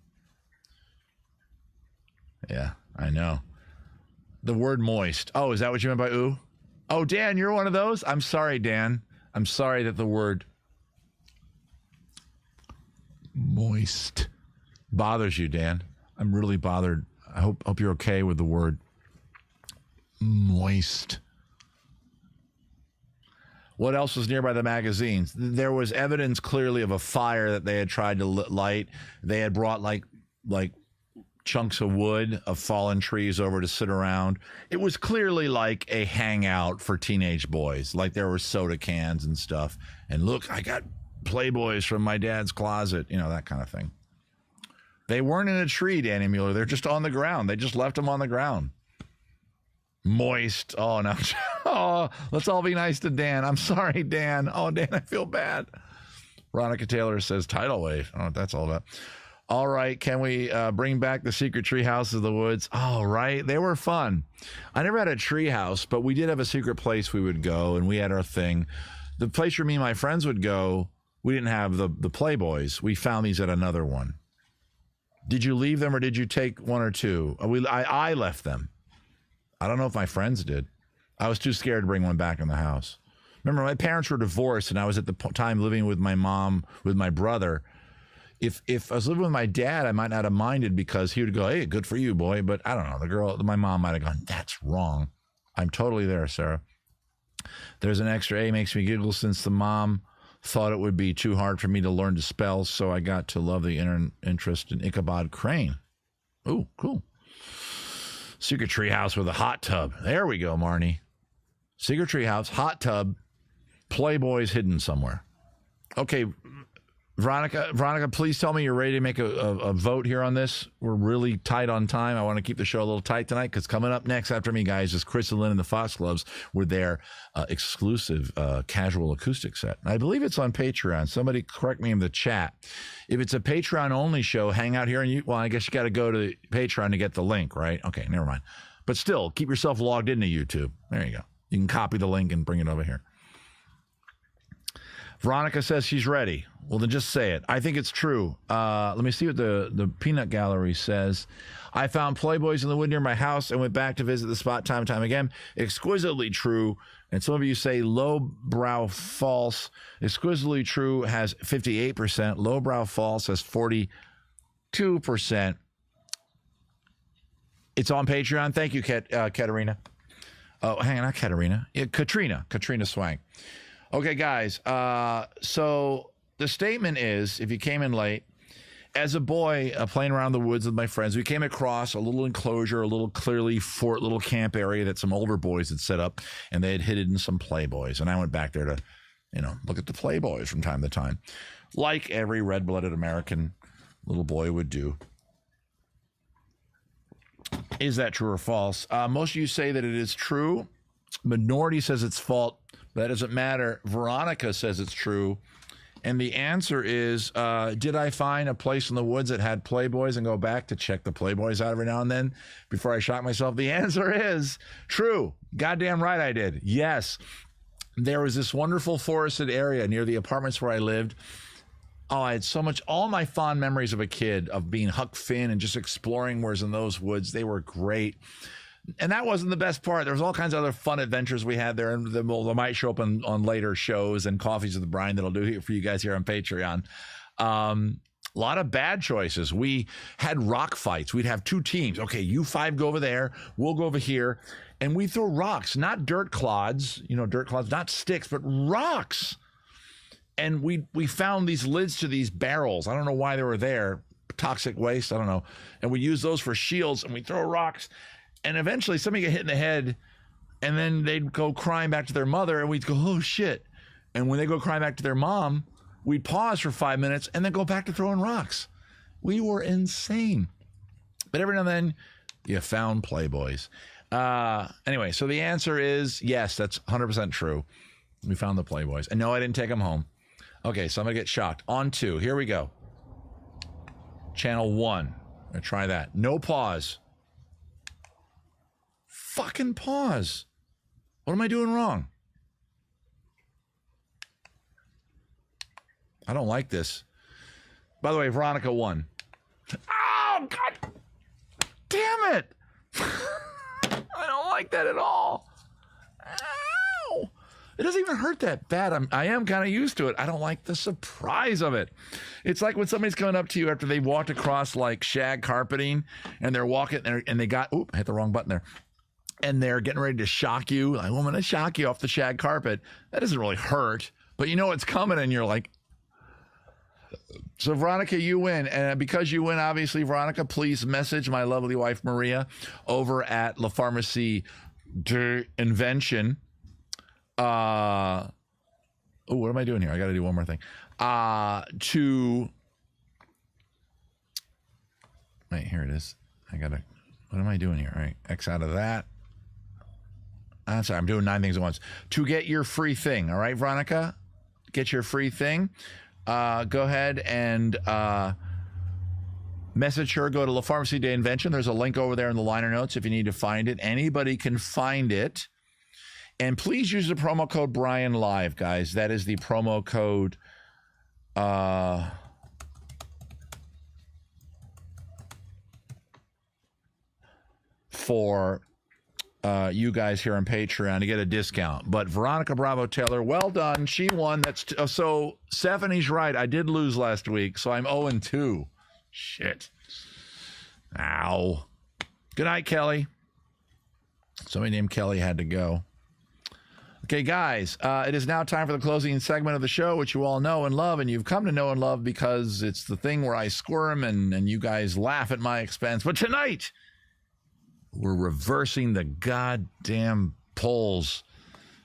Yeah, I know. The word moist. Oh, is that what you meant by ooh? Oh, Dan, you're one of those? I'm sorry, Dan. I'm sorry that the word moist bothers you, Dan. I'm really bothered. I hope you're okay with the word moist. What else was nearby the magazines? There was evidence clearly of a fire that they had tried to light. They had brought like chunks of wood of fallen trees over to sit around. It was clearly like a hangout for teenage boys. Like there were soda cans and stuff. And look, I got Playboys from my dad's closet, you know, that kind of thing. They weren't in a tree, Danny Mueller. They're just on the ground. They just left them on the ground. Moist. Oh, no. Oh, let's all be nice to Dan. I'm sorry, Dan. Oh, Dan, I feel bad. Veronica Taylor says tidal wave. I don't know what that's all about. All right, can we bring back the secret tree houses of the woods? All right, they were fun. I never had a tree house, but we did have a secret place we would go, and we had our thing. The place where me and my friends would go, we didn't have the Playboys. We found these at another one. Did you leave them or did you take one or two? I left them. I don't know if my friends did. I was too scared to bring one back in the house. Remember, my parents were divorced, and I was at the time living with my mom, with my brother. If I was living with my dad, I might not have minded because he would go, hey, good for you, boy. But I don't know. My mom might have gone, that's wrong. I'm totally there, Sarah. There's an extra A, makes me giggle since the mom thought it would be too hard for me to learn to spell, so I got to love the interest in Ichabod Crane. Ooh, cool. Secret tree house with a hot tub. There we go, Marnie. Secret tree house, hot tub, Playboys hidden somewhere. Okay, Veronica, please tell me you're ready to make a vote here on this. We're really tight on time. I want to keep the show a little tight tonight because coming up next after me, guys, is Chris and Lynn and the Foxgloves with their exclusive casual acoustic set. I believe it's on Patreon. Somebody correct me in the chat. If it's a Patreon-only show, hang out here. Well, I guess you got to go to Patreon to get the link, right? Okay, never mind. But still, keep yourself logged into YouTube. There you go. You can copy the link and bring it over here. Veronica says she's ready. Well, then just say it. I think it's true. Let me see what the Peanut Gallery says. I found Playboys in the wood near my house and went back to visit the spot time and time again. Exquisitely true. And some of you say lowbrow false. Exquisitely true has 58%. Lowbrow false has 42%. It's on Patreon. Thank you, Katerina. Oh, hang on, not Katerina. Yeah, Katrina Swang. Okay, guys, so the statement is, if you came in late, as a boy playing around the woods with my friends, we came across a little enclosure, a little clearly fort, little camp area that some older boys had set up, and they had hidden some Playboys. And I went back there to, look at the Playboys from time to time, like every red-blooded American little boy would do. Is that true or false? Most of you say that it is true. Minority says it's false. That doesn't matter. Veronica says it's true. And the answer is, did I find a place in the woods that had Playboys and go back to check the Playboys out every now and then before I shock myself? The answer is true. Goddamn right I did. Yes. There was this wonderful forested area near the apartments where I lived. Oh, I had so much, all my fond memories of a kid, of being Huck Finn and just exploring where's in those woods. They were great. And that wasn't the best part. There was all kinds of other fun adventures we had there, and they might show up on later shows and Coffees with Brian that'll do here for you guys here on Patreon. A lot of bad choices. We had rock fights. We'd have two teams. Okay, you five go over there. We'll go over here. And we throw rocks, not dirt clods, not sticks, but rocks. And we found these lids to these barrels. I don't know why they were there. Toxic waste, I don't know. And we use those for shields, and we throw rocks. And eventually somebody get hit in the head, and then they'd go crying back to their mother, and we'd go, oh, shit. And when they go crying back to their mom, we'd pause for 5 minutes and then go back to throwing rocks. We were insane. But every now and then, you found Playboys. Anyway, so the answer is yes, that's 100% true. We found the Playboys. And no, I didn't take them home. Okay, so I'm going to get shocked. On two. Here we go. Channel 1. I'm going to try that. No pause. Fucking pause. What am I doing wrong? I don't like this. By the way, Veronica won. Oh, God damn it. I don't like that at all. Ow. It doesn't even hurt that bad. I am kind of used to it. I don't like the surprise of it. It's like when somebody's coming up to you after they've walked across like shag carpeting, and they're walking and they got, I hit the wrong button there. And they're getting ready to shock you. Like, well, I'm going to shock you off the shag carpet. That doesn't really hurt, but you know it's coming, and you're like, So, Veronica, you win. And because you win, obviously, Veronica, please message my lovely wife, Maria, over at La Pharmacie de Invention. Oh, what am I doing here? I got to do one more thing. Wait, here it is. What am I doing here? All right, X out of that. I'm sorry, I'm doing 9 things at once. To get your free thing, all right, Veronica? Get your free thing. Go ahead and message her. Go to La Pharmacie de Invention. There's a link over there in the liner notes if you need to find it. Anybody can find it. And please use the promo code Brian Live, guys. That is the promo code for you guys here on Patreon to get a discount. But Veronica Bravo Taylor, well done. She won. So Stephanie's right. I did lose last week, so I'm 0-2. Shit. Ow. Good night, Kelly. Somebody named Kelly had to go. Okay, guys, it is now time for the closing segment of the show, which you all know and love, and you've come to know and love because it's the thing where I squirm and you guys laugh at my expense. But tonight, we're reversing the goddamn polls.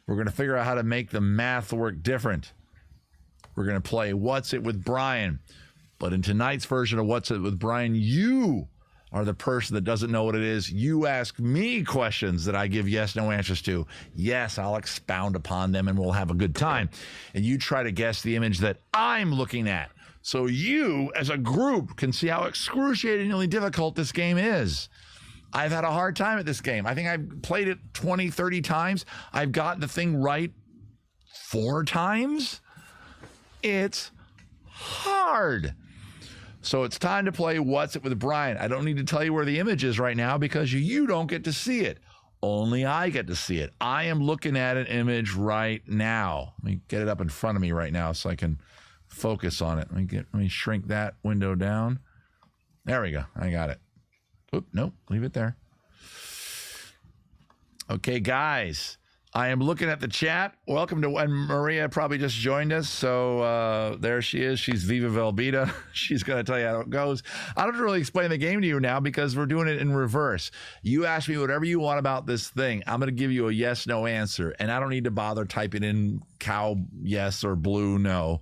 We're going to figure out how to make the math work different. We're going to play What's It with Brian. But in tonight's version of What's It with Brian, you are the person that doesn't know what it is. You ask me questions that I give yes, no answers to. Yes, I'll expound upon them and we'll have a good time. And you try to guess the image that I'm looking at. So you, as a group, can see how excruciatingly difficult this game is. I've had a hard time at this game. I think I've played it 20, 30 times. I've got the thing right 4 times. It's hard. So it's time to play What's It with Brian. I don't need to tell you where the image is right now because you don't get to see it. Only I get to see it. I am looking at an image right now. Let me get it up in front of me right now so I can focus on it. Let me shrink that window down. There we go. I got it. Oop, nope, leave it there. Okay, guys, I am looking at the chat. Welcome to, and Maria probably just joined us. So there she is. She's Viva Velveeta. She's going to tell you how it goes. I don't have to really explain the game to you now because we're doing it in reverse. You ask me whatever you want about this thing. I'm going to give you a yes, no answer. And I don't need to bother typing in cow yes or blue no.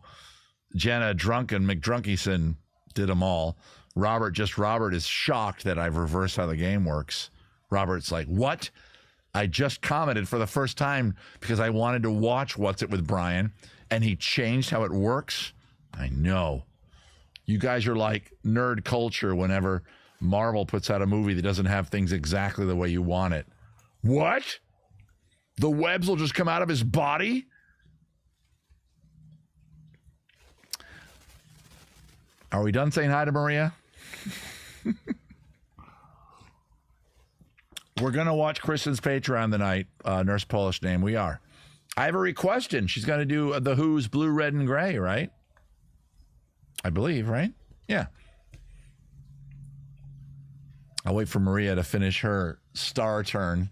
Jenna Drunken McDrunkison did them all. Robert is shocked that I've reversed how the game works. Robert's like, what? I just commented for the first time because I wanted to watch What's It with Brian, and he changed how it works. I know. You guys are like nerd culture whenever Marvel puts out a movie that doesn't have things exactly the way you want it. What? The webs will just come out of his body? Are we done saying hi to Maria? We're going to watch Kristen's Patreon tonight, Nurse Polish name. We are. I have a request in. She's going to do The Who's Blue, Red, and Gray, right? I believe, right? Yeah. I'll wait for Maria to finish her star turn.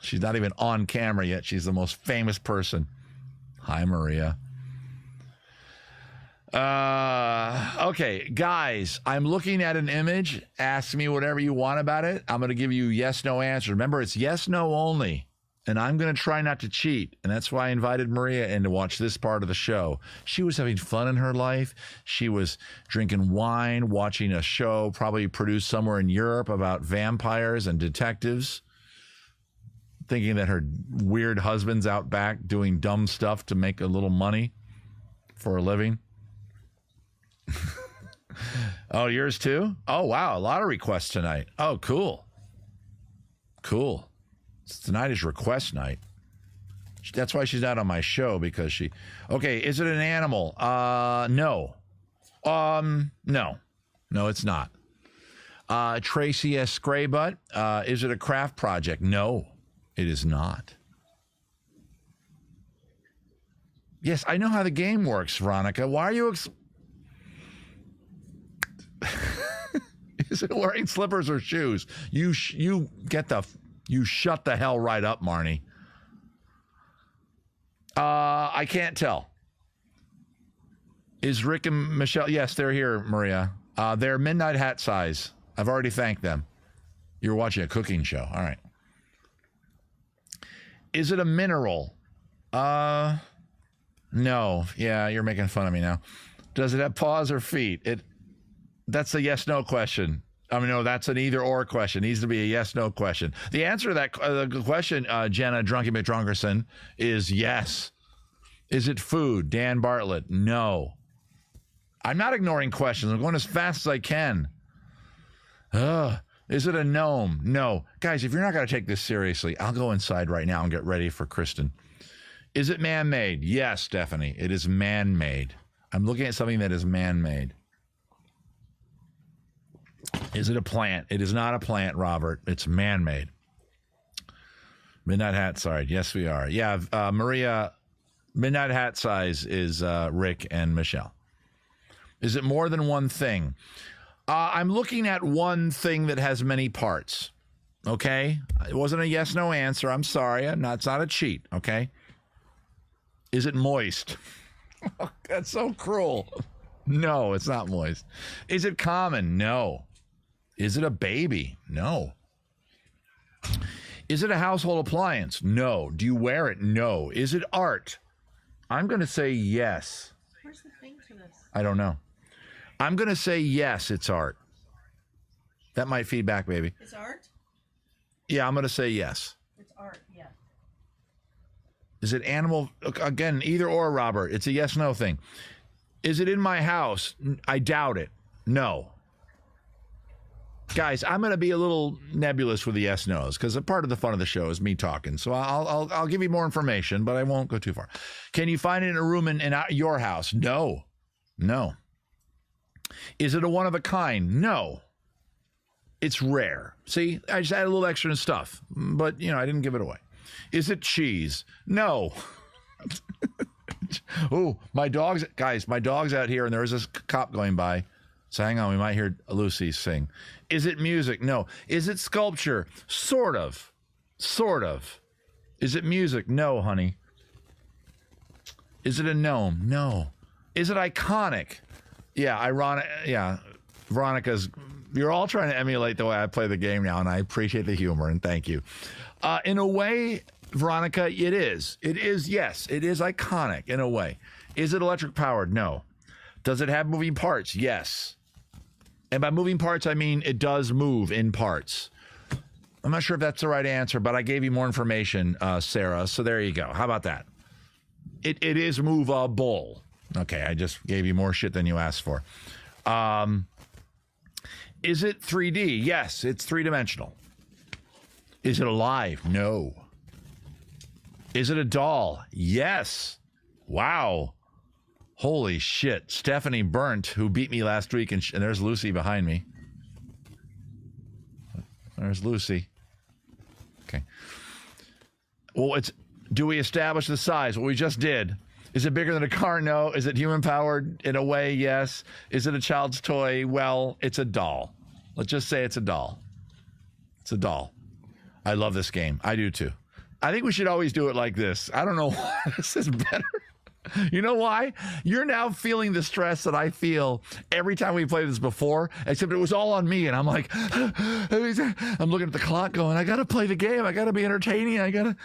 She's not even on camera yet. She's the most famous person. Hi, Maria. Okay, guys, I'm looking at an image. Ask me whatever you want about it. I'm going to give you yes, no answers. Remember, it's yes, no only. And I'm going to try not to cheat. And that's why I invited Maria in to watch this part of the show. She was having fun in her life. She was drinking wine, watching a show probably produced somewhere in Europe about vampires and detectives, thinking that her weird husband's out back doing dumb stuff to make a little money for a living. Oh, yours too? Oh, wow. A lot of requests tonight. Oh, cool. Cool. Tonight is request night. That's why she's not on my show, because she... Okay, is it an animal? No. No. No, it's not. Tracy S. Graybutt, is it a craft project? No, it is not. Yes, I know how the game works, Veronica. Why are you... Is it wearing slippers or shoes? You shut the hell right up, Marnie. I can't tell. Is Rick and Michelle? Yes, they're here, Maria. They're midnight hat size. I've already thanked them. You're watching a cooking show. All right. Is it a mineral? No. Yeah, you're making fun of me now. Does it have paws or feet? That's a yes/no question. I mean, no, that's an either/or question. It needs to be a yes/no question. The answer to that the question, Jenna Drunky McDrunkerson, is yes. Is it food? Dan Bartlett, no. I'm not ignoring questions. I'm going as fast as I can. Is it a gnome? No. Guys, if you're not going to take this seriously, I'll go inside right now and get ready for Kristen. Is it man-made? Yes, Stephanie. It is man-made. I'm looking at something that is man-made. Is it a plant? It is not a plant, Robert. It's man-made. Midnight hat size. Yes, we are. Yeah, Maria, midnight hat size is Rick and Michelle. Is it more than one thing? I'm looking at one thing that has many parts. Okay? It wasn't a yes/no answer. I'm sorry. It's not a cheat. Okay? Is it moist? That's so cruel. No, it's not moist. Is it common? No. Is it a baby? No. Is it a household appliance? No. Do you wear it? No. Is it art? I'm going to say yes. Where's the thing for this? I don't know. I'm going to say yes, it's art. That might feed back, baby. It's art? Yeah, I'm going to say yes. It's art, yeah. Is it animal? Again, either or, Robert. It's a yes/no thing. Is it in my house? I doubt it. No. Guys, I'm going to be a little nebulous with the yes/nos because a part of the fun of the show is me talking. So I'll give you more information, but I won't go too far. Can you find it in a room in your house? No. No. Is it a one of a kind? No. It's rare. See, I just added a little extra stuff, but I didn't give it away. Is it cheese? No. Oh, my dog's out here and there is this cop going by. So hang on, we might hear Lucy sing. Is it music? No. Is it sculpture? Sort of. Sort of. Is it music? No, honey. Is it a gnome? No. Is it iconic? Yeah, ironic. Yeah, Veronica's. You're all trying to emulate the way I play the game now, and I appreciate the humor, and thank you. In a way, Veronica, it is. It is, yes. It is iconic in a way. Is it electric powered? No. Does it have moving parts? Yes. And by moving parts, I mean it does move in parts. I'm not sure if that's the right answer, but I gave you more information, Sarah. So there you go. How about that? It is movable. Okay, I just gave you more shit than you asked for. Is it 3D? Yes, it's three-dimensional. Is it alive? No. Is it a doll? Yes. Wow. Holy shit. Stephanie Burnt, who beat me last week, and there's Lucy behind me. There's Lucy. Okay. Well, do we establish the size? Well, we just did. Is it bigger than a car? No. Is it human-powered? In a way, yes. Is it a child's toy? Well, it's a doll. Let's just say it's a doll. It's a doll. I love this game. I do, too. I think we should always do it like this. I don't know why. This is better. You know why? You're now feeling the stress that I feel every time we played this before, except it was all on me. And I'm like, I'm looking at the clock going, I got to play the game. I got to be entertaining.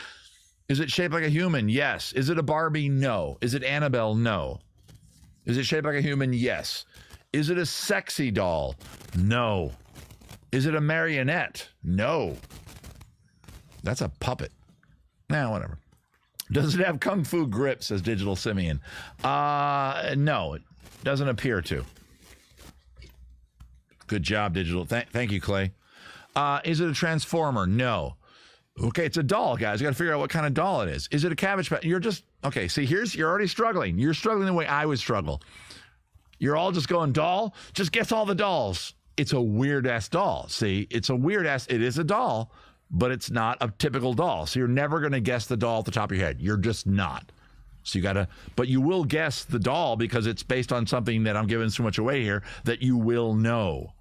Is it shaped like a human? Yes. Is it a Barbie? No. Is it Annabelle? No. Is it shaped like a human? Yes. Is it a sexy doll? No. Is it a marionette? No. That's a puppet. Nah, whatever. Does it have kung fu grip, says Digital Simeon? No, it doesn't appear to. Good job, Digital. Thank you, Clay. Is it a transformer? No. Okay, it's a doll, guys. You got to figure out what kind of doll it is. Is it a Cabbage Patch? Okay, see, you're already struggling. You're struggling the way I would struggle. You're all just going, doll? Just guess all the dolls. It's a weird-ass doll. See, it's a weird-ass, it is a doll, but it's not a typical doll. So you're never going to guess the doll at the top of your head. You're just not. So you got to, but you will guess the doll because it's based on something that I'm giving so much away here that you will know.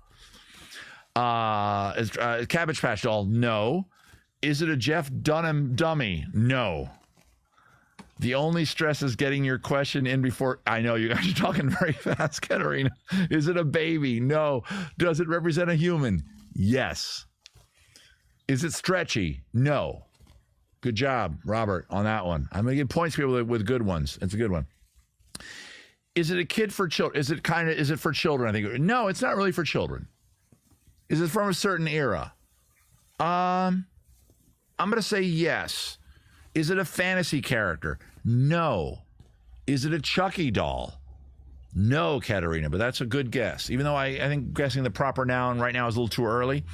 Cabbage Patch doll? No. Is it a Jeff Dunham dummy? No. The only stress is getting your question in before. I know you guys are talking very fast, Katerina. Is it a baby? No. Does it represent a human? Yes. Is it stretchy? No. Good job, Robert, on that one. I'm going to give points to people with good ones. It's a good one. Is it a kid for children? Is it for children? I think. No, it's not really for children. Is it from a certain era? I'm going to say yes. Is it a fantasy character? No. Is it a Chucky doll? No, Katerina, but that's a good guess. Even though I think guessing the proper noun right now is a little too early.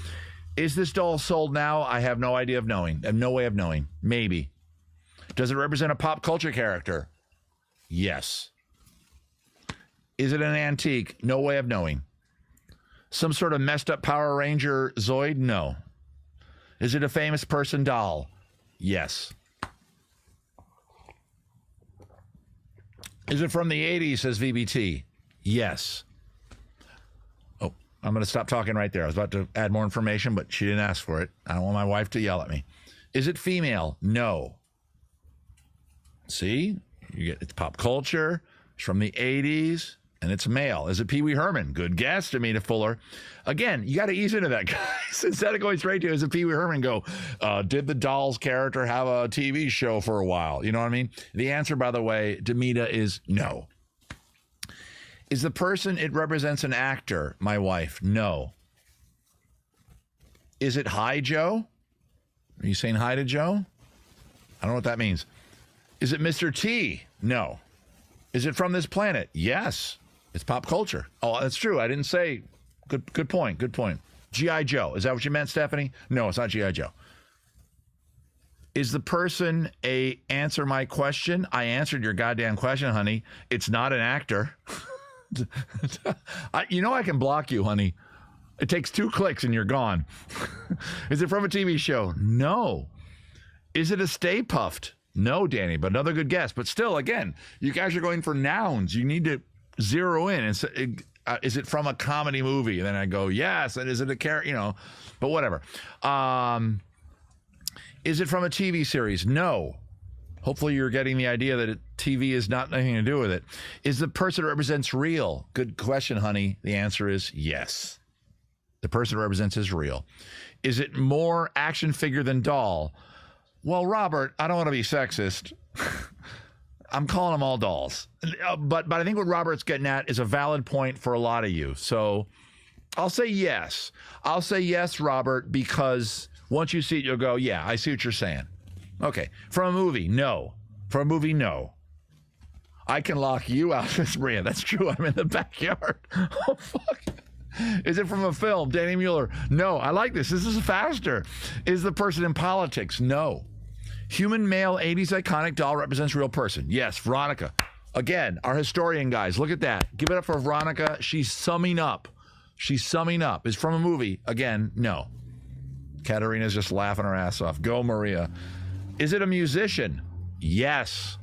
Is this doll sold now? I have no idea of knowing. I have no way of knowing. Maybe. Does it represent a pop culture character? Yes. Is it an antique? No way of knowing. Some sort of messed up Power Ranger Zoid? No. Is it a famous person doll? Yes. Is it from the 80s, says VBT? Yes. Oh, I'm going to stop talking right there. I was about to add more information, but she didn't ask for it. I don't want my wife to yell at me. Is it female? No. See? It's pop culture. It's from the 80s, and it's male. Is it Pee Wee Herman? Good guess, Amita Fuller. Again, you got to ease into that, guys. Instead of going straight to, is it Pee Wee Herman, go, did the doll's character have a TV show for a while? You know what I mean? The answer, by the way, Demita, is no. Is the person it represents an actor? My wife? No. Is it hi, Joe? Are you saying hi to Joe? I don't know what that means. Is it Mr. T? No. Is it from this planet? Yes. It's pop culture. Oh, that's true. I didn't say. Good point. Good point. G.I. Joe. Is that what you meant, Stephanie? No, it's not G.I. Joe. Is the person a answer my question? I answered your goddamn question, honey. It's not an actor. You know I can block you, honey. It takes 2 clicks and you're gone. Is it from a TV show? No. Is it a Stay Puffed? No, Danny, but another good guess. But still, again, you guys are going for nouns. You need to zero in. And so, is it from a comedy movie? And then I go, yes. And is it a character? You know, but whatever. Is it from a TV series? No. Hopefully you're getting the idea that TV is not nothing to do with it. Is the person it represents real? Good question, honey. The answer is yes. The person it represents is real. Is it more action figure than doll? Well, Robert, I don't want to be sexist. I'm calling them all dolls. But I think what Robert's getting at is a valid point for a lot of you. So I'll say yes. I'll say yes, Robert, because once you see it, you'll go, yeah, I see what you're saying. Okay. From a movie, no. From a movie, no. I can lock you out, Miss Maria. That's true. I'm in the backyard. Oh, fuck. Is it from a film? Danny Mueller. No. I like this. This is faster. Is the person in politics? No. Human male 80s iconic doll represents real person. Yes, Veronica. Again, our historian guys, look at that. Give it up for Veronica. She's summing up. She's summing up. Is from a movie? Again, no. Katerina's just laughing her ass off. Go, Maria. Is it a musician? Yes.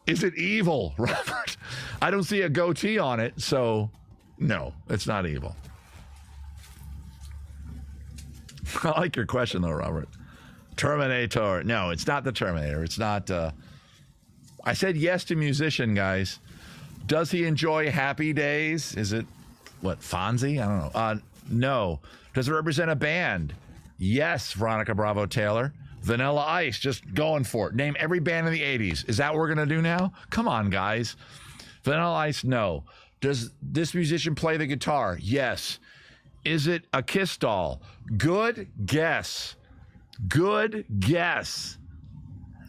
Is it evil, Robert? I don't see a goatee on it, so no, it's not evil. I like your question, though, Robert. Terminator. No, it's not the Terminator. It's not. I said yes to musician, guys. Does he enjoy Happy Days? Is it, what, Fonzie? I don't know. No. Does it represent a band? Yes, Veronica Bravo Taylor. Vanilla Ice, just going for it. Name every band in the 80s. Is that what we're going to do now? Come on, guys. Vanilla Ice, no. Does this musician play the guitar? Yes. Is it a Kiss doll? Good guess. Good guess.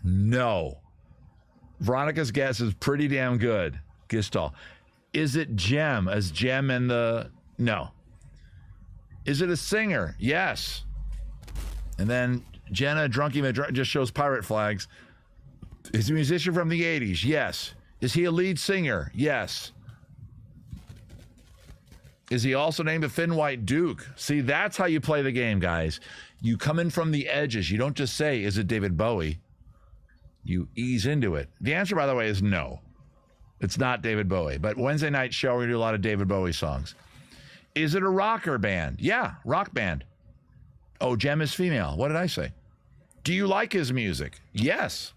No. Veronica's guess is pretty damn good. Kiss doll. Is it Gem? As Gem and the... No. Is it a singer? Yes. And then Jenna Drunky just shows pirate flags. Is he a musician from the 80s? Yes. Is he a lead singer? Yes. Is he also named a Finn White Duke? See, that's how you play the game, guys. You come in from the edges. You don't just say, is it David Bowie? You ease into it. The answer, by the way, is no. It's not David Bowie. But Wednesday night show, we're going to do a lot of David Bowie songs. Is it a rocker band? Yeah, rock band. Oh, Gem is female. What did I say? Do you like his music? Yes.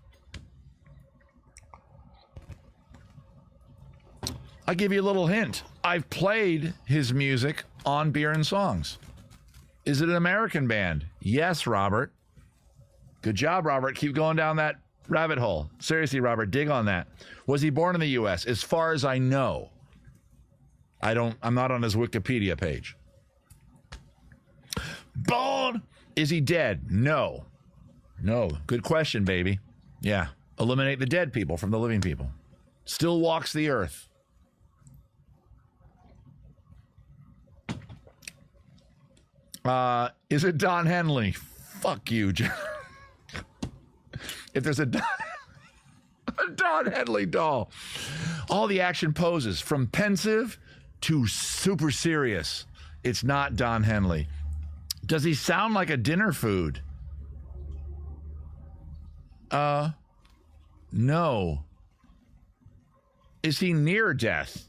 I'll give you a little hint. I've played his music on Beer and Songs. Is it an American band? Yes, Robert. Good job, Robert. Keep going down that rabbit hole. Seriously, Robert, dig on that. Was he born in the U.S.? As far as I know. I'm not on his Wikipedia page. Born. Is he dead? No. No. Good question, baby. Yeah. Eliminate the dead people from the living people. Still walks the earth. Is it Don Henley? Fuck you, John. If there's a Don Henley doll. All the action poses, from pensive to super serious. It's not Don Henley. Does he sound like a dinner food? No. Is he near death?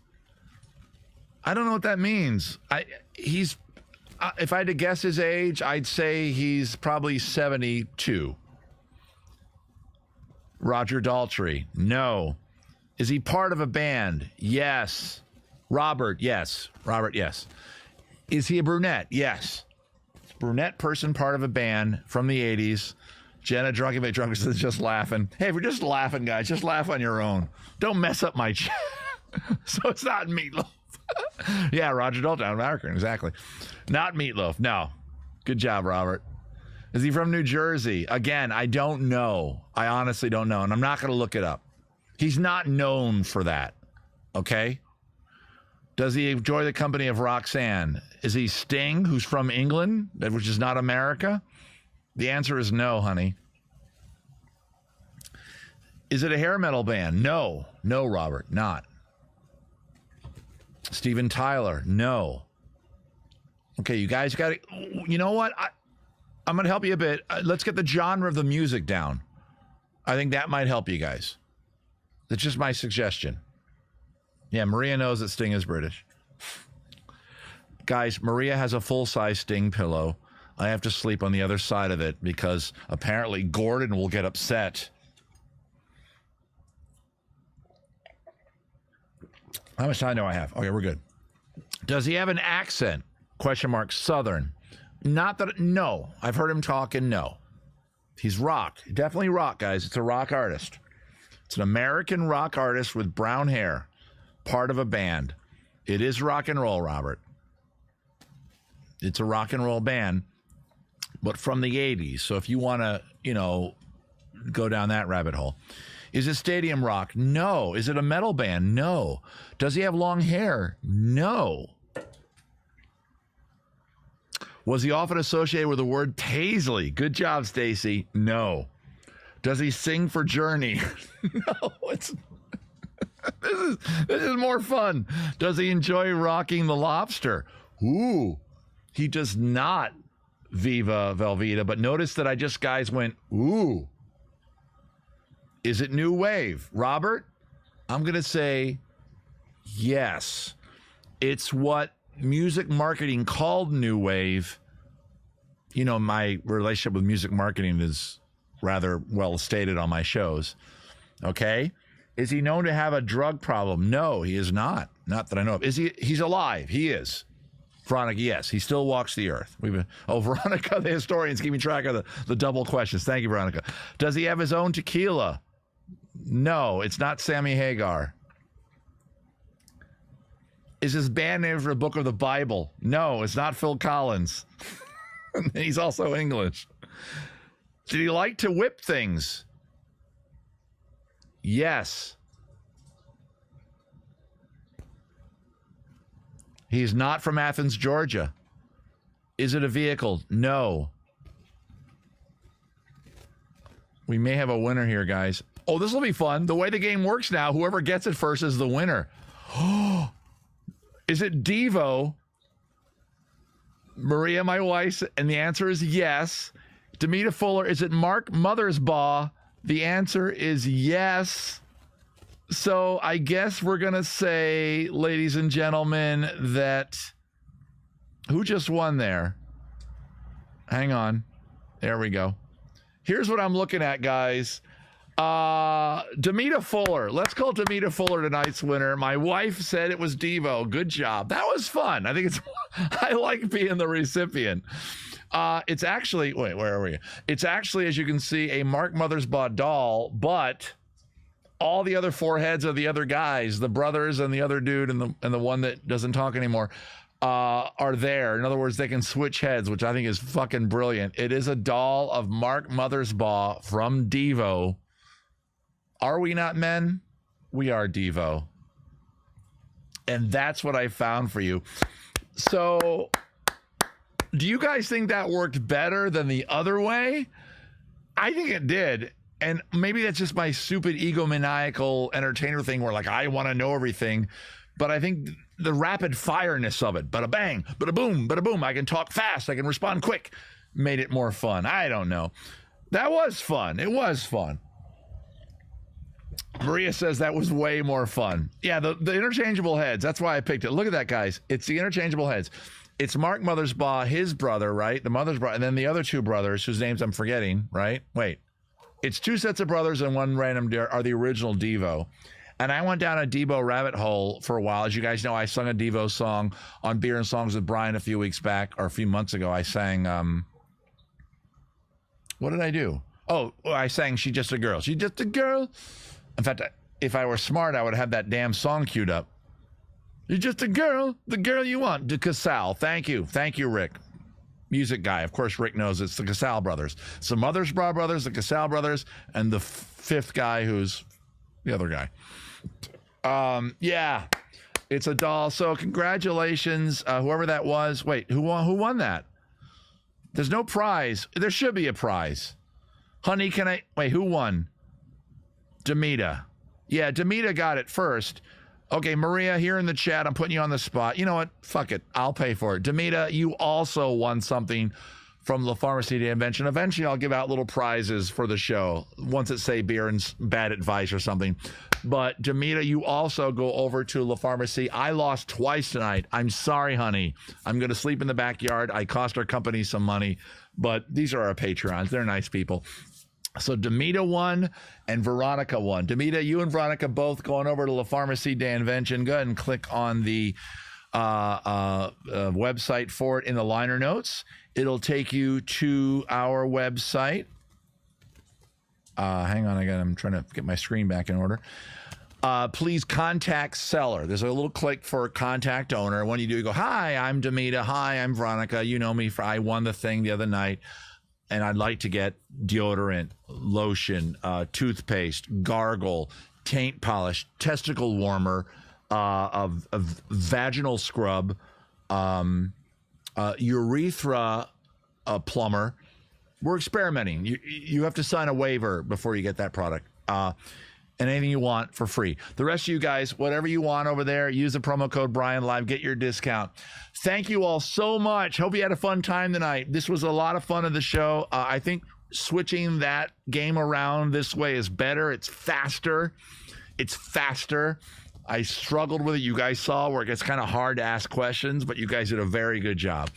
I don't know what that means. If I had to guess his age, I'd say he's probably 72. Roger Daltrey. No. Is he part of a band? Yes. Robert, yes. Robert, yes. Is he a brunette? Yes. Brunette person, part of a band from the 80s. Jenna Drunkenbait Drunk is just laughing. Hey, if we're just laughing, guys, just laugh on your own. Don't mess up my chat. So it's not Meatloaf. Yeah, Roger Daltrey, American, exactly. Not Meatloaf, no. Good job, Robert. Is he from New Jersey? Again, I don't know. I honestly don't know, and I'm not going to look it up. He's not known for that, okay? Does he enjoy the company of Roxanne? Is he Sting, who's from England, which is not America? The answer is no, honey. Is it a hair metal band? No. No, Robert, not. Steven Tyler? No. Okay, you guys got to... You know what? I'm going to help you a bit. Let's get the genre of the music down. I think that might help you guys. That's just my suggestion. Yeah, Maria knows that Sting is British. Guys, Maria has a full-size Sting pillow. I have to sleep on the other side of it because apparently Gordon will get upset. How much time do I have? Okay, we're good. Does he have an accent? Question mark, Southern. Not that, no. I've heard him talk and no. He's rock. Definitely rock, guys. It's a rock artist. It's an American rock artist with brown hair. Part of a band. It is rock and roll, Robert. It's a rock and roll band, but from the 80s. So if you want to, go down that rabbit hole. Is it stadium rock? No. Is it a metal band? No. Does he have long hair? No. Was he often associated with the word Paisley? Good job, Stacy. No. Does he sing for Journey? No. This is more fun. Does he enjoy rocking the Lobster? Ooh. He does not. Viva Velveeta. But notice that guys went, ooh. Is it new wave? Robert? I'm going to say yes. It's what music marketing called new wave. My relationship with music marketing is rather well stated on my shows. Okay? Is he known to have a drug problem? No, he is not. Not that I know of. He's alive. He is. Veronica, yes. He still walks the earth. Veronica, the historian's keeping track of the double questions. Thank you, Veronica. Does he have his own tequila? No, it's not Sammy Hagar. Is his band name for a book of the Bible? No, it's not Phil Collins. He's also English. Did he like to whip things? Yes. He's not from Athens, Georgia. Is it a vehicle? No. We may have a winner here, guys. Oh, this will be fun. The way the game works now, whoever gets it first is the winner. Is it Devo? Maria, my wife, and the answer is yes. Demita Fuller, is it Mark Mothersbaugh? The answer is yes. So I guess we're going to say, ladies and gentlemen, that who just won there? Hang on. There we go. Here's what I'm looking at, guys. Demita Fuller. Let's call Demita Fuller tonight's winner. My wife said it was Devo. Good job. That was fun. I think it's, I like being the recipient. It's actually, wait, where are we? It's actually, as you can see, a Mark Mothersbaugh doll, but all the other four heads of the other guys, the brothers and the other dude and the one that doesn't talk anymore, are there. In other words, they can switch heads, which I think is fucking brilliant. It is a doll of Mark Mothersbaugh from Devo. Are we not men? We are Devo. And that's what I found for you. So, do you guys think that worked better than the other way? I think it did. And maybe that's just my stupid egomaniacal entertainer thing where, like, I want to know everything. But I think the rapid fireness of it, bada bang, bada boom, I can talk fast, I can respond quick, made it more fun. I don't know. That was fun. It was fun. Maria says that was way more fun. Yeah, the interchangeable heads. That's why I picked it. Look at that, guys. It's the interchangeable heads. It's Mark Mothersbaugh, his brother, right? The mother's brother, and then the other two brothers, whose names I'm forgetting, right? Wait. It's two sets of brothers and one random are the original Devo. And I went down a Devo rabbit hole for a while. As you guys know, I sung a Devo song on Beer and Songs with Brian a few weeks back, or a few months ago. I sang, what did I do? Oh, I sang She's Just a Girl. She's just a girl. In fact, if I were smart, I would have that damn song queued up. You're just a girl, the girl you want. De Casal. Thank you. Thank you, Rick. Music guy. Of course, Rick knows it's the Casal brothers. It's the Mothersbaugh brothers, the Casal brothers, and the fifth guy who's the other guy. Yeah, it's a doll. So congratulations, whoever that was. Wait, who won that? There's no prize. There should be a prize. Honey, wait, who won? Demita. Yeah, Demita got it first. Okay, Maria, here in the chat, I'm putting you on the spot. You know what? Fuck it. I'll pay for it. Demita, you also won something from the Pharmacie Day Invention. Eventually, I'll give out little prizes for the show. Once it say beer and bad advice or something. But Demita, you also go over to La Pharmacie. I lost twice tonight. I'm sorry, honey. I'm going to sleep in the backyard. I cost our company some money. But these are our Patreons. They're nice people. So Demita won and Veronica won. Demita, you and Veronica both going over to La Pharmacie Day Invention. Go ahead and click on the website for it in the liner notes. It'll take you to our website. Hang on, I'm trying to get my screen back in order. Please contact seller. There's a little click for contact owner. When you do, you go, hi, I'm Demita. Hi, I'm Veronica. You know me. I won the thing the other night. And I'd like to get deodorant, lotion, toothpaste, gargle, taint polish, testicle warmer, a vaginal scrub, urethra plumber. We're experimenting. You have to sign a waiver before you get that product. And anything you want for free. The rest of you guys, whatever you want over there, use the promo code Brian Live, get your discount. Thank you all so much. Hope you had a fun time tonight. This was a lot of fun of the show. I think switching that game around this way is better. It's faster. I struggled with it. You guys saw where it gets kind of hard to ask questions, but you guys did a very good job.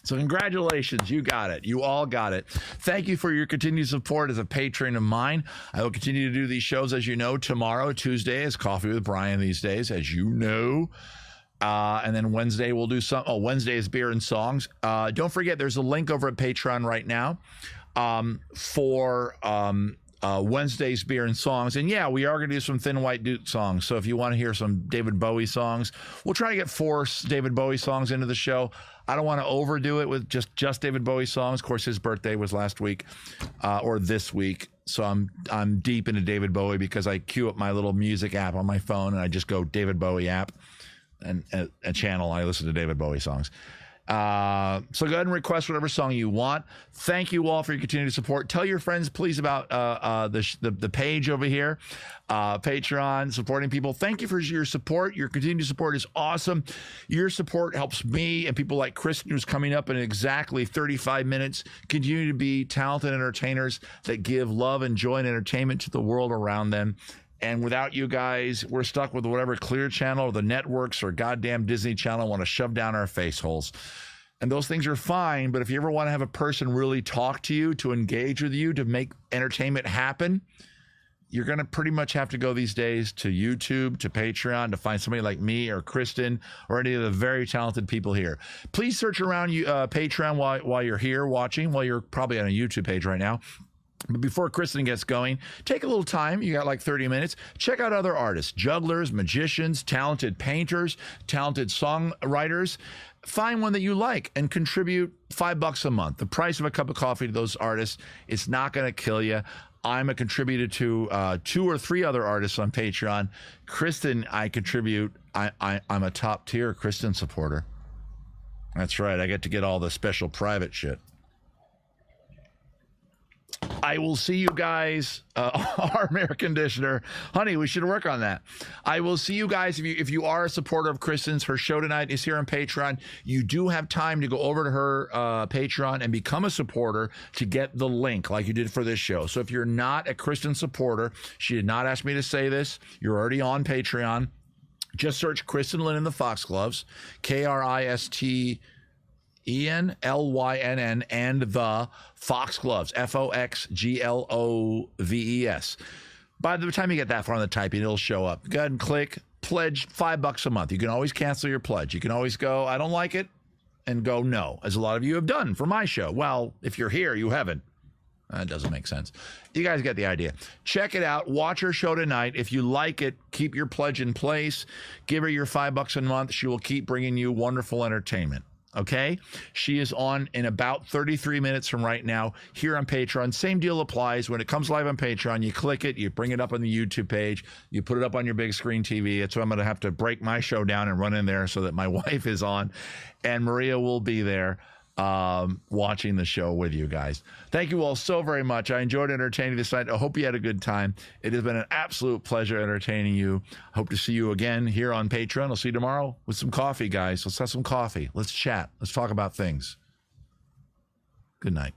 So congratulations, you got it. You all got it. Thank you for your continued support as a patron of mine. I will continue to do these shows, as you know. Tomorrow, Tuesday, is Coffee with Brian these days, as you know. And then Wednesday, we'll do Wednesday is Beer and Songs. Don't forget, there's a link over at Patreon right now for Wednesday's Beer and Songs. And yeah, we are going to do some Thin White Duke songs. So if you want to hear some David Bowie songs, we'll try to get 4 David Bowie songs into the show. I don't want to overdo it with just David Bowie songs. Of course, his birthday was last week or this week. So I'm deep into David Bowie because I queue up my little music app on my phone and I just go David Bowie app and a channel. I listen to David Bowie songs. So go ahead and request whatever song you want. Thank you all for your continued support. Tell your friends, please, about the page over here, Patreon, supporting people. Thank you for your support. Your continued support is awesome. Your support helps me and people like Kristen, who's coming up in exactly 35 minutes, continue to be talented entertainers that give love and joy and entertainment to the world around them. And without you guys, we're stuck with whatever Clear Channel or the networks or goddamn Disney Channel want to shove down our face holes. And those things are fine, but if you ever want to have a person really talk to you, to engage with you, to make entertainment happen, you're going to pretty much have to go these days to YouTube, to Patreon, to find somebody like me or Kristen or any of the very talented people here. Please search around Patreon while you're here watching, while you're probably on a YouTube page right now. But before Kristen gets going, take a little time. You got like 30 minutes. Check out other artists, jugglers, magicians, talented painters, talented songwriters. Find one that you like and contribute $5 a month. The price of a cup of coffee to those artists, it's not going to kill you. I'm a contributor to 2 or 3 other artists on Patreon. Kristen, I contribute. I'm a top tier Kristen supporter. That's right. I get all the special private shit. I will see you guys, our air conditioner. Honey, we should work on that. I will see you guys. If you are a supporter of Kristen's, her show tonight is here on Patreon. You do have time to go over to her Patreon and become a supporter to get the link like you did for this show. So if you're not a Kristen supporter, she did not ask me to say this. You're already on Patreon. Just search Kristen Lynn and the Foxgloves, KRISTENLYNN and the Foxgloves, FOXGLOVES. By the time you get that far on the typing, it'll show up. Go ahead and click pledge $5 a month. You can always cancel your pledge. You can always go, I don't like it, and go no, as a lot of you have done for my show. Well, if you're here, you haven't. That doesn't make sense. You guys get the idea. Check it out. Watch her show tonight. If you like it, keep your pledge in place. Give her your $5 a month. She will keep bringing you wonderful entertainment. Okay? She is on in about 33 minutes from right now here on Patreon. Same deal applies. When it comes live on Patreon, you click it, you bring it up on the YouTube page, you put it up on your big screen TV. That's why I'm going to have to break my show down and run in there so that my wife is on, and Maria will be there watching the show with you guys. Thank you all so very much. I enjoyed entertaining this night. I hope you had a good time. It has been an absolute pleasure entertaining you. Hope to see you again here on Patreon. I'll see you tomorrow with some coffee, guys. Let's have some coffee. Let's chat. Let's talk about things. Good night.